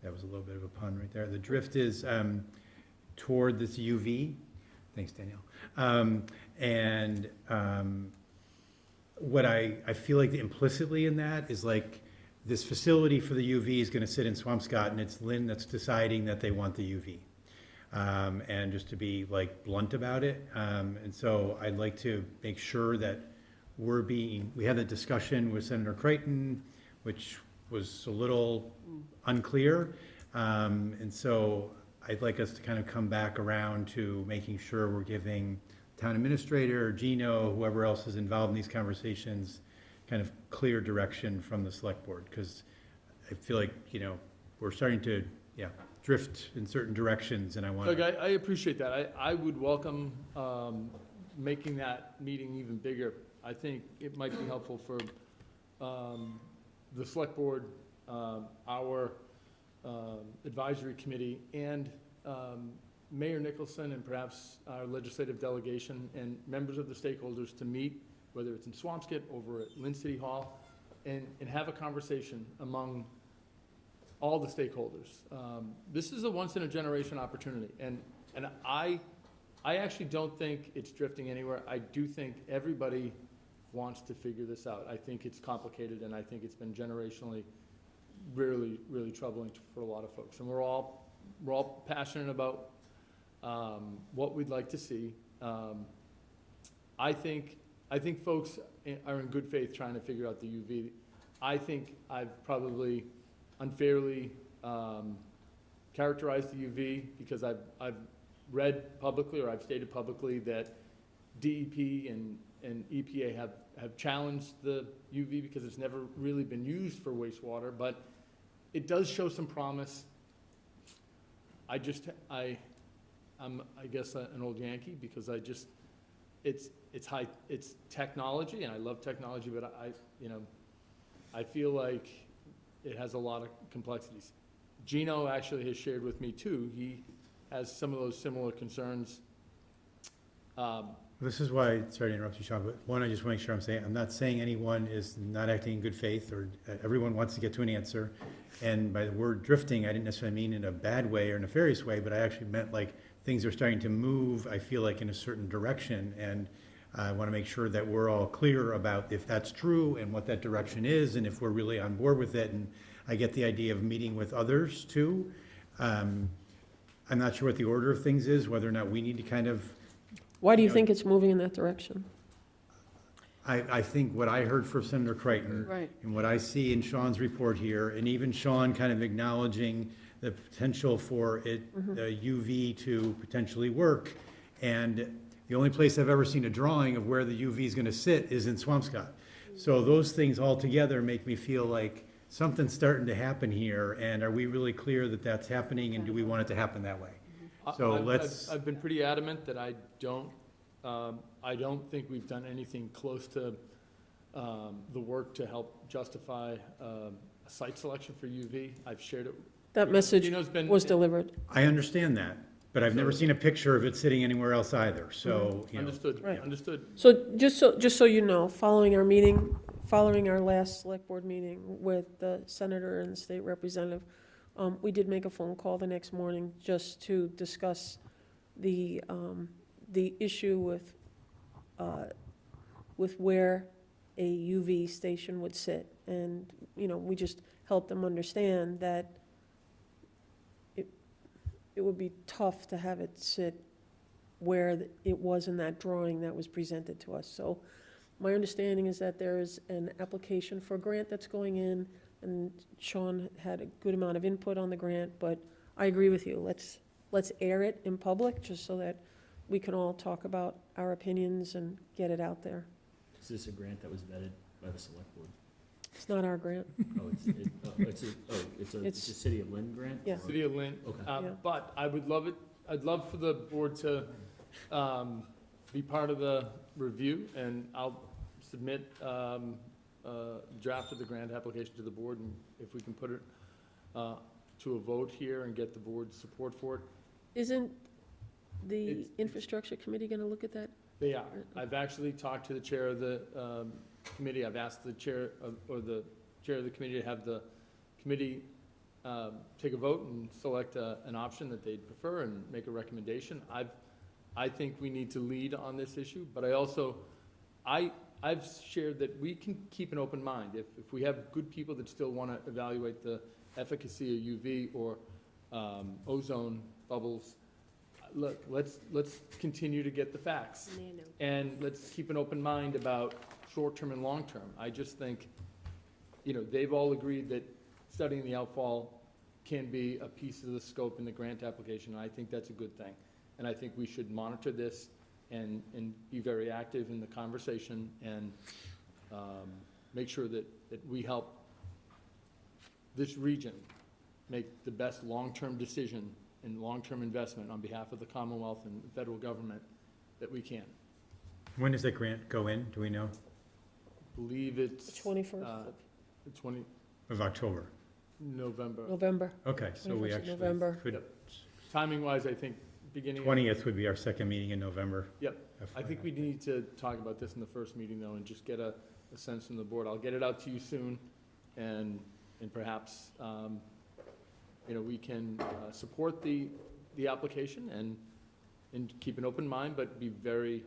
Speaker 4: that was a little bit of a pun right there, the drift is toward this UV. Thanks, Danielle. What I feel like implicitly in that is like, this facility for the UV is gonna sit in Swampscott, and it's Lynn that's deciding that they want the UV. And just to be like blunt about it. And so I'd like to make sure that we had a discussion with Senator Creighton, which was a little unclear. And so I'd like us to kind of come back around to making sure we're giving town administrator, Gino, whoever else is involved in these conversations, kind of clear direction from the select board, because I feel like, we're starting to, drift in certain directions, and I want
Speaker 13: Look, I appreciate that. I would welcome making that meeting even bigger. I think it might be helpful for the select board, our advisory committee, and Mayor Nicholson, and perhaps our legislative delegation and members of the stakeholders to meet, whether it's in Swampscott, over at Lynn City Hall, and have a conversation among all the stakeholders. This is a once-in-a-generation opportunity, and I actually don't think it's drifting anywhere. I do think everybody wants to figure this out. I think it's complicated, and I think it's been generationally really, really troubling for a lot of folks. And we're all passionate about what we'd like to see. I think folks are in good faith trying to figure out the UV. I think I've probably unfairly characterized the UV, because I've read publicly, or I've stated publicly, that DEP and EPA have challenged the UV because it's never really been used for wastewater, but it does show some promise. I'm I guess an old Yankee, because it's technology, and I love technology, but I feel like it has a lot of complexities. Gino actually has shared with me too. He has some of those similar concerns.
Speaker 4: Well, This is why, sorry to interrupt you, Sean, but one, I just want to make sure I'm not saying anyone is not acting in good faith, or everyone wants to get to an answer. And by the word drifting, I didn't necessarily mean in a bad way or nefarious way, but I actually meant like things are starting to move, I feel like, in a certain direction. And I want to make sure that we're all clear about if that's true and what that direction is, and if we're really on board with it. And I get the idea of meeting with others too. I'm not sure what the order of things is, whether or not we need to kind of.
Speaker 2: Why do you think it's moving in that direction?
Speaker 4: I think what I heard from Senator Creighton,
Speaker 2: Right.
Speaker 4: and what I see in Sean's report here, and even Sean kind of acknowledging the potential for it, the UV to potentially work. And the only place I've ever seen a drawing of where the UV is going to sit is in Swampscott. So those things all together make me feel like something's starting to happen here. And are we really clear that that's happening, and do we want it to happen that way? So
Speaker 13: I've been pretty adamant that I don't think we've done anything close to the work to help justify a site selection for UV. I've shared it.
Speaker 2: That message was delivered.
Speaker 4: I understand that, but I've never seen a picture of it sitting anywhere else either. So, you know.
Speaker 13: Understood,
Speaker 2: Right.
Speaker 13: understood.
Speaker 2: So just so you know, following our last select board meeting with the senator and the state representative, we did make a phone call the next morning just to discuss the issue with where a UV station would sit. And, you know, we just helped them understand that it would be tough to have it sit where it was in that drawing that was presented to us. So my understanding is that there is an application for a grant that's going in, and Sean had a good amount of input on the grant, but I agree with you. Let's air it in public just so that we can all talk about our opinions and get it out there.
Speaker 15: Is this a grant that was vetted by the select board?
Speaker 2: It's not our grant.
Speaker 15: It's a City of Lynn grant?
Speaker 2: Yeah.
Speaker 13: City of Lynn.
Speaker 15: Okay.
Speaker 13: But I would love it, I'd love for the board to be part of the review, and I'll submit a draft of the grant application to the board, and if we can put it to a vote here and get the board's support for it.
Speaker 2: Isn't the infrastructure committee going to look at that?
Speaker 13: They are. I've actually talked to the chair of the committee. I've asked the chair or the chair of the committee to have the committee take a vote and select an option that they'd prefer and make a recommendation. I think we need to lead on this issue, but I've shared that we can keep an open mind. If we have good people that still want to evaluate the efficacy of UV or ozone bubbles, look, let's continue to get the facts. And let's keep an open mind about short-term and long-term. I just think, you know, they've all agreed that studying the outfall can be a piece of the scope in the grant application, and I think that's a good thing. And I think we should monitor this and be very active in the conversation and make sure that we help this region make the best long-term decision and long-term investment on behalf of the Commonwealth and the federal government that we can.
Speaker 4: When does that grant go in? Do we know?
Speaker 13: I believe it's
Speaker 2: 21st
Speaker 4: of October.
Speaker 13: November.
Speaker 4: Okay, so we actually
Speaker 2: November.
Speaker 4: could.
Speaker 13: Timing-wise, I think beginning.
Speaker 4: 20th would be our second meeting in November.
Speaker 13: Yep. I think we need to talk about this in the first meeting, though, and just get a sense from the board. I'll get it out to you soon, and perhaps, you know, we can support the application and keep an open mind, but be very,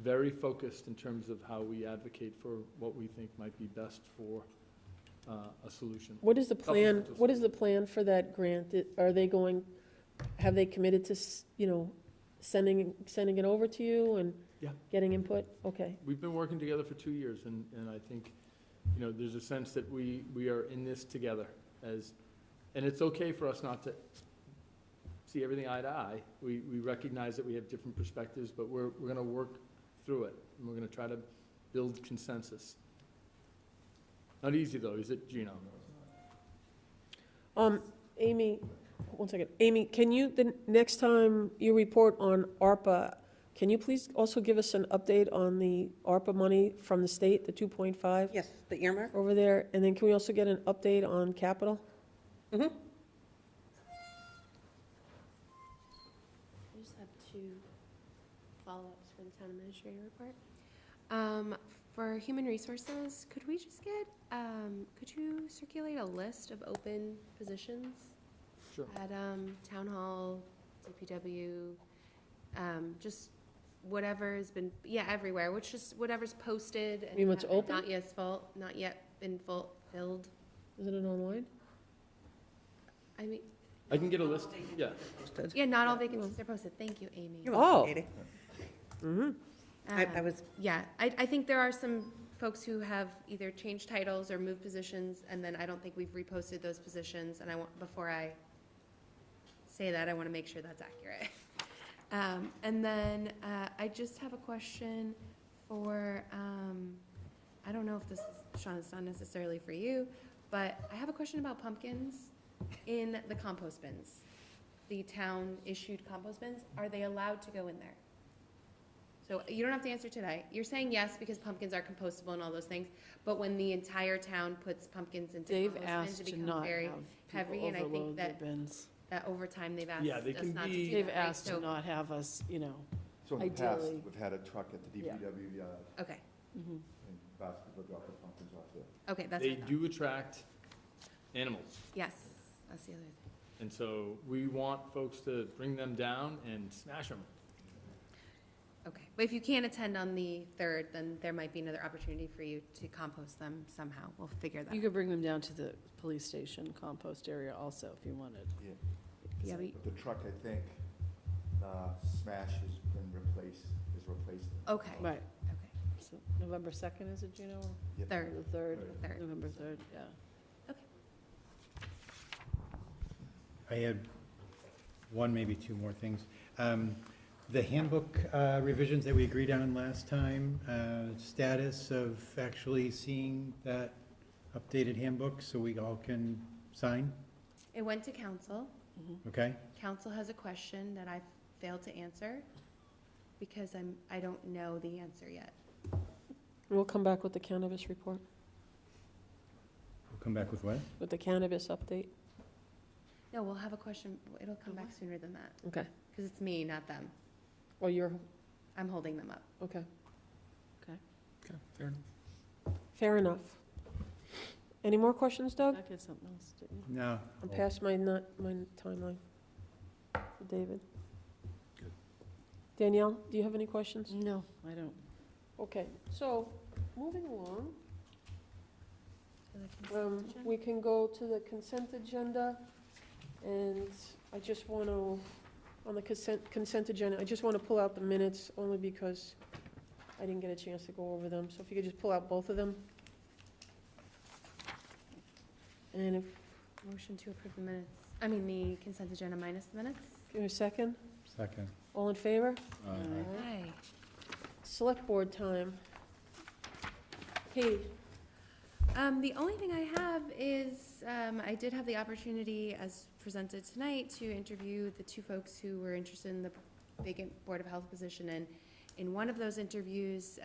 Speaker 13: very focused in terms of how we advocate for what we think might be best for a solution.
Speaker 2: What is the plan? What is the plan for that grant? Are they going? Have they committed to, you know, sending it over to you and getting input? Okay.
Speaker 13: We've been working together for 2 years, and I think, you know, there's a sense that we are in this together and it's okay for us not to see everything eye to eye. We recognize that we have different perspectives, but we're going to work through it, and we're going to try to build consensus. Not easy, though, is it, Gino?
Speaker 2: Amy, one second. Amy, can you, the next time you report on ARPA, can you please also give us an update on the ARPA money from the state, the 2.5?
Speaker 17: Yes, the earmark.
Speaker 2: Over there. And then can we also get an update on capital?
Speaker 3: I just have two. Town Administrator report. For human resources, could we just get, could you circulate a list of open positions?
Speaker 13: Sure.
Speaker 3: At Town Hall, DPW, just whatever's been, everywhere, which is whatever's posted. And
Speaker 2: mean what's open?
Speaker 3: Not yet been filled.
Speaker 2: Isn't it online?
Speaker 3: I mean.
Speaker 13: I can get a list, yeah.
Speaker 3: Yeah, not all vacancies are posted. Thank you, Amy.
Speaker 17: You're welcome, Katie.
Speaker 2: Mm-hmm.
Speaker 17: I was.
Speaker 3: Yeah, I think there are some folks who have either changed titles or moved positions, and then I don't think we've reposted those positions, and before I say that, I want to make sure that's accurate. And then I just have a question for, I don't know if this is, Sean, it's not necessarily for you, but I have a question about pumpkins in the compost bins. The town-issued compost bins, are they allowed to go in there? So you don't have to answer today. You're saying yes because pumpkins are compostable and all those things, but when the entire town puts pumpkins into compost bins, it becomes very heavy, and I think that that over time they've asked
Speaker 13: Yeah, they
Speaker 3: us
Speaker 13: can
Speaker 3: not to
Speaker 13: be-
Speaker 3: do
Speaker 19: They've
Speaker 3: that, right?
Speaker 19: asked to not have us,
Speaker 8: So in the past,
Speaker 19: ideally.
Speaker 8: we've had a truck at the DPW yard,
Speaker 3: Okay,
Speaker 8: and basketball drop the pumpkins off there.
Speaker 3: okay, that's
Speaker 13: They
Speaker 3: what I thought.
Speaker 13: do attract animals.
Speaker 3: Yes, that's the other thing.
Speaker 13: And so we want folks to bring them down and smash them.
Speaker 3: Okay, but if you can't attend on the 3rd, then there might be another opportunity for you to compost them somehow. We'll figure that
Speaker 19: You
Speaker 3: out.
Speaker 19: could bring them down to the police station compost area also if you wanted.
Speaker 8: Yeah.
Speaker 3: Yeah,
Speaker 8: But the truck, I think, smash has been replaced.
Speaker 3: Okay.
Speaker 19: Right.
Speaker 3: Okay.
Speaker 19: So November 2nd, is it, Gino? or
Speaker 8: Yep.
Speaker 3: 3rd.
Speaker 19: The 3rd?
Speaker 3: Third.
Speaker 19: November 3rd, yeah.
Speaker 4: I had one, maybe two more things. The handbook revisions that we agreed on last time, status of actually seeing that updated handbook so we all can sign,
Speaker 3: It went to council.
Speaker 4: okay?
Speaker 3: Council has a question that I failed to answer because I don't know the answer yet.
Speaker 2: We'll come back with the cannabis report,
Speaker 4: We'll come back with what?
Speaker 2: with the cannabis update.
Speaker 3: No, we'll have a question. It'll come back sooner than that
Speaker 2: Okay.
Speaker 3: because it's me, not them.
Speaker 2: Well, you're,
Speaker 3: I'm holding them up.
Speaker 2: okay.
Speaker 13: Okay, fair enough.
Speaker 2: Fair enough. Any more questions, Doug?
Speaker 19: Doug had something else, didn't you?
Speaker 4: No.
Speaker 2: I'm past my timeline for David.
Speaker 13: Good.
Speaker 2: Danielle, do you have any questions?
Speaker 19: No, I don't.
Speaker 2: Okay, so, moving along,
Speaker 3: So the consent agenda?
Speaker 2: we can go to the consent agenda, and I just want to, on the consent agenda, I just want to pull out the minutes, only because I didn't get a chance to go over them, so if you could just pull out both of them. And if,
Speaker 3: Motion to approve the minutes. I mean, the consent agenda minus the minutes.
Speaker 2: give me a second,
Speaker 4: Second.
Speaker 2: all in favor?
Speaker 3: Aye.
Speaker 2: Select board time. Katie?
Speaker 3: The only thing I have is, I did have the opportunity, as presented tonight, to interview the two folks who were interested in the vacant Board of Health position. And in one of those interviews,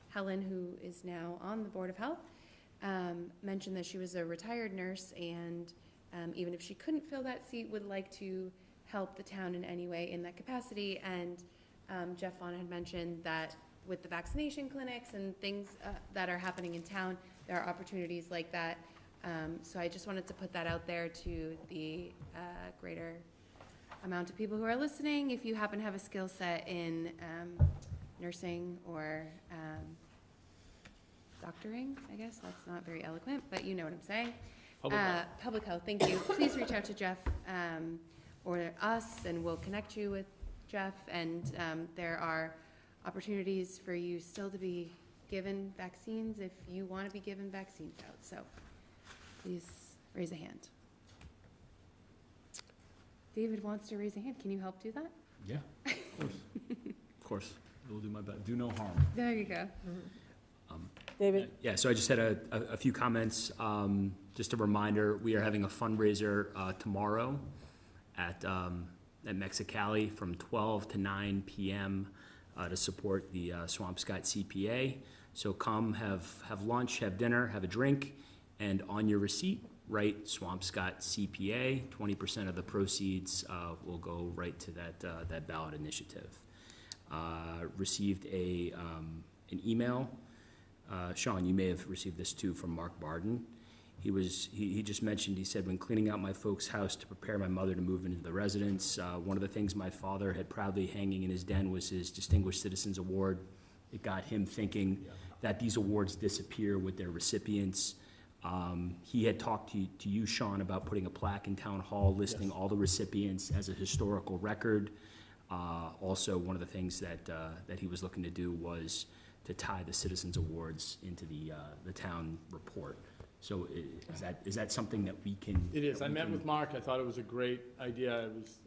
Speaker 3: Helen, who is now on the Board of Health, mentioned that she was a retired nurse and even if she couldn't fill that seat, would like to help the town in any way in that capacity. And Jeff Vaughn had mentioned that with the vaccination clinics and things that are happening in town, there are opportunities like that. So I just wanted to put that out there to the greater amount of people who are listening. If you happen to have a skill set in nursing or doctoring, I guess, that's not very eloquent, but you know what I'm saying. Public health, thank you. Please reach out to Jeff or us, and we'll connect you with Jeff. And there are opportunities for you still to be given vaccines if you want to be given vaccines out. So please raise a hand. David wants to raise a hand. Can you help do that?
Speaker 15: Yeah, of course. Of course, I will do my best. Do no harm.
Speaker 3: There you go.
Speaker 2: David?
Speaker 15: Yeah, so I just had a few comments. Just a reminder, we are having a fundraiser tomorrow at Mexicali from 12 to 9 p.m. To support the Swampscott CPA. So come, have lunch, have dinner, have a drink, and on your receipt, write Swampscott CPA. 20% of the proceeds will go right to that ballot initiative. received an email. Sean, you may have received this too, from Mark Barden. He just mentioned, he said, when cleaning out my folks' house to prepare my mother to move into the residence, one of the things my father had proudly hanging in his den was his Distinguished Citizens Award. It got him thinking that these awards disappear with their recipients. He had talked to you, Sean, about putting a plaque in Town Hall listing all the recipients as a historical record. Also, one of the things that he was looking to do was to tie the Citizens Awards into the town report. So is that something that we can?
Speaker 13: It is. I met with Mark. I thought it was a great idea. I was,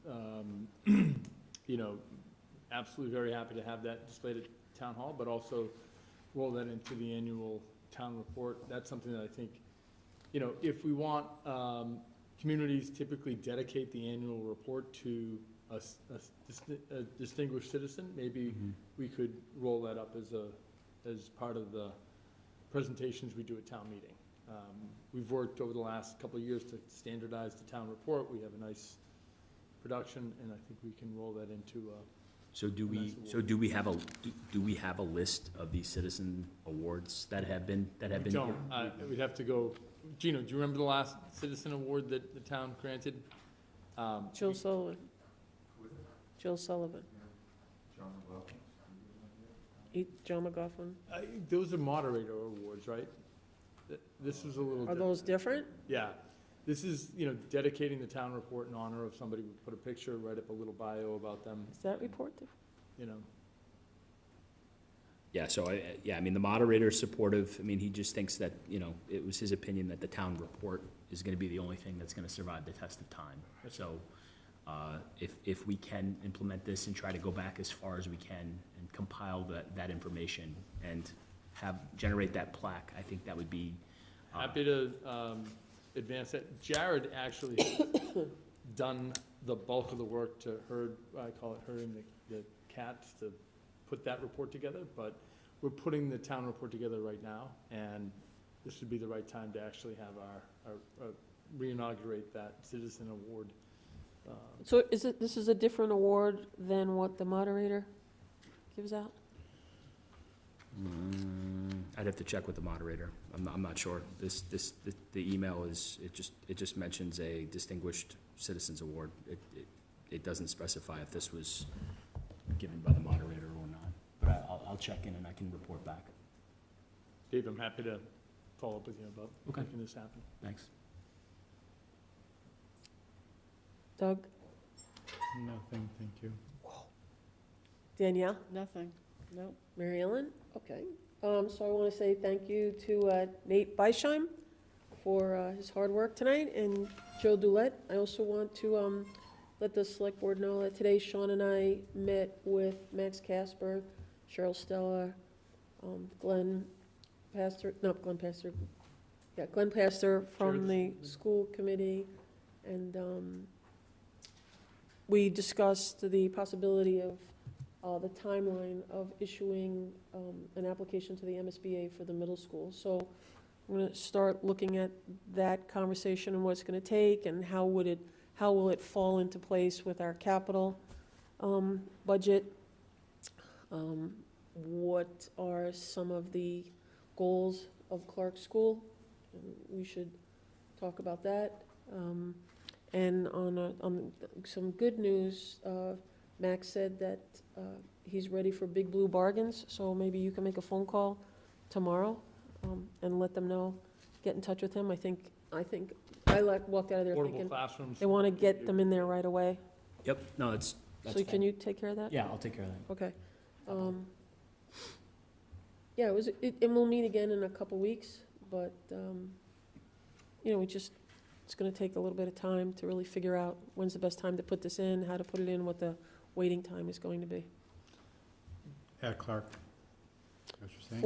Speaker 13: absolutely very happy to have that displayed at Town Hall, but also roll that into the annual town report. That's something that I think, if we want, communities typically dedicate the annual report to a distinguished citizen. Maybe we could roll that up as part of the presentations we do at town meeting. We've worked over the last couple of years to standardize the town report. We have a nice production, and I think we can roll that into.
Speaker 15: So do we have a list of these citizen awards that have been?
Speaker 13: We don't. We'd have to go. Gino, do you remember the last citizen award that the town granted?
Speaker 2: Jill Sullivan. Jill Sullivan. John McGoffin.
Speaker 13: Those are moderator awards, right? This was a little.
Speaker 2: Are those different?
Speaker 13: Yeah. This is, dedicating the town report in honor of somebody. We put a picture, write up a little bio about them.
Speaker 2: Is that report different?
Speaker 15: Yeah, so I mean, the moderator is supportive. I mean, he just thinks that, it was his opinion that the town report is gonna be the only thing that's gonna survive the test of time. So, if we can implement this and try to go back as far as we can and compile that information and generate that plaque, I think that would be.
Speaker 13: Happy to, advance that. Jared actually done the bulk of the work to I call it herding the cats, to put that report together, but we're putting the town report together right now, and this would be the right time to actually have our re-inaugurate that citizen award.
Speaker 2: So this is a different award than what the moderator gives out?
Speaker 15: I'd have to check with the moderator. I'm not sure. The email it just mentions a Distinguished Citizens Award. It doesn't specify if this was given by the moderator or not. But I'll check in and I can report back.
Speaker 13: Dave, I'm happy to follow up with you about making this happen.
Speaker 15: Thanks.
Speaker 2: Doug?
Speaker 4: Nothing, thank you.
Speaker 2: Danielle?
Speaker 19: Nothing, nope.
Speaker 2: Mary Ellen? Okay. So I want to say thank you to Nate Beisheim for his hard work tonight, and Joe Dulett. I also want to let the select board know that today Sean and I met with Max Casper, Cheryl Stella, Glenn Pastor from the school committee, and we discussed the possibility of the timeline of issuing an application to the MSBA for the middle school. So I'm going to start looking at that conversation and what it's going to take, and how will it fall into place with our capital budget. What are some of the goals of Clark School? We should talk about that. And on some good news, Max said that he's ready for Big Blue bargains, so maybe you can make a phone call tomorrow and let them know, get in touch with him. I think I walked out of there thinking they want to get them in there right away.
Speaker 15: Yep, no, that's
Speaker 2: So
Speaker 15: fine.
Speaker 2: can you take care of that?
Speaker 15: Yeah, I'll take care of that.
Speaker 2: Okay. Yeah, and we'll meet again in a couple weeks, but, it's going to take a little bit of time to really figure out when's the best time to put this in, how to put it in, what the waiting time is going to be.
Speaker 4: At Clark. What you're saying?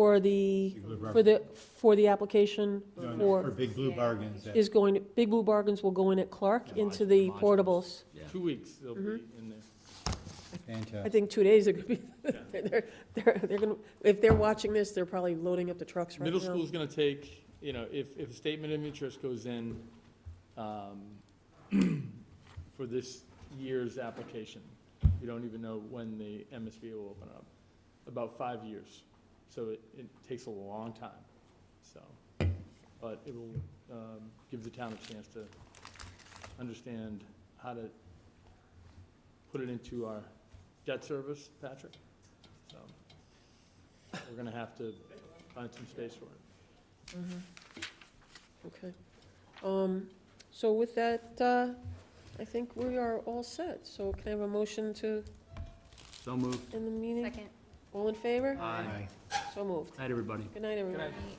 Speaker 2: For the application
Speaker 4: for Big Blue bargains.
Speaker 2: Big Blue bargains will go in at Clark into the portables.
Speaker 13: 2 weeks they'll be in there.
Speaker 4: Fantastic.
Speaker 2: I think 2 days are going to be, they're going to, if they're watching this, they're probably loading up the trucks right now.
Speaker 13: Middle school's going to take, if a statement of interest goes in for this year's application, We don't even know when the MSB will open up. About 5 years. So it takes a long time, so. But it will give the town a chance to understand how to put it into our debt service, Patrick. So we're gonna have to find some space for it.
Speaker 2: Okay. So with that, I think we are all set. So can I have a motion to
Speaker 15: So moved.
Speaker 2: end the meeting?
Speaker 3: Second.
Speaker 2: All in favor?
Speaker 15: Aye.
Speaker 2: So moved.
Speaker 15: Night, everybody.
Speaker 2: Good night, everyone.
Speaker 13: Good night.